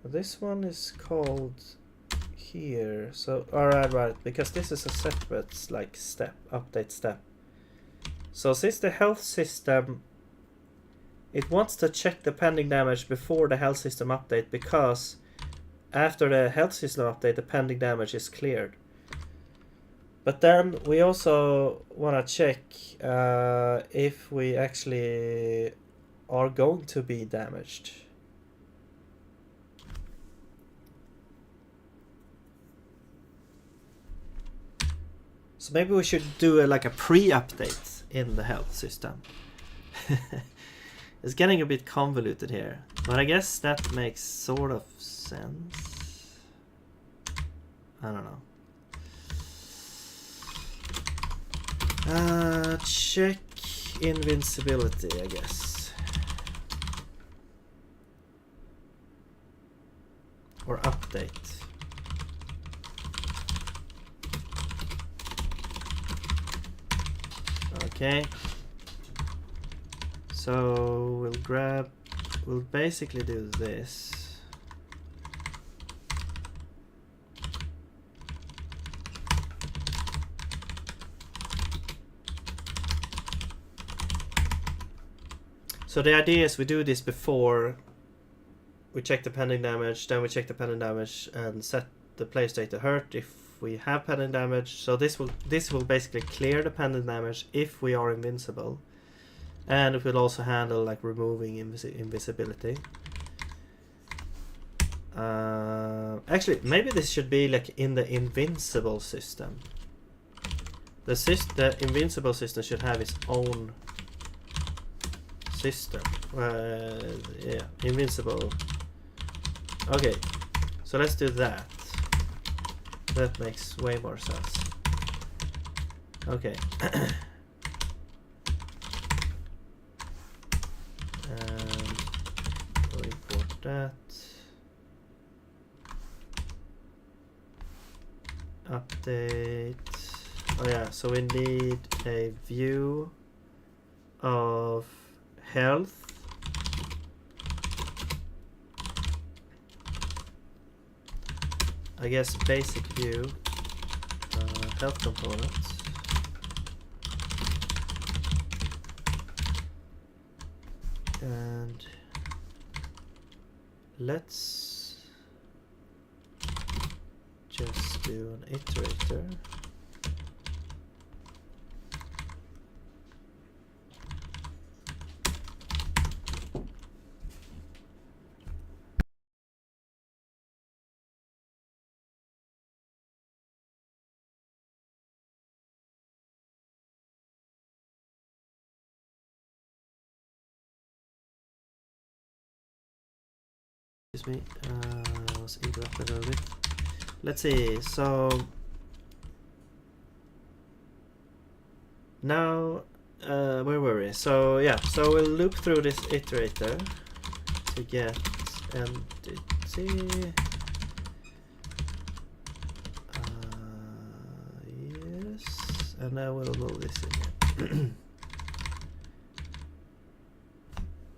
This one is called here. So right, because this is a separate like step, update step. So since the health system, it wants to check the pending damage before the health system update, because after the health system update, the pending damage is cleared. But then we also want to check if we actually are going to be damaged. So maybe we should do like a pre-update in the health system. It's getting a bit convoluted here, but I guess that makes sort of sense. I don't know. Check invincibility, I guess. or update. Okay. So we'll basically do this. So the idea is we do this before we check the pending damage, then we check the pending damage and set the play state to hurt if we have pending damage. So this will basically clear the pending damage if we are invincible, and it will also handle like removing invisibility. Actually, maybe this should be like in the invincible system. The invincible system should have its own system. Yeah, invincible. Okay, so let's do that. That makes way more sense. Okay. And we'll import that. Update. Oh yeah, so we need a view of health. I guess basic view, health components. And let's just do an iterator. Excuse me, I was interrupted a little bit. Let's see, so now where were we? So yeah, so we'll loop through this iterator to get entity. Yes, and now we'll move this in here.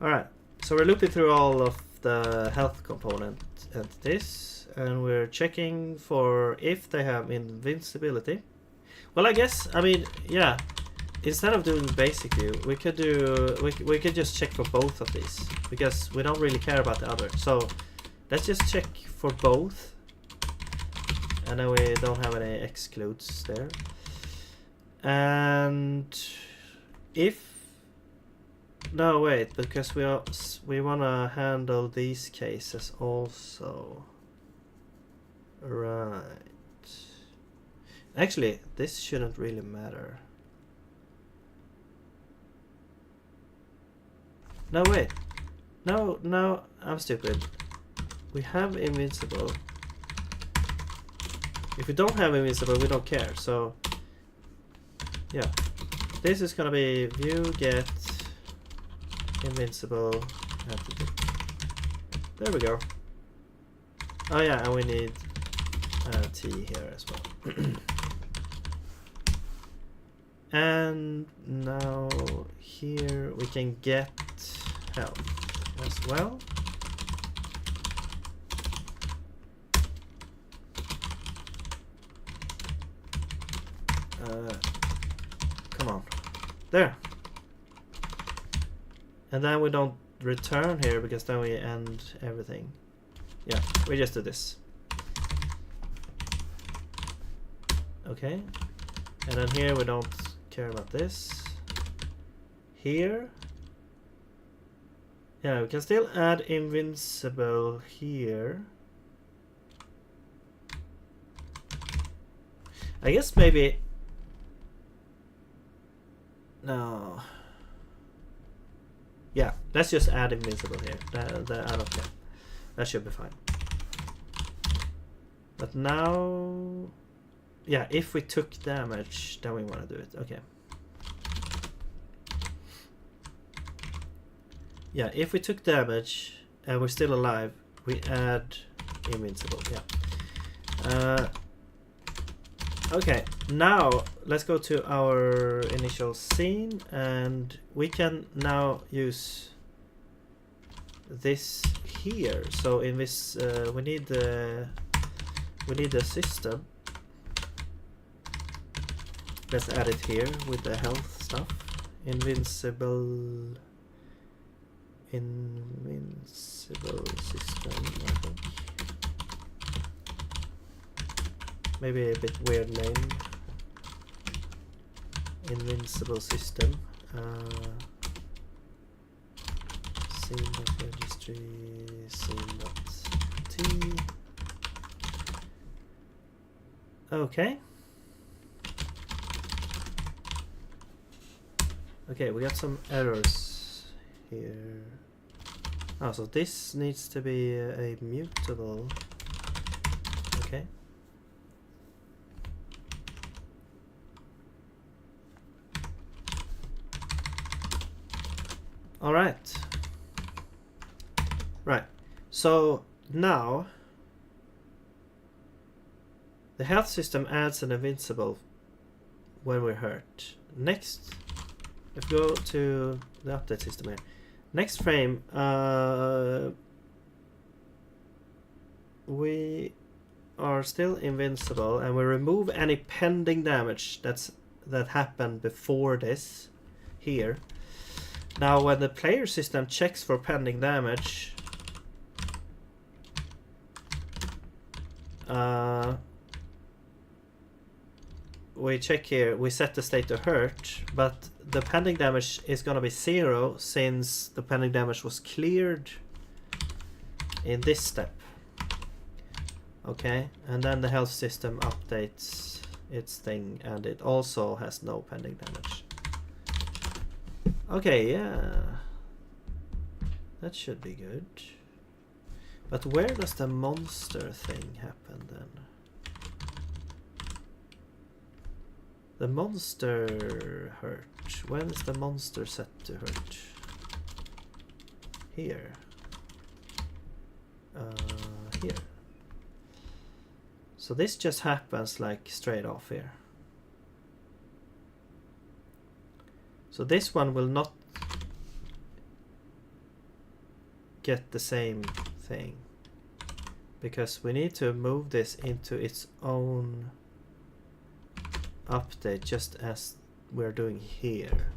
Alright, so we're looping through all of the health component entities, and we're checking for if they have invincibility. Well, I guess, I mean, yeah, instead of doing basic view, we could do, we could just check for both of these, because we don't really care about the other. So let's just check for both, and then we don't have any excludes there. And if no, wait, because we want to handle these cases also. Right. Actually, this shouldn't really matter. No, wait. No, I'm stupid. We have invincible. If we don't have invincible, we don't care. So, yeah. This is gonna be view get invincible entity. There we go. Oh yeah, and we need T here as well. And now here we can get health as well. Come on. There. And then we don't return here because then we end everything. Yeah, we just do this. Okay. And then here we don't care about this. Here. Yeah, we can still add invincible here. I guess maybe... No. Yeah, let's just add invincible here. I don't care. That should be fine. But now... Yeah, if we took damage, then we want to do it. Okay. Yeah, if we took damage and we're still alive, we add invincible. Yeah. Okay, now let's go to our initial scene, and we can now use this here. So in this, we need the system. Let's add it here with the health stuff. Invincible system, I think. Maybe a bit weird name. Invincible system. Scene.registry, scene.t. Okay. Okay, we got some errors here. Oh, so this needs to be a mutable. Okay. All right. Right. So now the health system adds an invincible when we're hurt. Next, let's go to the update system here. Next frame, we are still invincible, and we remove any pending damage that happened before this here. Now when the player system checks for pending damage, we check here, we set the state to hurt, but the pending damage is going to be 0 since the pending damage was cleared in this step. Okay, and then the health system updates its thing, and it also has no pending damage. Okay, yeah, that should be good. But where does the monster thing happen then? The monster hurt. When is the monster set to hurt? Here. Here. So this just happens like straight off here. So this one will not get the same thing, because we need to move this into its own update, just as we're doing here.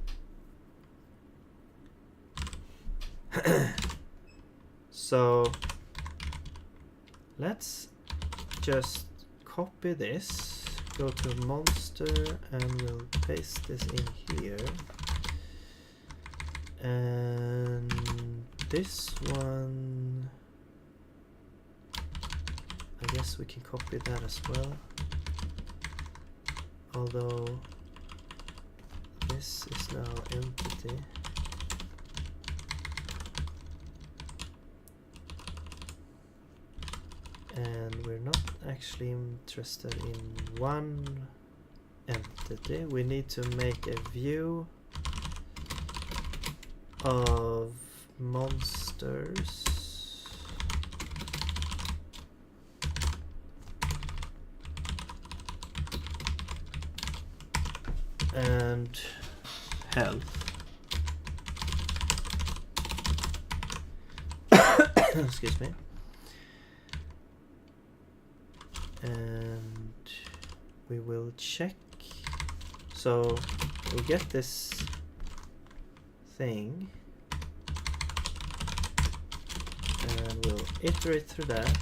So let's just copy this, go to monster, and we'll paste this in here. And this one, I guess we can copy that as well. Although this is now entity. And we're not actually interested in one entity. We need to make a view of monsters. And health. Excuse me. And we will check. So we get this thing, and we'll iterate through that,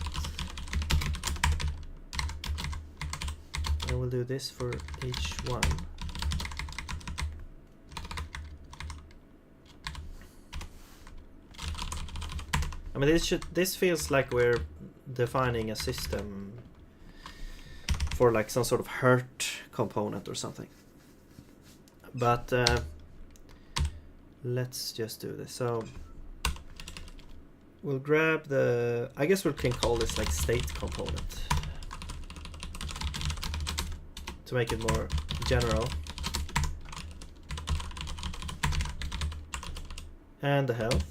and we'll do this for each one. I mean, this feels like we're defining a system for like some sort of hurt component or something. But let's just do this. So we'll grab the, I guess we can call this like state component to make it more general. And the health,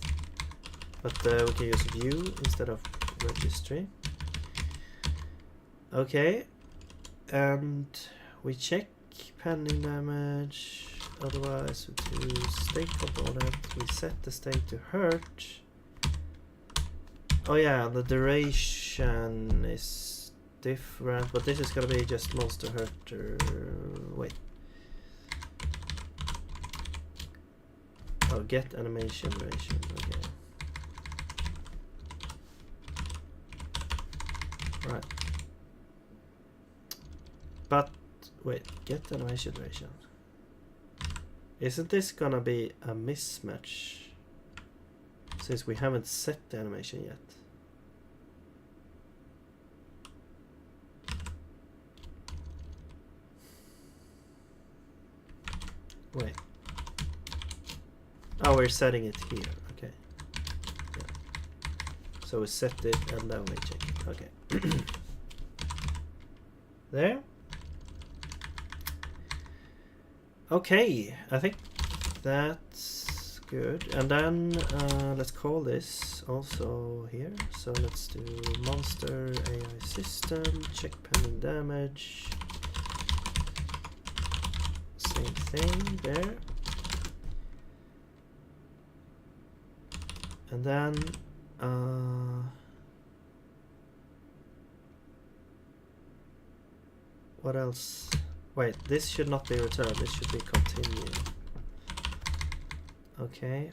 but we can use view instead of registry. Okay, and we check pending damage. Otherwise, we do state component. We set the state to hurt. Oh yeah, the duration is different, but this is gonna be just monster hurter. Wait. Oh, get animation duration. Okay. Right. But wait, get animation duration. Isn't this gonna be a mismatch? Since we haven't set the animation yet. Wait. Oh, we're setting it here. Okay. Yeah. So we set it and then we check it. Okay. There. Okay, I think that's good. And then let's call this also here. So let's do monster AI system, check pending damage. Same thing there. And then what else? Wait, this should not be returned, this should be continue. Okay.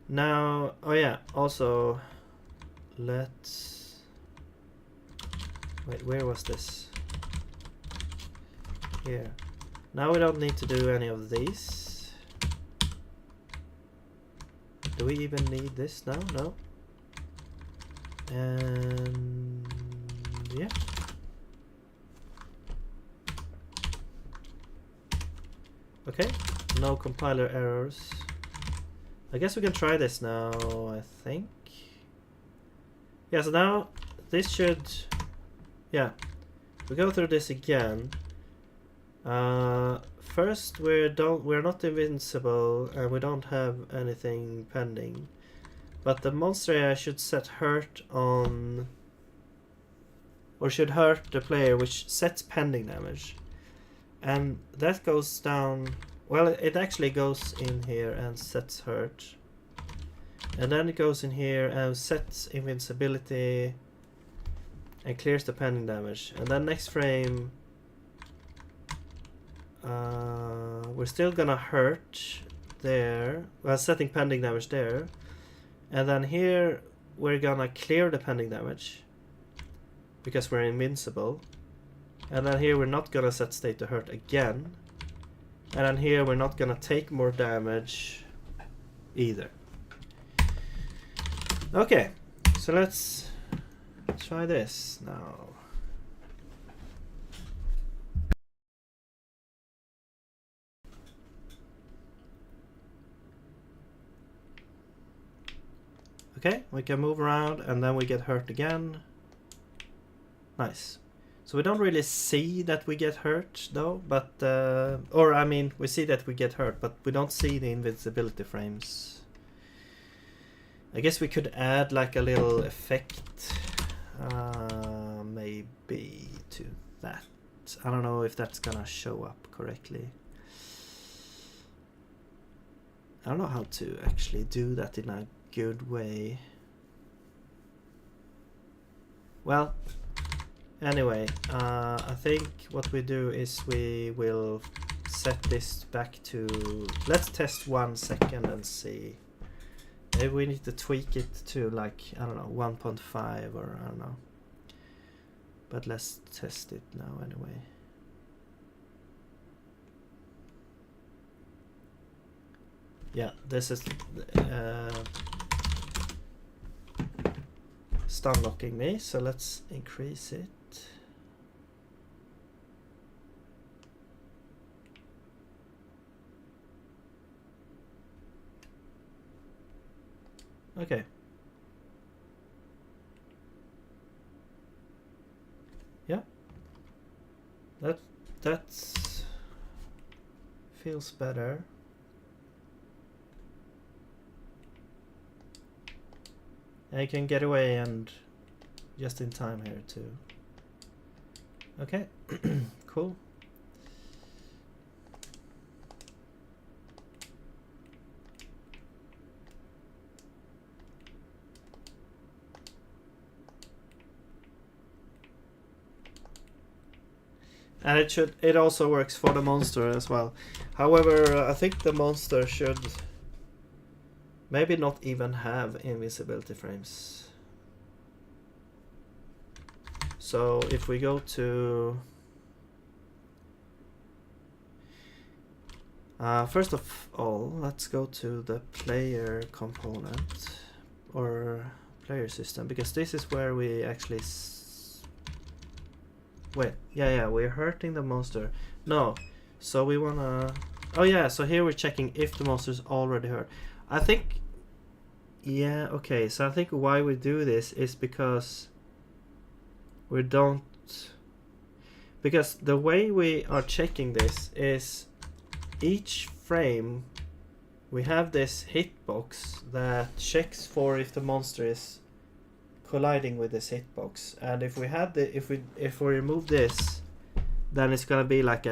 Now, oh yeah, also let's wait, where was this? Here. Now we don't need to do any of these. Do we even need this now? No. And yeah. Okay, no compiler errors. I guess we can try this now, I think. Yeah, so now this should, yeah, we go through this again. First we're not invincible and we don't have anything pending. But the monster AI should set hurt on, or should hurt the player, which sets pending damage. And that goes down, well, it actually goes in here and sets hurt. And then it goes in here and sets invincibility and clears the pending damage. And then next frame, we're still gonna hurt there, well, setting pending damage there. And then here we're gonna clear the pending damage because we're invincible. And then here we're not gonna set state to hurt again. And then here we're not gonna take more damage either. Okay, so let's try this now. Okay, we can move around and then we get hurt again. Nice. So we don't really see that we get hurt though, but or I mean we see that we get hurt, but we don't see the invincibility frames. I guess we could add like a little effect maybe to that. I don't know if that's gonna show up correctly. I don't know how to actually do that in a good way. Well, anyway, I think what we do is we will set this back to, let's test 1 second and see. Maybe we need to tweak it to like, I don't know, 1.5 or I don't know. But let's test it now anyway. Yeah, this is stun locking me, so let's increase it. Okay. Yeah. That's feels better. And you can get away and just in time here too. Okay, cool. And it also works for the monster as well. However, I think the monster should maybe not even have invisibility frames. So if we go to first of all, let's go to the player component or player system, because this is where we actually wait, yeah, we're hurting the monster. No, so we wanna, oh yeah, so here we're checking if the monster's already hurt. I think, yeah, okay, so I think why we do this is because we don't, because the way we are checking this is each frame we have this hitbox that checks for if the monster is colliding with this hitbox, and if we have the if we remove this, then it's gonna be like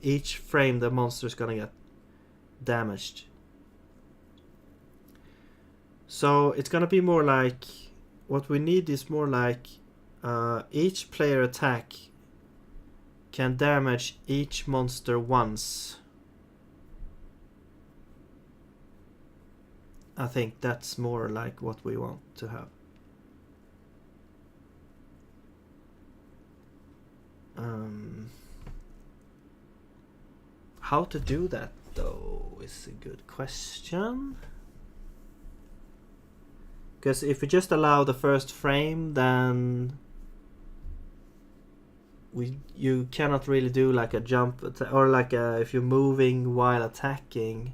each frame the monster is gonna get damaged. So it's gonna be more like, what we need is more like each player attack can damage each monster once. I think that's more like what we want to have. How to do that though is a good question. Because if we just allow the first frame, then you cannot really do like a jump or like if you're moving while attacking,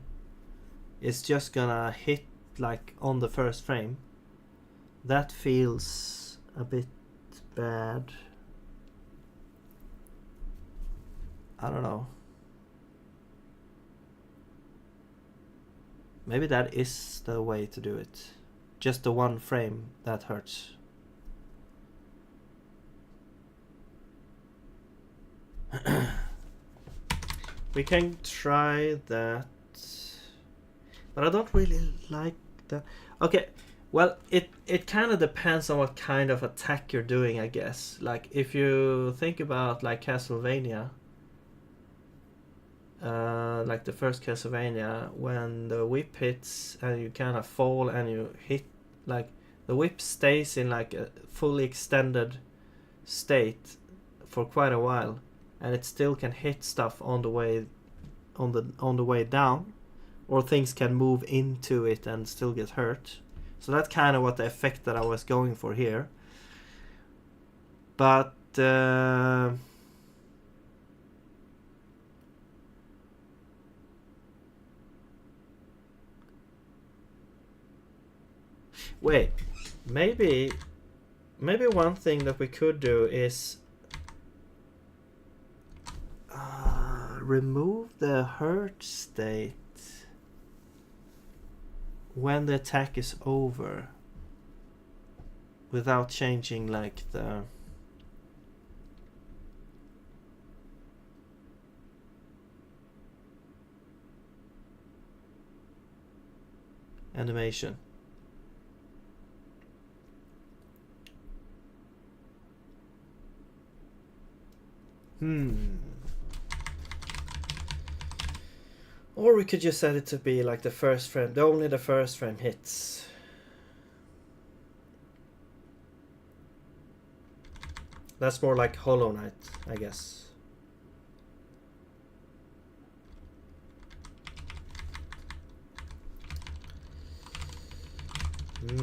it's just gonna hit like on the first frame. That feels a bit bad. I don't know. Maybe that is the way to do it. Just the one frame that hurts. We can try that. But I don't really like that. Okay, well, it kind of depends on what kind of attack you're doing, I guess. Like, if you think about, like, Castlevania, like the first Castlevania, when the whip hits and you kind of fall and you hit, like, the whip stays in, like, a fully extended state for quite a while, and it still can hit stuff on the way down. Or things can move into it and still get hurt. So that's kind of what the effect that I was going for here. But wait, maybe one thing that we could do is remove the hurt state when the attack is over, without changing like the animation. Or we could just set it to be like the first frame, only the first frame hits. That's more like Hollow Knight, I guess. I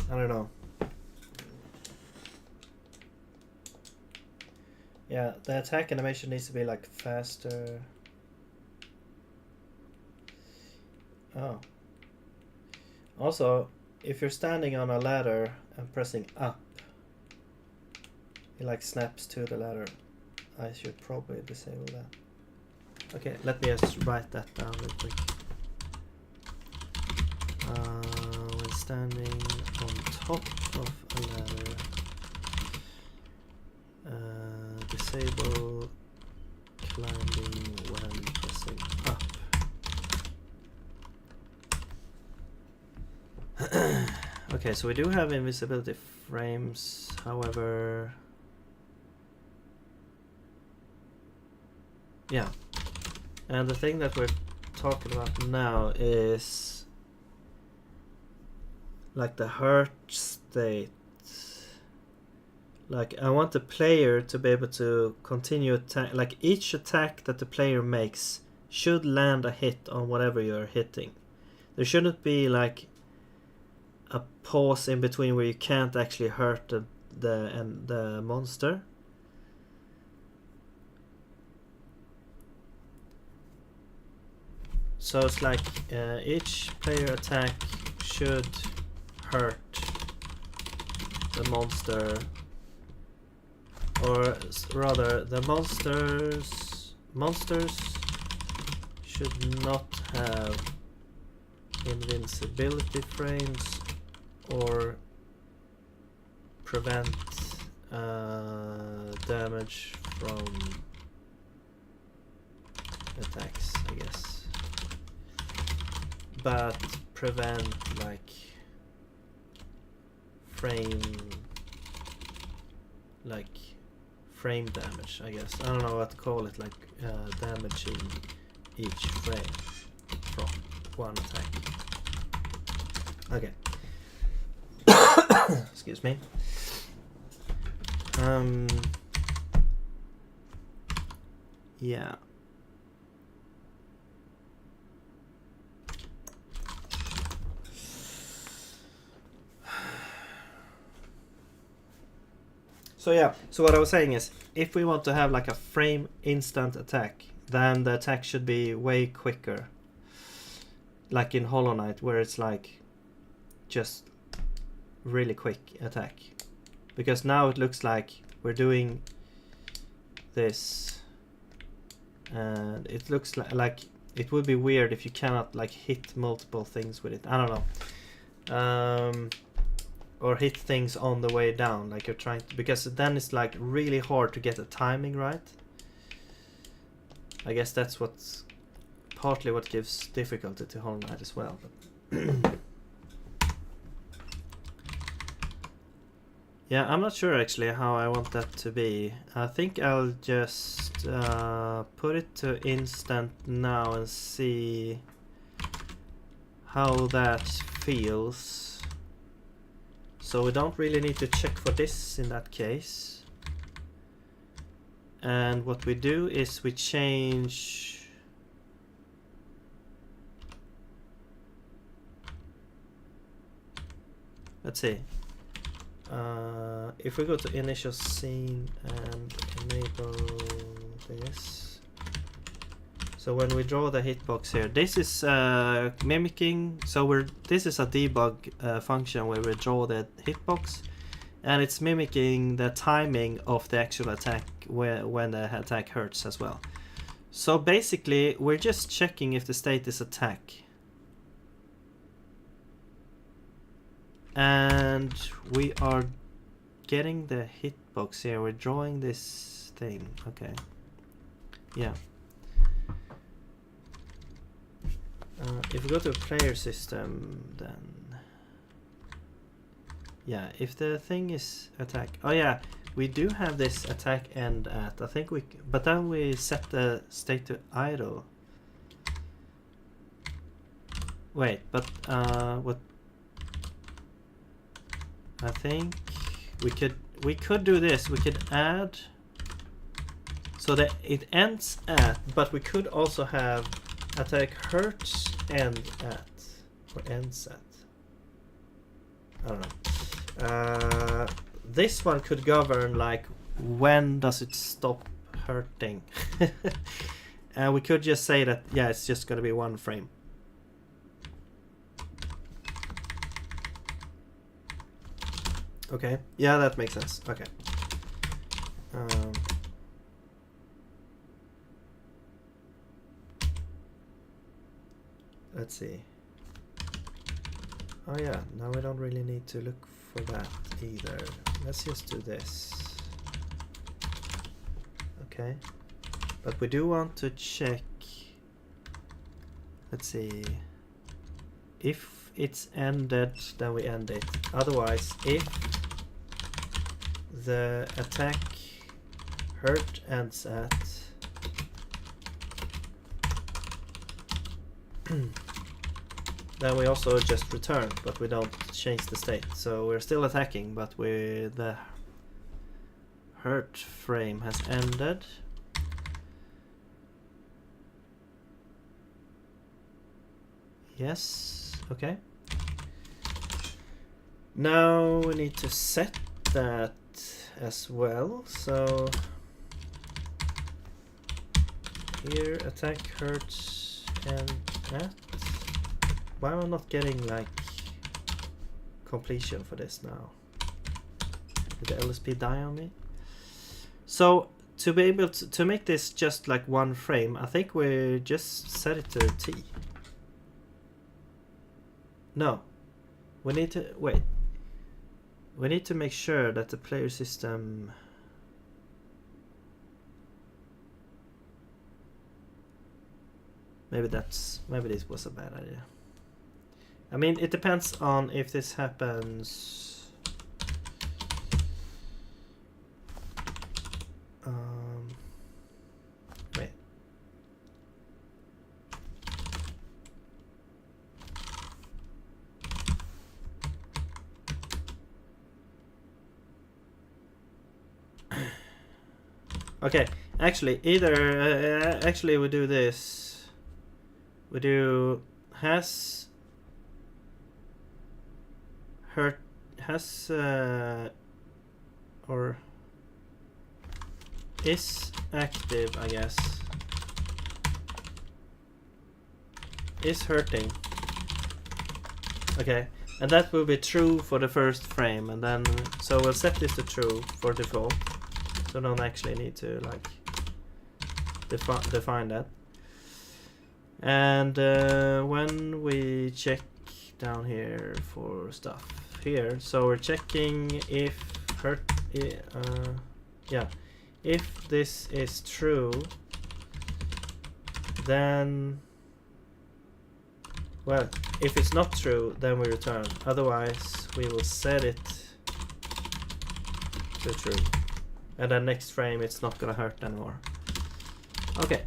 don't know. Yeah, the attack animation needs to be like faster. Oh. Also, if you're standing on a ladder and pressing up, it like snaps to the ladder. I should probably disable that. Okay, let me just write that down real quick. When standing on top of a ladder. Disable climbing when pressing up. Okay, so we do have invisibility frames, however... Yeah. And the thing that we're talking about now is like the hurt state. Like I want the player to be able to continue attack. Like each attack that the player makes should land a hit on whatever you're hitting. There shouldn't be like a pause in between where you can't actually hurt the monster. So it's like each player attack should hurt the monster, or rather the monsters should not have invincibility frames or prevent damage from attacks, I guess. But prevent like frame damage, I guess. I don't know what to call it, like damaging each frame from one attack. Okay. Excuse me. Yeah. So yeah, so what I was saying is, if we want to have like a frame instant attack, then the attack should be way quicker. Like in Hollow Knight, where it's like just really quick attack. Because now it looks like we're doing this, and it looks like it would be weird if you cannot like hit multiple things with it. I don't know. Or hit things on the way down, like you're trying to, because then it's like really hard to get the timing right. I guess that's what's partly what gives difficulty to Hollow Knight as well. But yeah, I'm not sure actually how I want that to be. I think I'll just put it to instant now and see how that feels. So we don't really need to check for this in that case. And what we do is we change... Let's see. If we go to initial scene and enable this. So when we draw the hitbox here, this is mimicking. So this is a debug function where we draw the hitbox, and it's mimicking the timing of the actual attack when the attack hurts as well. So basically, we're just checking if the state is attack, and we are getting the hitbox here. We're drawing this thing. Okay. Yeah. If we go to player system, then yeah, if the thing is attack, oh yeah, we do have this attack end at, I think but then we set the state to idle. Wait, but what? I think we could do this. We could add so that it ends at, but we could also have attack hurts end at, or ends at. I don't know. This one could govern like when does it stop hurting. And we could just say that, yeah, it's just going to be one frame. Okay, yeah, that makes sense. Okay. Let's see. Oh yeah, now we don't really need to look for that either. Let's just do this. Okay. But we do want to check. Let's see. If it's ended, then we end it. Otherwise, if the attack hurt ends at then we also just return, but we don't change the state. So we're still attacking, but the hurt frame has ended. Yes, okay. Now we need to set that as well. So here attack hurts and at. Why am I not getting like completion for this now? Did the LSP die on me? So to be able to make this just like one frame, I think we just set it to T. No, we need to wait. We need to make sure that the player system maybe this was a bad idea. I mean, it depends on if this happens. Wait. Okay, actually, either actually we do this. We do has hurt has or is active, I guess. Is hurting. Okay, and that will be true for the first frame, and then so we'll set this to true for default. So don't actually need to like define that. And when we check down here for stuff here, so we're checking if if this is true, then well, if it's not true, then we return. Otherwise, we will set it to true. And then next frame, it's not gonna hurt anymore. Okay.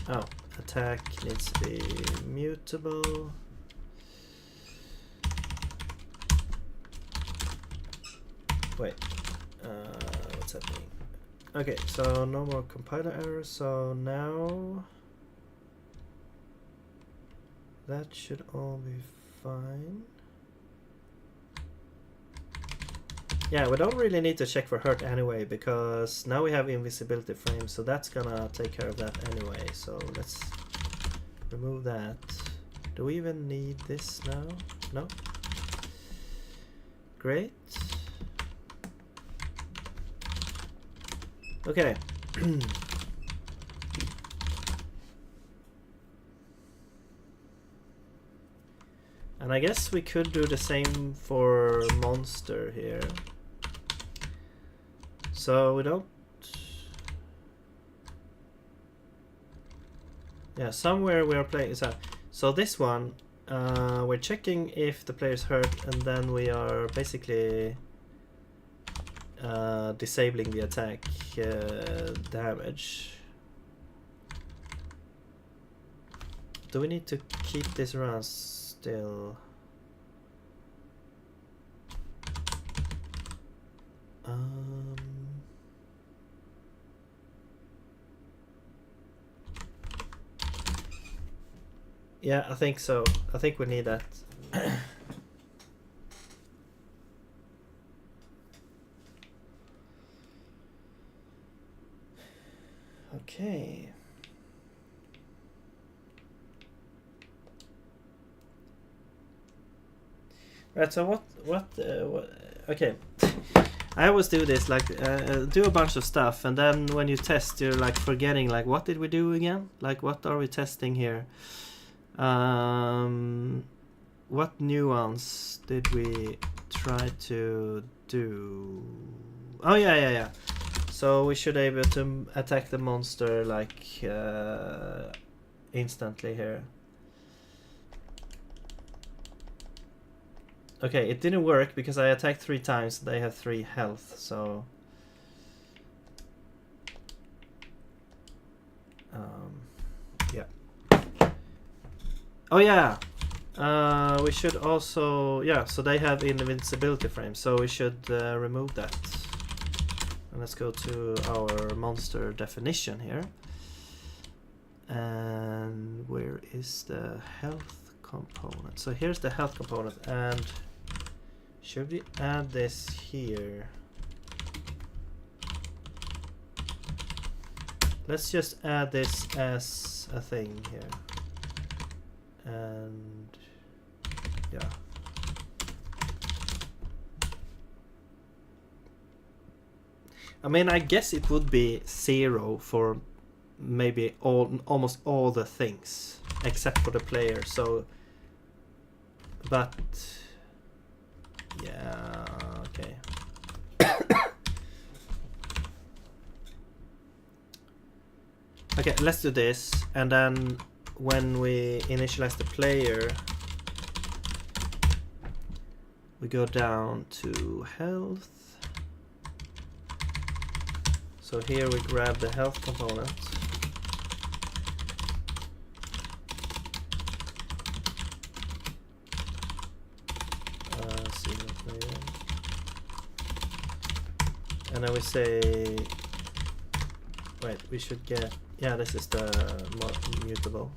Oh, attack needs to be mutable. Wait, what's happening? Okay, so no more compiler errors. So now that should all be fine. Yeah, we don't really need to check for hurt anyway, because now we have invisibility frames, so that's gonna take care of that anyway. So let's remove that. Do we even need this now? No? Great. Okay. And I guess we could do the same for monster here. So we don't... Yeah, somewhere we are playing... So this one, we're checking if the player's hurt, and then we are basically disabling the attack damage. Do we need to keep this run still? Yeah, I think so. I think we need that. Okay. Right, so what okay. I always do this, like, do a bunch of stuff, and then when you test, you're like forgetting, like, what did we do again? Like, what are we testing here? What nuance did we try to do? Oh yeah. So we should be able to attack the monster like instantly here. Okay, it didn't work because I attacked 3 times. They have 3 health, so yeah. Oh yeah. We should also, yeah, so they have invincibility frame, so we should remove that. And let's go to our monster definition here. And where is the health component? So here's the health component, and should we add this here? Let's just add this as a thing here. And yeah. I mean, I guess it would be 0 for maybe almost all the things except for the player. So, but yeah, okay. Okay, let's do this, and then when we initialize the player, we go down to health. So here we grab the health component. Single player. And then we say, wait, we should get, yeah, this is the mutable.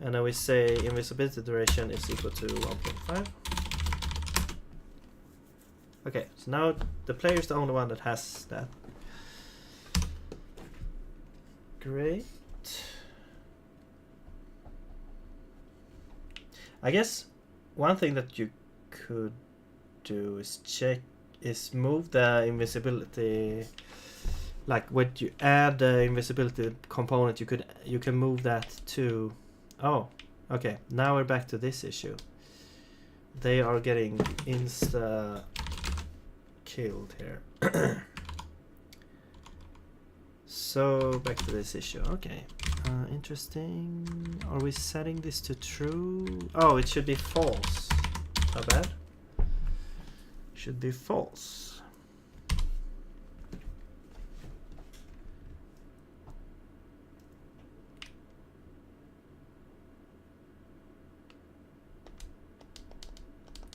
And then we say invisibility duration is equal to 1.5. Okay, so now the player is the only one that has that. Great. I guess one thing that you could do is move the invisibility. Like when you add the invisibility component, you can move that to. Oh, okay. Now we're back to this issue. They are getting insta killed here. So back to this issue. Okay, interesting. Are we setting this to true? Oh, it should be false. Not bad. Should be false.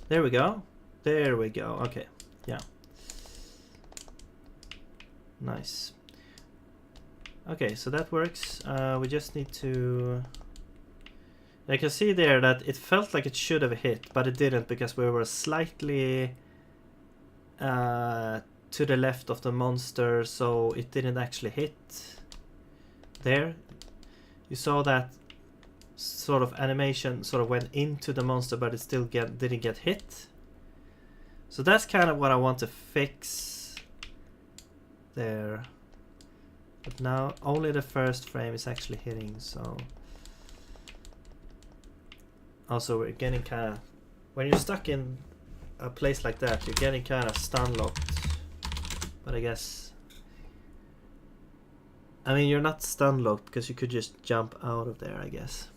There we go. There we go. Okay, yeah. Nice. Okay, so that works. We just need to... I can see there that it felt like it should have hit, but it didn't because we were slightly to the left of the monster, so it didn't actually hit. There. You saw that sort of animation sort of went into the monster, but it still didn't get hit. So that's kind of what I want to fix there. But now only the first frame is actually hitting, so... Also we're getting kind of... When you're stuck in a place like that, you're getting kind of stun locked. But I guess... I mean, you're not stun locked because you could just jump out of there, I guess.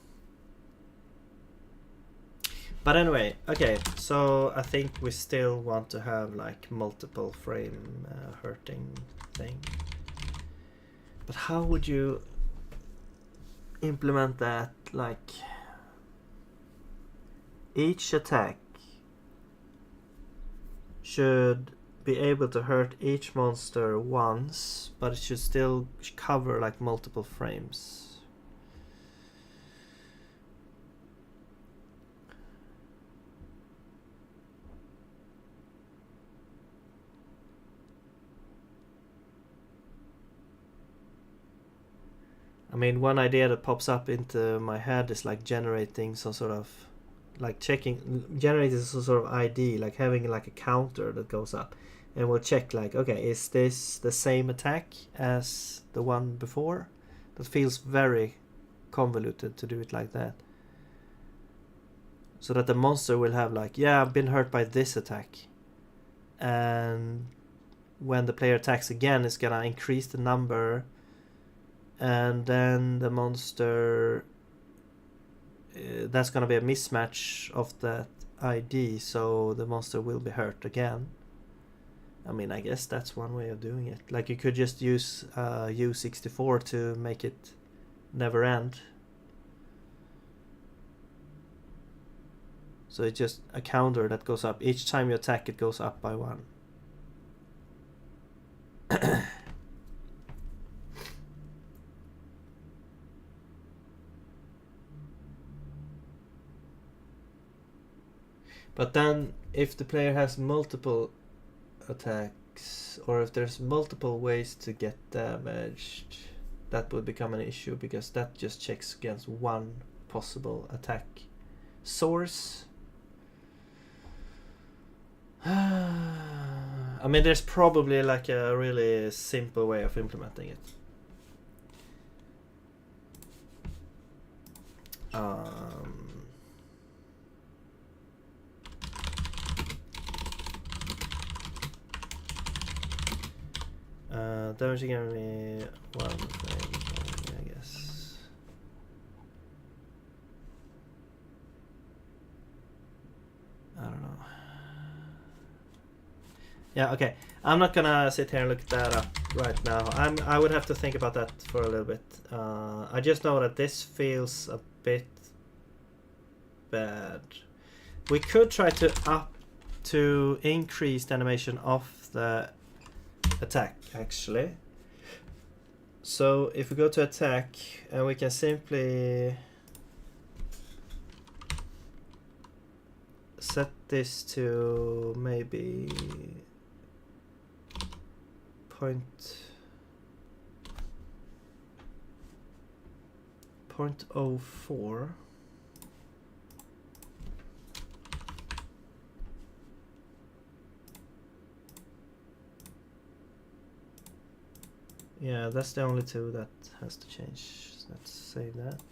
But anyway, okay, so I think we still want to have like multiple frame hurting thing. But how would you implement that? Like each attack should be able to hurt each monster once, but it should still cover like multiple frames. I mean, one idea that pops up into my head is like generating some sort of, like generating some sort of ID, like having like a counter that goes up, and we'll check like, okay, is this the same attack as the one before? That feels very convoluted to do it like that. So that the monster will have like, yeah, I've been hurt by this attack. And when the player attacks again, it's gonna increase the number. And then the monster... that's gonna be a mismatch of that ID, so the monster will be hurt again. I mean, I guess that's one way of doing it. Like, you could just use U64 to make it never end. So it's just a counter that goes up. Each time you attack, it goes up by 1. But then, if the player has multiple attacks, or if there's multiple ways to get damaged, that would become an issue, because that just checks against one possible attack source. I mean, there's probably like a really simple way of implementing it. Damage again me one thing, I guess. I don't know. Yeah, okay. I'm not gonna sit here and look that up right now. I would have to think about that for a little bit. I just know that this feels a bit bad. We could try to increase the animation of the attack, actually. So if we go to attack, and we can simply set this to maybe 0.04. Yeah, that's the only two that has to change. Let's save that.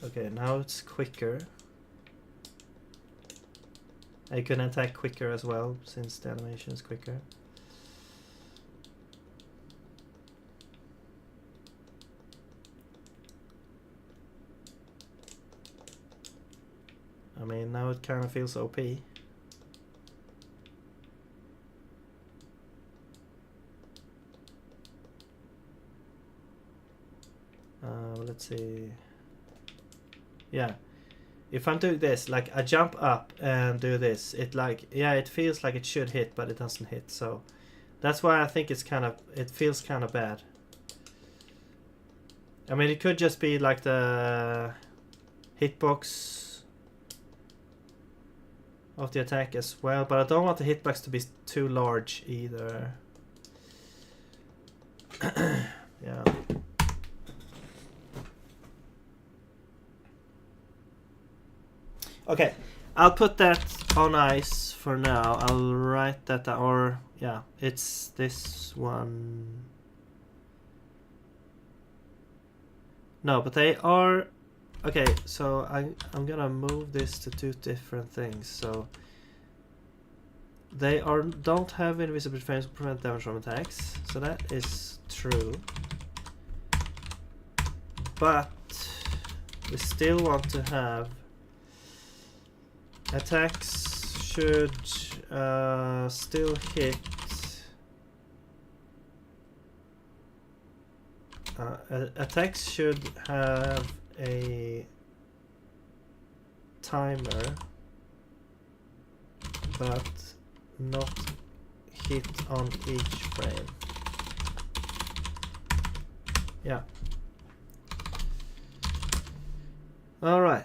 Okay, now it's quicker. I can attack quicker as well, since the animation is quicker. I mean, now it kind of feels OP. Let's see. Yeah. If I'm doing this, like I jump up and do this, it like, yeah, it feels like it should hit, but it doesn't hit. So that's why I think it's kind of, it feels kind of bad. I mean, it could just be like the hitbox of the attack as well, but I don't want the hitbox to be too large either. Yeah. Okay, I'll put that on ice for now. I'll write that down, or yeah, it's this one. No, but they are... Okay, so I'm gonna move this to 2 different things. So they don't have invisible frames to prevent damage from attacks, so that is true. But we still want to have attacks should still hit. Attacks should have a timer, but not hit on each frame. Yeah. All right.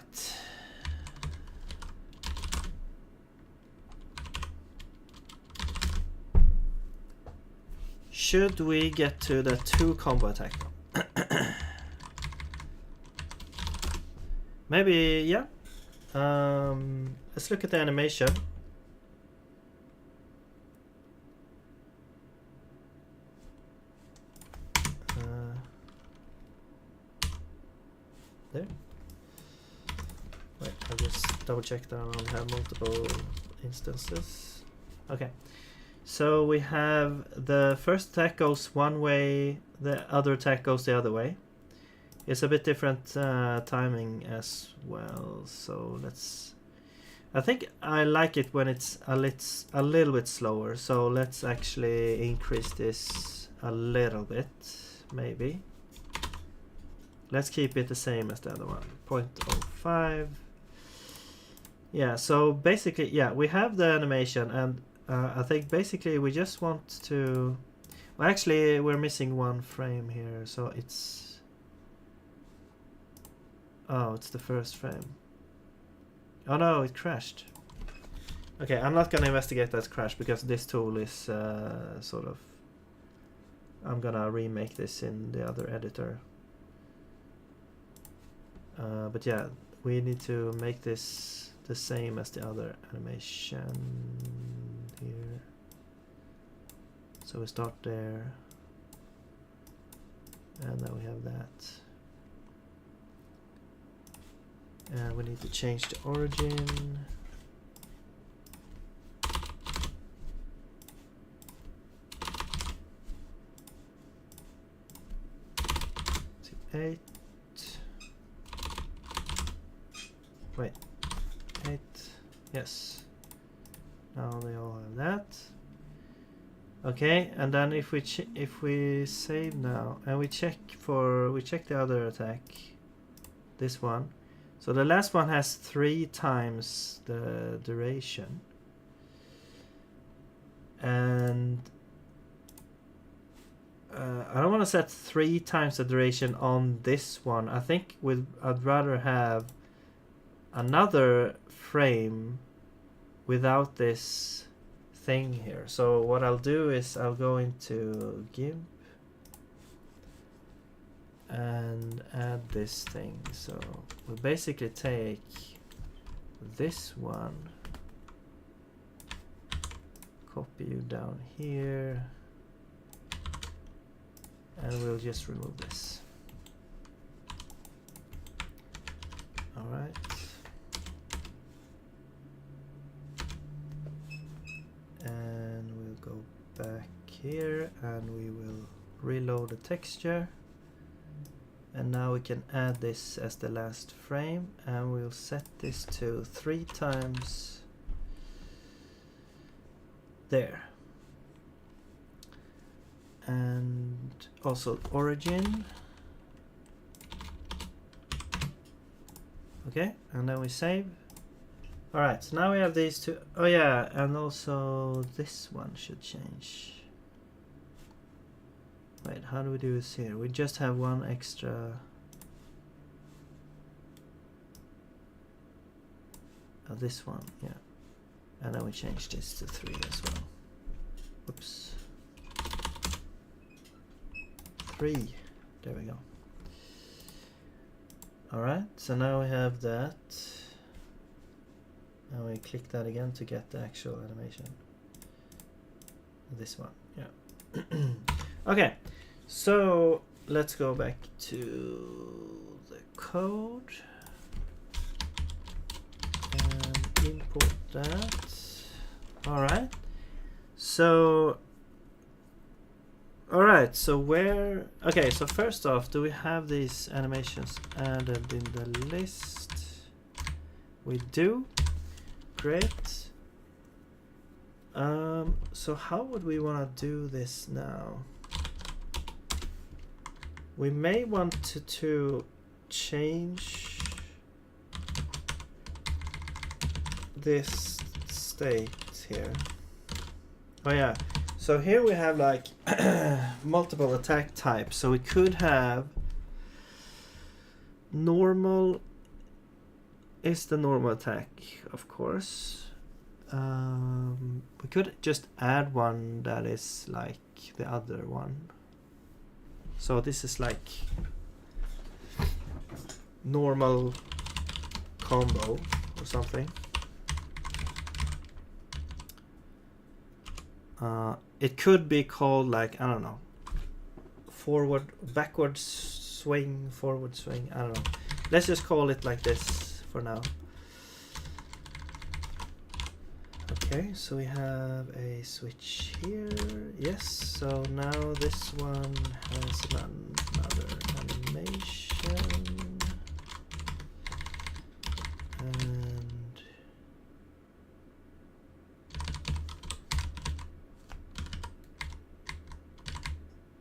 Should we get to the 2 combo attack? Maybe, yeah. Let's look at the animation. double check that I don't have multiple instances. Okay. So we have the first attack goes one way, the other attack goes the other way. It's a bit different timing as well. So let's... I think I like it when it's a little bit slower. So let's actually increase this a little bit, maybe. Let's keep it the same as the other one, 0.05. Yeah, so basically, yeah, we have the animation, and I think basically we just want to... Well, actually, we're missing one frame here, so it's... Oh, it's the first frame. Oh no, it crashed. Okay, I'm not gonna investigate that crash because this tool is sort of... I'm gonna remake this in the other editor. But yeah, we need to make this the same as the other animation here. So we start there. And then we have that. And we need to change the origin. To 8. Wait. 8. Yes. Now they all have that. Okay, and then if we save now and we check the other attack, this one. So the last one has 3 times the duration, and I don't want to set 3 times the duration on this one. I think I'd rather have another frame without this thing here. So what I'll do is I'll go into GIMP and add this thing. So we'll basically take this one, copy you down here, and we'll just remove this. All right. And we'll go back here and we will reload the texture. And now we can add this as the last frame, and we'll set this to 3 times there. And also origin. Okay, and then we save. Alright, so now we have these two. Oh yeah, and also this one should change. Wait, how do we do this here? We just have one extra. Oh, this one, yeah. And then we change this to 3 as well. Oops. 3. There we go. Alright, so now we have that. And we click that again to get the actual animation. This one, yeah. Okay, so let's go back to the code and import that. Alright, so where... Okay, so first off, do we have these animations added in the list? We do. Great. So how would we want to do this now? We may want to change this state here. Oh yeah, so here we have like multiple attack types. So we could have normal is the normal attack, of course. We could just add one that is like the other one. So this is like normal combo or something. It could be called like, I don't know, backward swing, forward swing, I don't know. Let's just call it like this for now. Okay, so we have a switch here. Yes, so now this one has another animation. And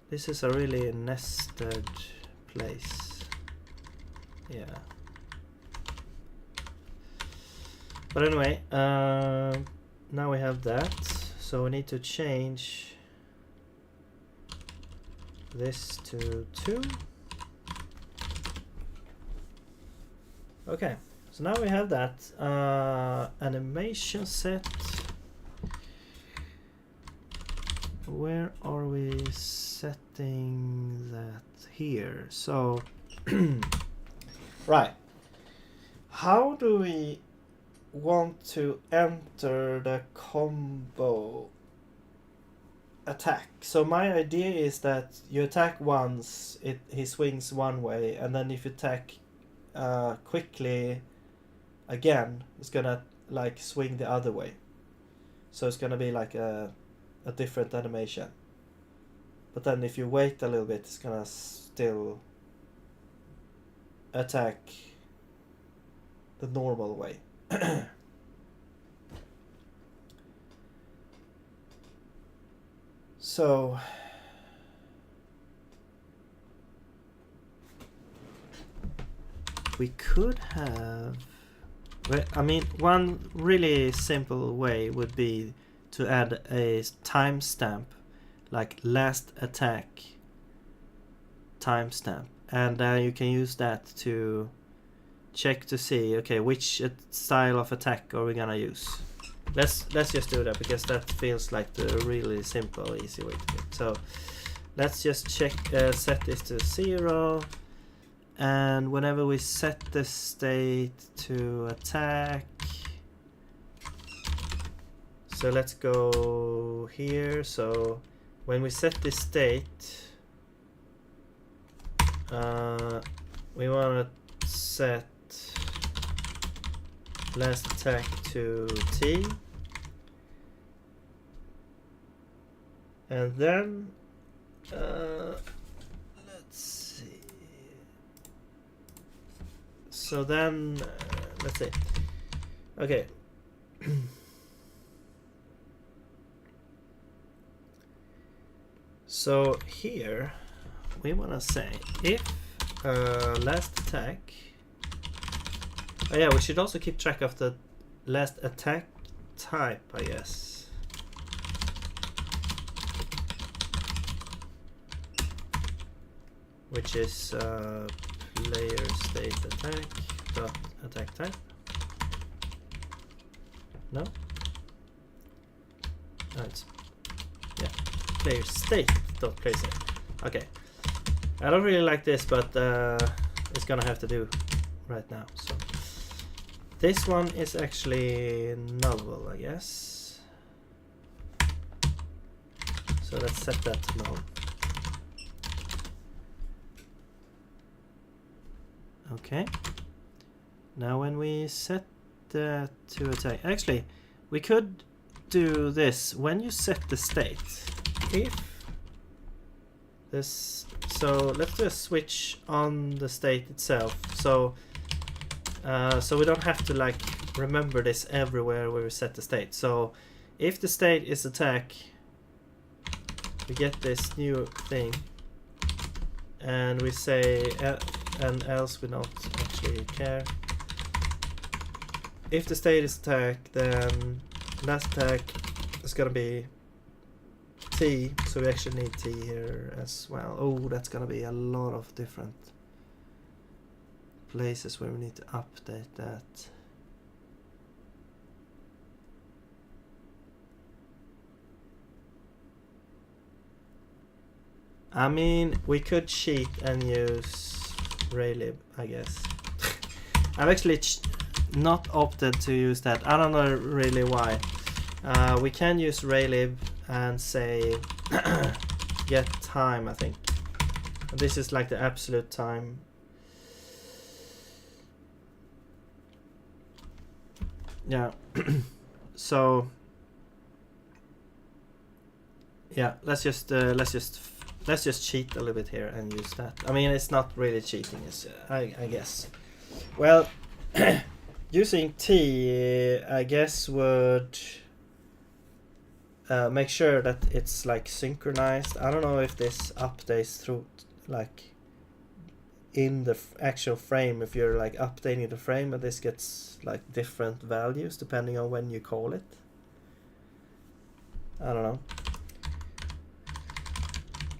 this is a really nested place. Yeah. But anyway, now we have that. So we need to change this to 2. Okay, so now we have that animation set. Where are we setting that? Here. So right, how do we want to enter the combo attack? So my idea is that you attack once, he swings one way, and then if you attack quickly again, it's gonna like swing the other way. So it's gonna be like a different animation. But then if you wait a little bit, it's gonna still attack the normal way. So we could have, I mean, one really simple way would be to add a timestamp, like last attack timestamp, and you can use that to check to see, okay, which style of attack are we gonna use. Let's just do that, because that feels like the really simple, easy way to do it. So let's just check, set this to 0, and whenever we set the state to attack, so let's go here. So when we set this state, we want to set last attack to T, and then let's see. So then let's see. Okay. So here we want to say if last attack. Oh yeah, we should also keep track of the last attack type, I guess. Which is player state attack dot attack type. No? Oh, it's, yeah, player state dot player state. Okay. I don't really like this, but it's gonna have to do right now. So this one is actually null, I guess. So let's set that to null. Okay. Now when we set that to attack, actually we could do this. When you set the state, if this, so let's do a switch on the state itself. So so we don't have to like remember this everywhere where we set the state. So if the state is attack, we get this new thing, and we say and else we don't actually care. If the state is attack, then last attack is gonna be T, so we actually need T here as well. Oh, that's gonna be a lot of different places where we need to update that. I mean, we could cheat and use Raylib, I guess. I've actually not opted to use that. I don't know really why. We can use Raylib and say get time, I think. This is like the absolute time. Yeah. So Yeah, let's just cheat a little bit here and use that. I mean, it's not really cheating, it's, I guess. Well, using T, I guess would make sure that it's like synchronized. I don't know if this updates through like in the actual frame, if you're like updating the frame, and this gets like different values depending on when you call it. I don't know.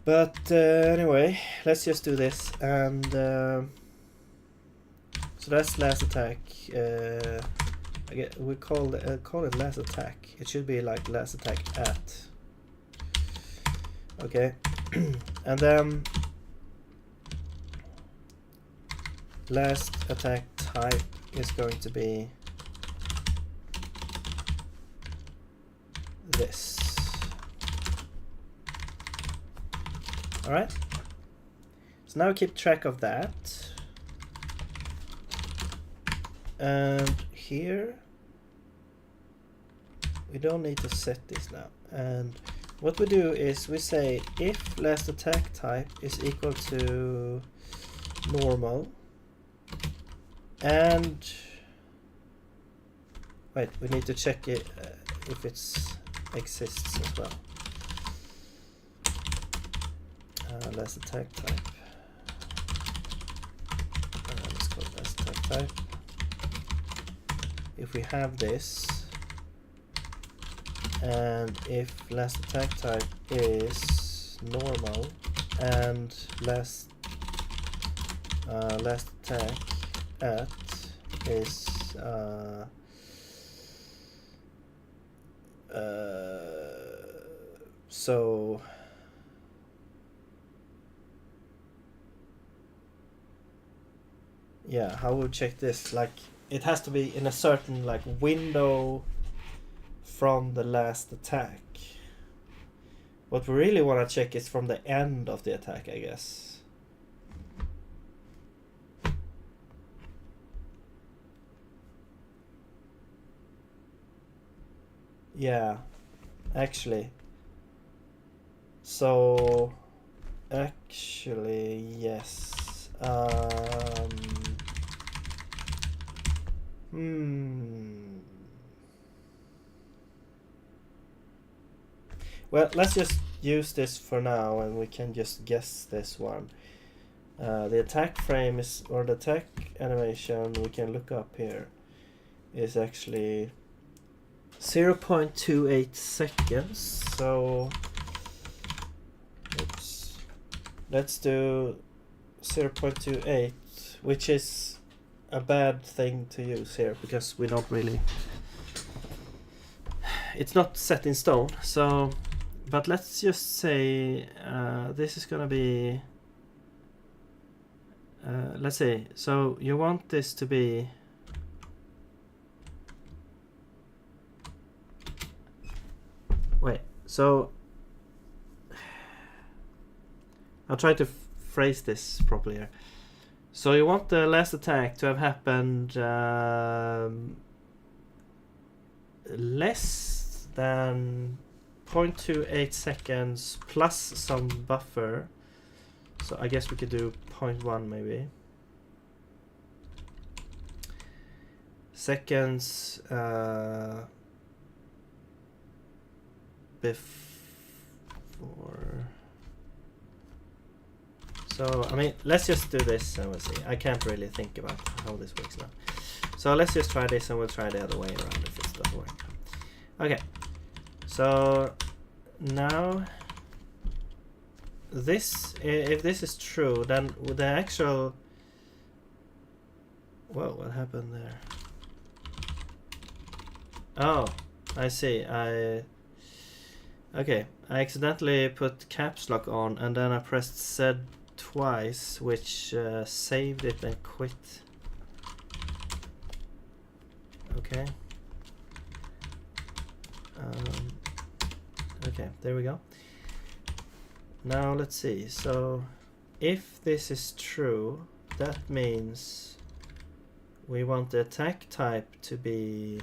But anyway, let's just do this, and so that's last attack. We call it last attack. It should be like last attack at. Okay, and then last attack type is going to be this. Alright, so now keep track of that. And here we don't need to set this now. And what we do is we say if last attack type is equal to normal, and wait, we need to check it if it's exists as well. Last attack type. Let's call it last attack type. If we have this, and if last attack type is normal, and last attack at is so yeah, how would we check this? Like, it has to be in a certain like window from the last attack. What we really want to check is from the end of the attack, I guess. Yeah, actually. So, actually, yes. Well, let's just use this for now, and we can just guess this one. The attack frame is, or the attack animation we can look up here, is actually 0.28 seconds. So oops, let's do 0.28, which is a bad thing to use here because we don't really, it's not set in stone. So, but let's just say this is gonna be let's say, so you want this to be so I'll try to phrase this properly here. So you want the last attack to have happened less than 0.28 seconds plus some buffer. So I guess we could do 0.1 maybe. Seconds before. So, I mean, let's just do this and we'll see. I can't really think about how this works now. So let's just try this and we'll try the other way around if it doesn't work. Okay. So now this, if this is true, then the actual, whoa, what happened there? Oh, I see. Okay, I accidentally put caps lock on and then I pressed Z twice, which saved it and quit. Okay. Okay, there we go. Now let's see. So if this is true, that means we want the attack type to be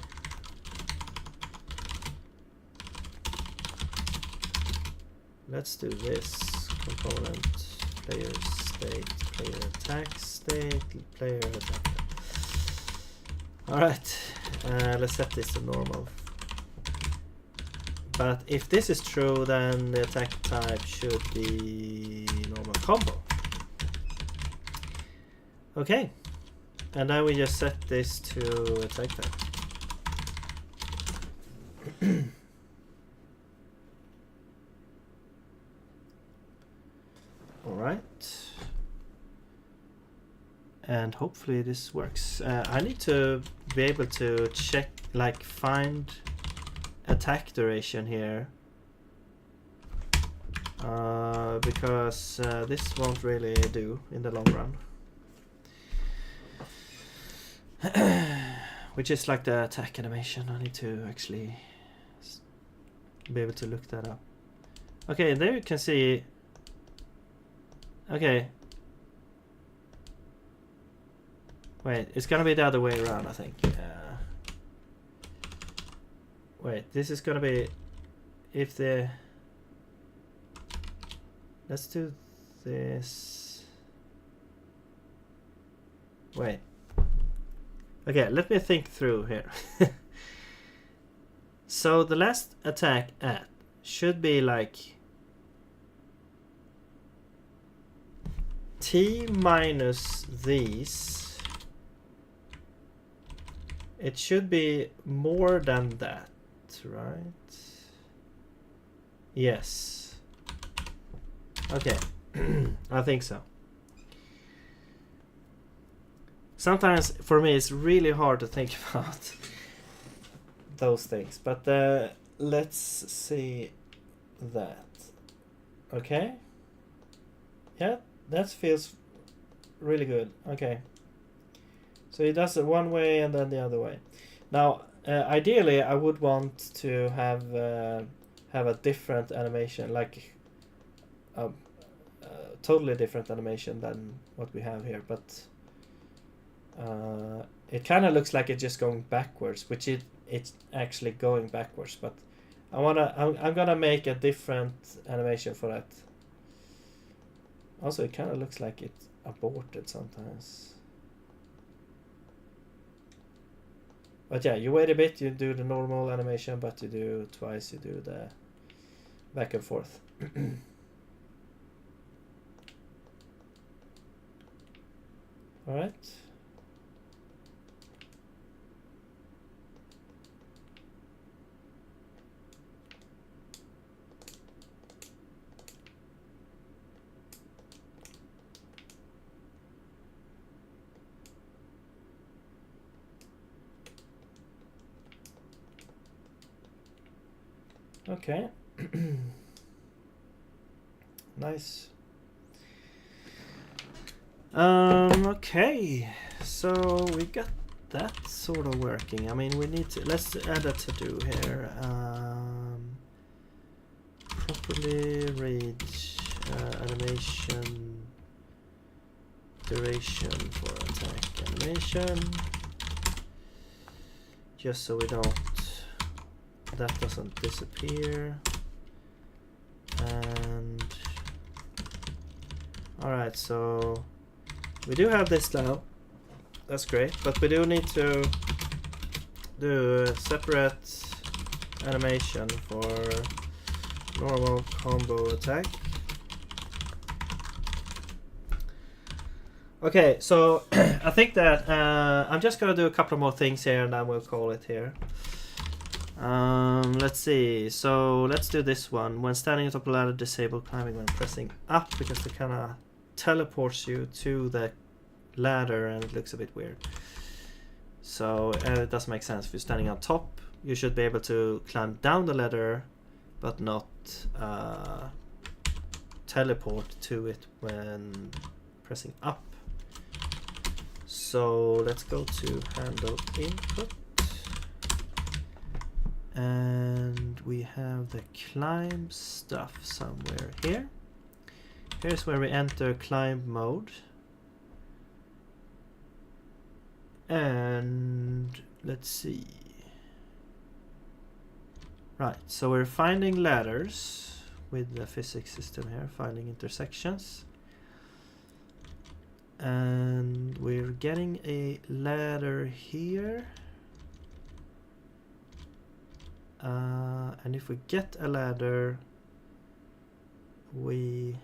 let's do this component player state, player attack state, player attack. Alright, let's set this to normal. But if this is true, then the attack type should be normal combo. Okay, and then we just set this to attack type. Alright. And hopefully this works. I need to be able to check, like find attack duration here. Because this won't really do in the long run. Which is like the attack animation. I need to actually be able to look that up. Okay, there you can see. Okay. Wait, it's gonna be the other way around, I think. Wait, this is gonna be if the. Let's do this. Wait. Okay, let me think through here. So the last attack at should be like T minus these. It should be more than that, right? Yes. Okay. I think so. Sometimes for me it's really hard to think about those things, but let's see that. Okay. Yeah, that feels really good. Okay. So it does it one way and then the other way. Now, ideally, I would want to have a different animation, like a totally different animation than what we have here. But it kind of looks like it's just going backwards, which it's actually going backwards. But I'm gonna make a different animation for that. Also, it kind of looks like it's aborted sometimes. But yeah, you wait a bit, you do the normal animation, but you do twice, you do the back and forth. Alright. Okay. Nice. Okay, so we got that sort of working. I mean, we need to, let's add a to-do here. Properly read animation duration for attack animation, just so we don't, that doesn't disappear. And alright, so we do have this now. That's great, but we do need to do a separate animation for normal combo attack. Okay, so I think that I'm just gonna do a couple more things here and then we'll call it here. Let's see, so let's do this one. When standing atop a ladder, disable climbing when pressing up, because it kind of teleports you to the ladder and it looks a bit weird. So it doesn't make sense. If you're standing on top, you should be able to climb down the ladder but not teleport to it when pressing up. So let's go to handle input, and we have the climb stuff somewhere here. Here's where we enter climb mode. And let's see. Right, so we're finding ladders. with the physics system here, finding intersections. And we're getting a ladder here. And if we get a ladder, we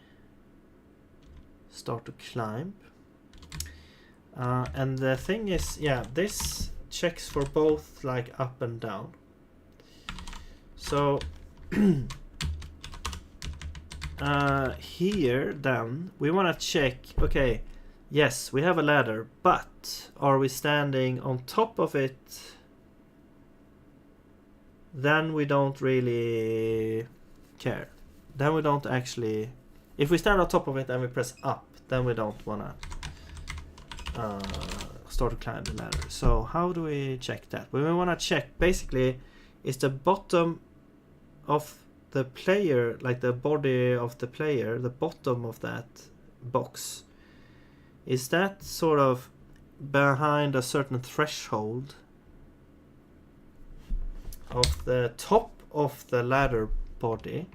start to climb. And the thing is, yeah, this checks for both like up and down. So here then we want to check, okay, yes, we have a ladder, but are we standing on top of it? Then we don't really care. Then we don't actually, if we stand on top of it and we press up, then we don't want to start to climb the ladder. So how do we check that? We want to check, basically, is the bottom of the player, like the body of the player, the bottom of that box, is that sort of behind a certain threshold of the top of the ladder body?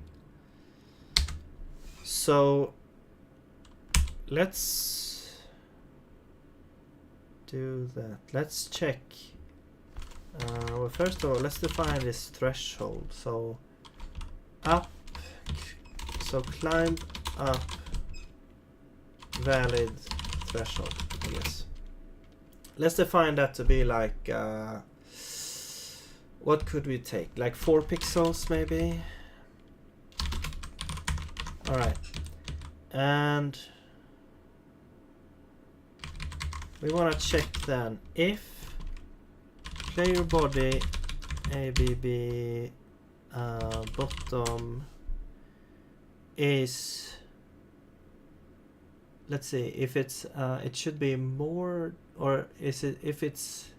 So let's do that. Let's check. Well, first of all, let's define this threshold. So up, so climb up valid threshold, I guess. Let's define that to be like, what could we take? Like 4 pixels maybe? Alright. And we want to check then if player body ABB bottom is, let's see, if it's it should be more, or is it, if it's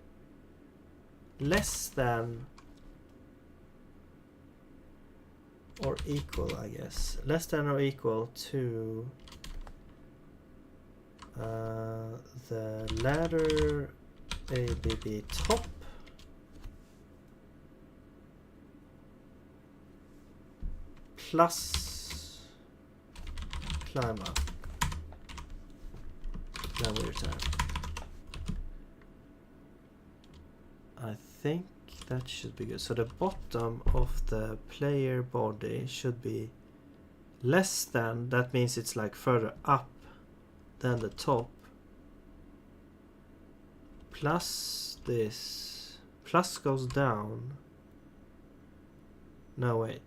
less than or equal, I guess, less than or equal to the ladder ABB top plus climb up. Now we return. I think that should be good. So the bottom of the player body should be less than, that means it's like further up than the top, plus this, plus goes down. No, wait.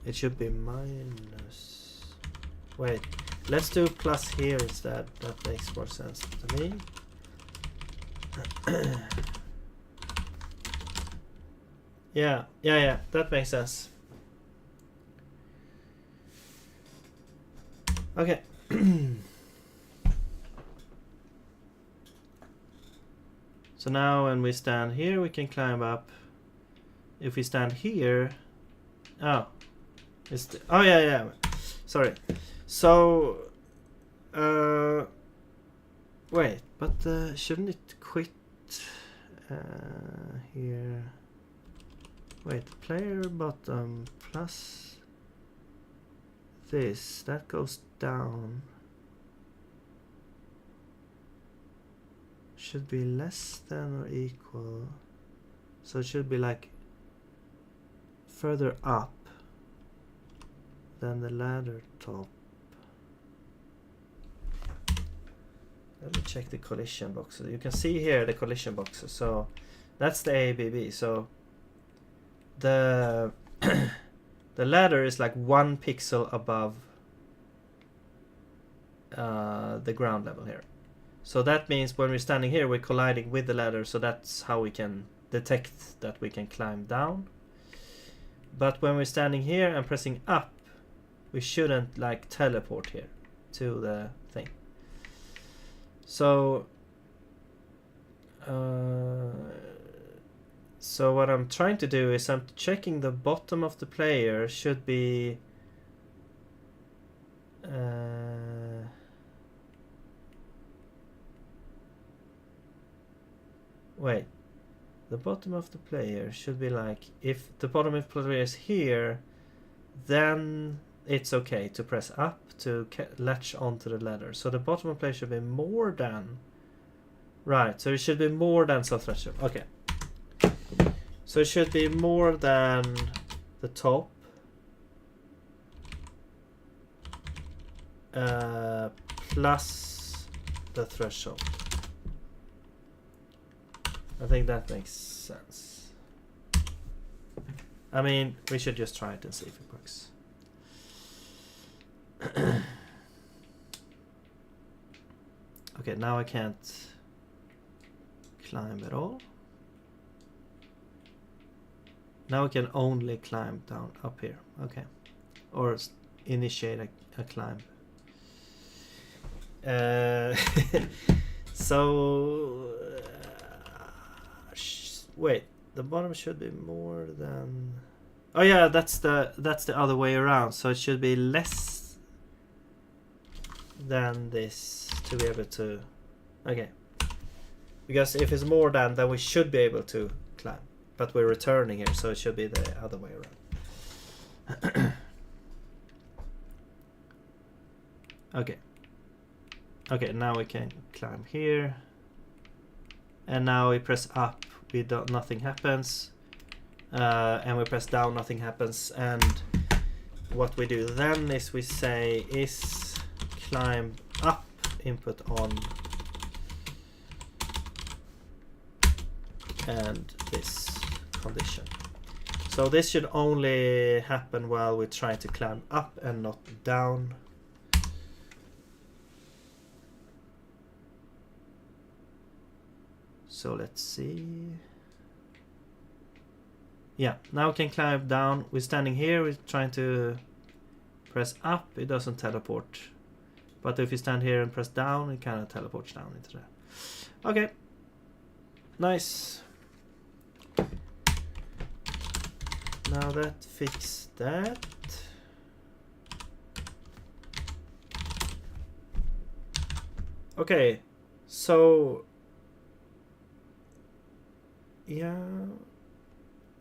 It should be minus. Wait, let's do plus here instead. That makes more sense to me. Yeah, that makes sense. Okay. So now when we stand here, we can climb up. If we stand here, oh, oh yeah. Sorry. So, wait, but shouldn't it quit here? Wait, player bottom plus this, that goes down. Should be less than or equal. So it should be like further up than the ladder top. Let me check the collision boxes. You can see here the collision boxes. So that's the ABB. So the the ladder is like 1 pixel above the ground level here. So that means when we're standing here, we're colliding with the ladder. So that's how we can detect that we can climb down. But when we're standing here and pressing up, we shouldn't like teleport here to the thing. So so what I'm trying to do is I'm checking the bottom of the player should be wait, the bottom of the player should be like, if the bottom of the player is here, then it's okay to press up to latch onto the ladder. So the bottom of play should be more than. Right, so it should be more than some threshold. Okay. So it should be more than the top. Plus the threshold. I think that makes sense. I mean, we should just try it and see if it works. Okay, now I can't climb at all. Now we can only climb down up here. Okay. Or initiate a climb. So wait, the bottom should be more than. Oh yeah, that's the other way around. So it should be less than this to be able to. Okay. Because if it's more than, then we should be able to climb. But we're returning here, so it should be the other way around. Okay. Okay, now we can climb here. And now we press up, nothing happens. And we press down, nothing happens. And what we do then is we say is climb up, input on. And this condition. So this should only happen while we try to climb up and not down. So let's see. Yeah, now we can climb down. We're standing here, we're trying to press up, it doesn't teleport. But if you stand here and press down, it kind of teleports down into there. Okay. Nice. Now that fixed that. Okay, so yeah,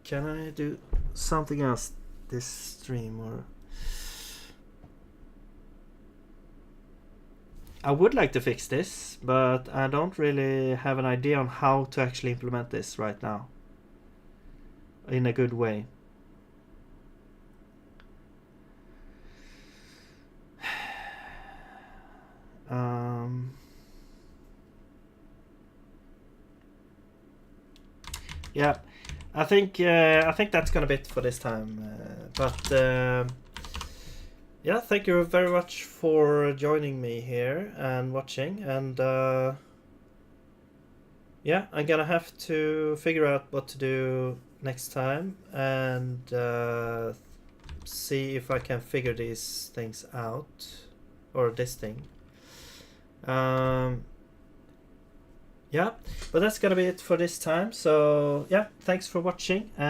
can I do something else this stream, or I would like to fix this, but I don't really have an idea on how to actually implement this right now in a good way. Yeah, I think that's gonna be it for this time. Yeah, thank you very much for joining me here and watching. And yeah, I'm gonna have to figure out what to do next time and see if I can figure these things out, or this thing. Yeah, but that's gonna be it for this time. So yeah, thanks for watching. And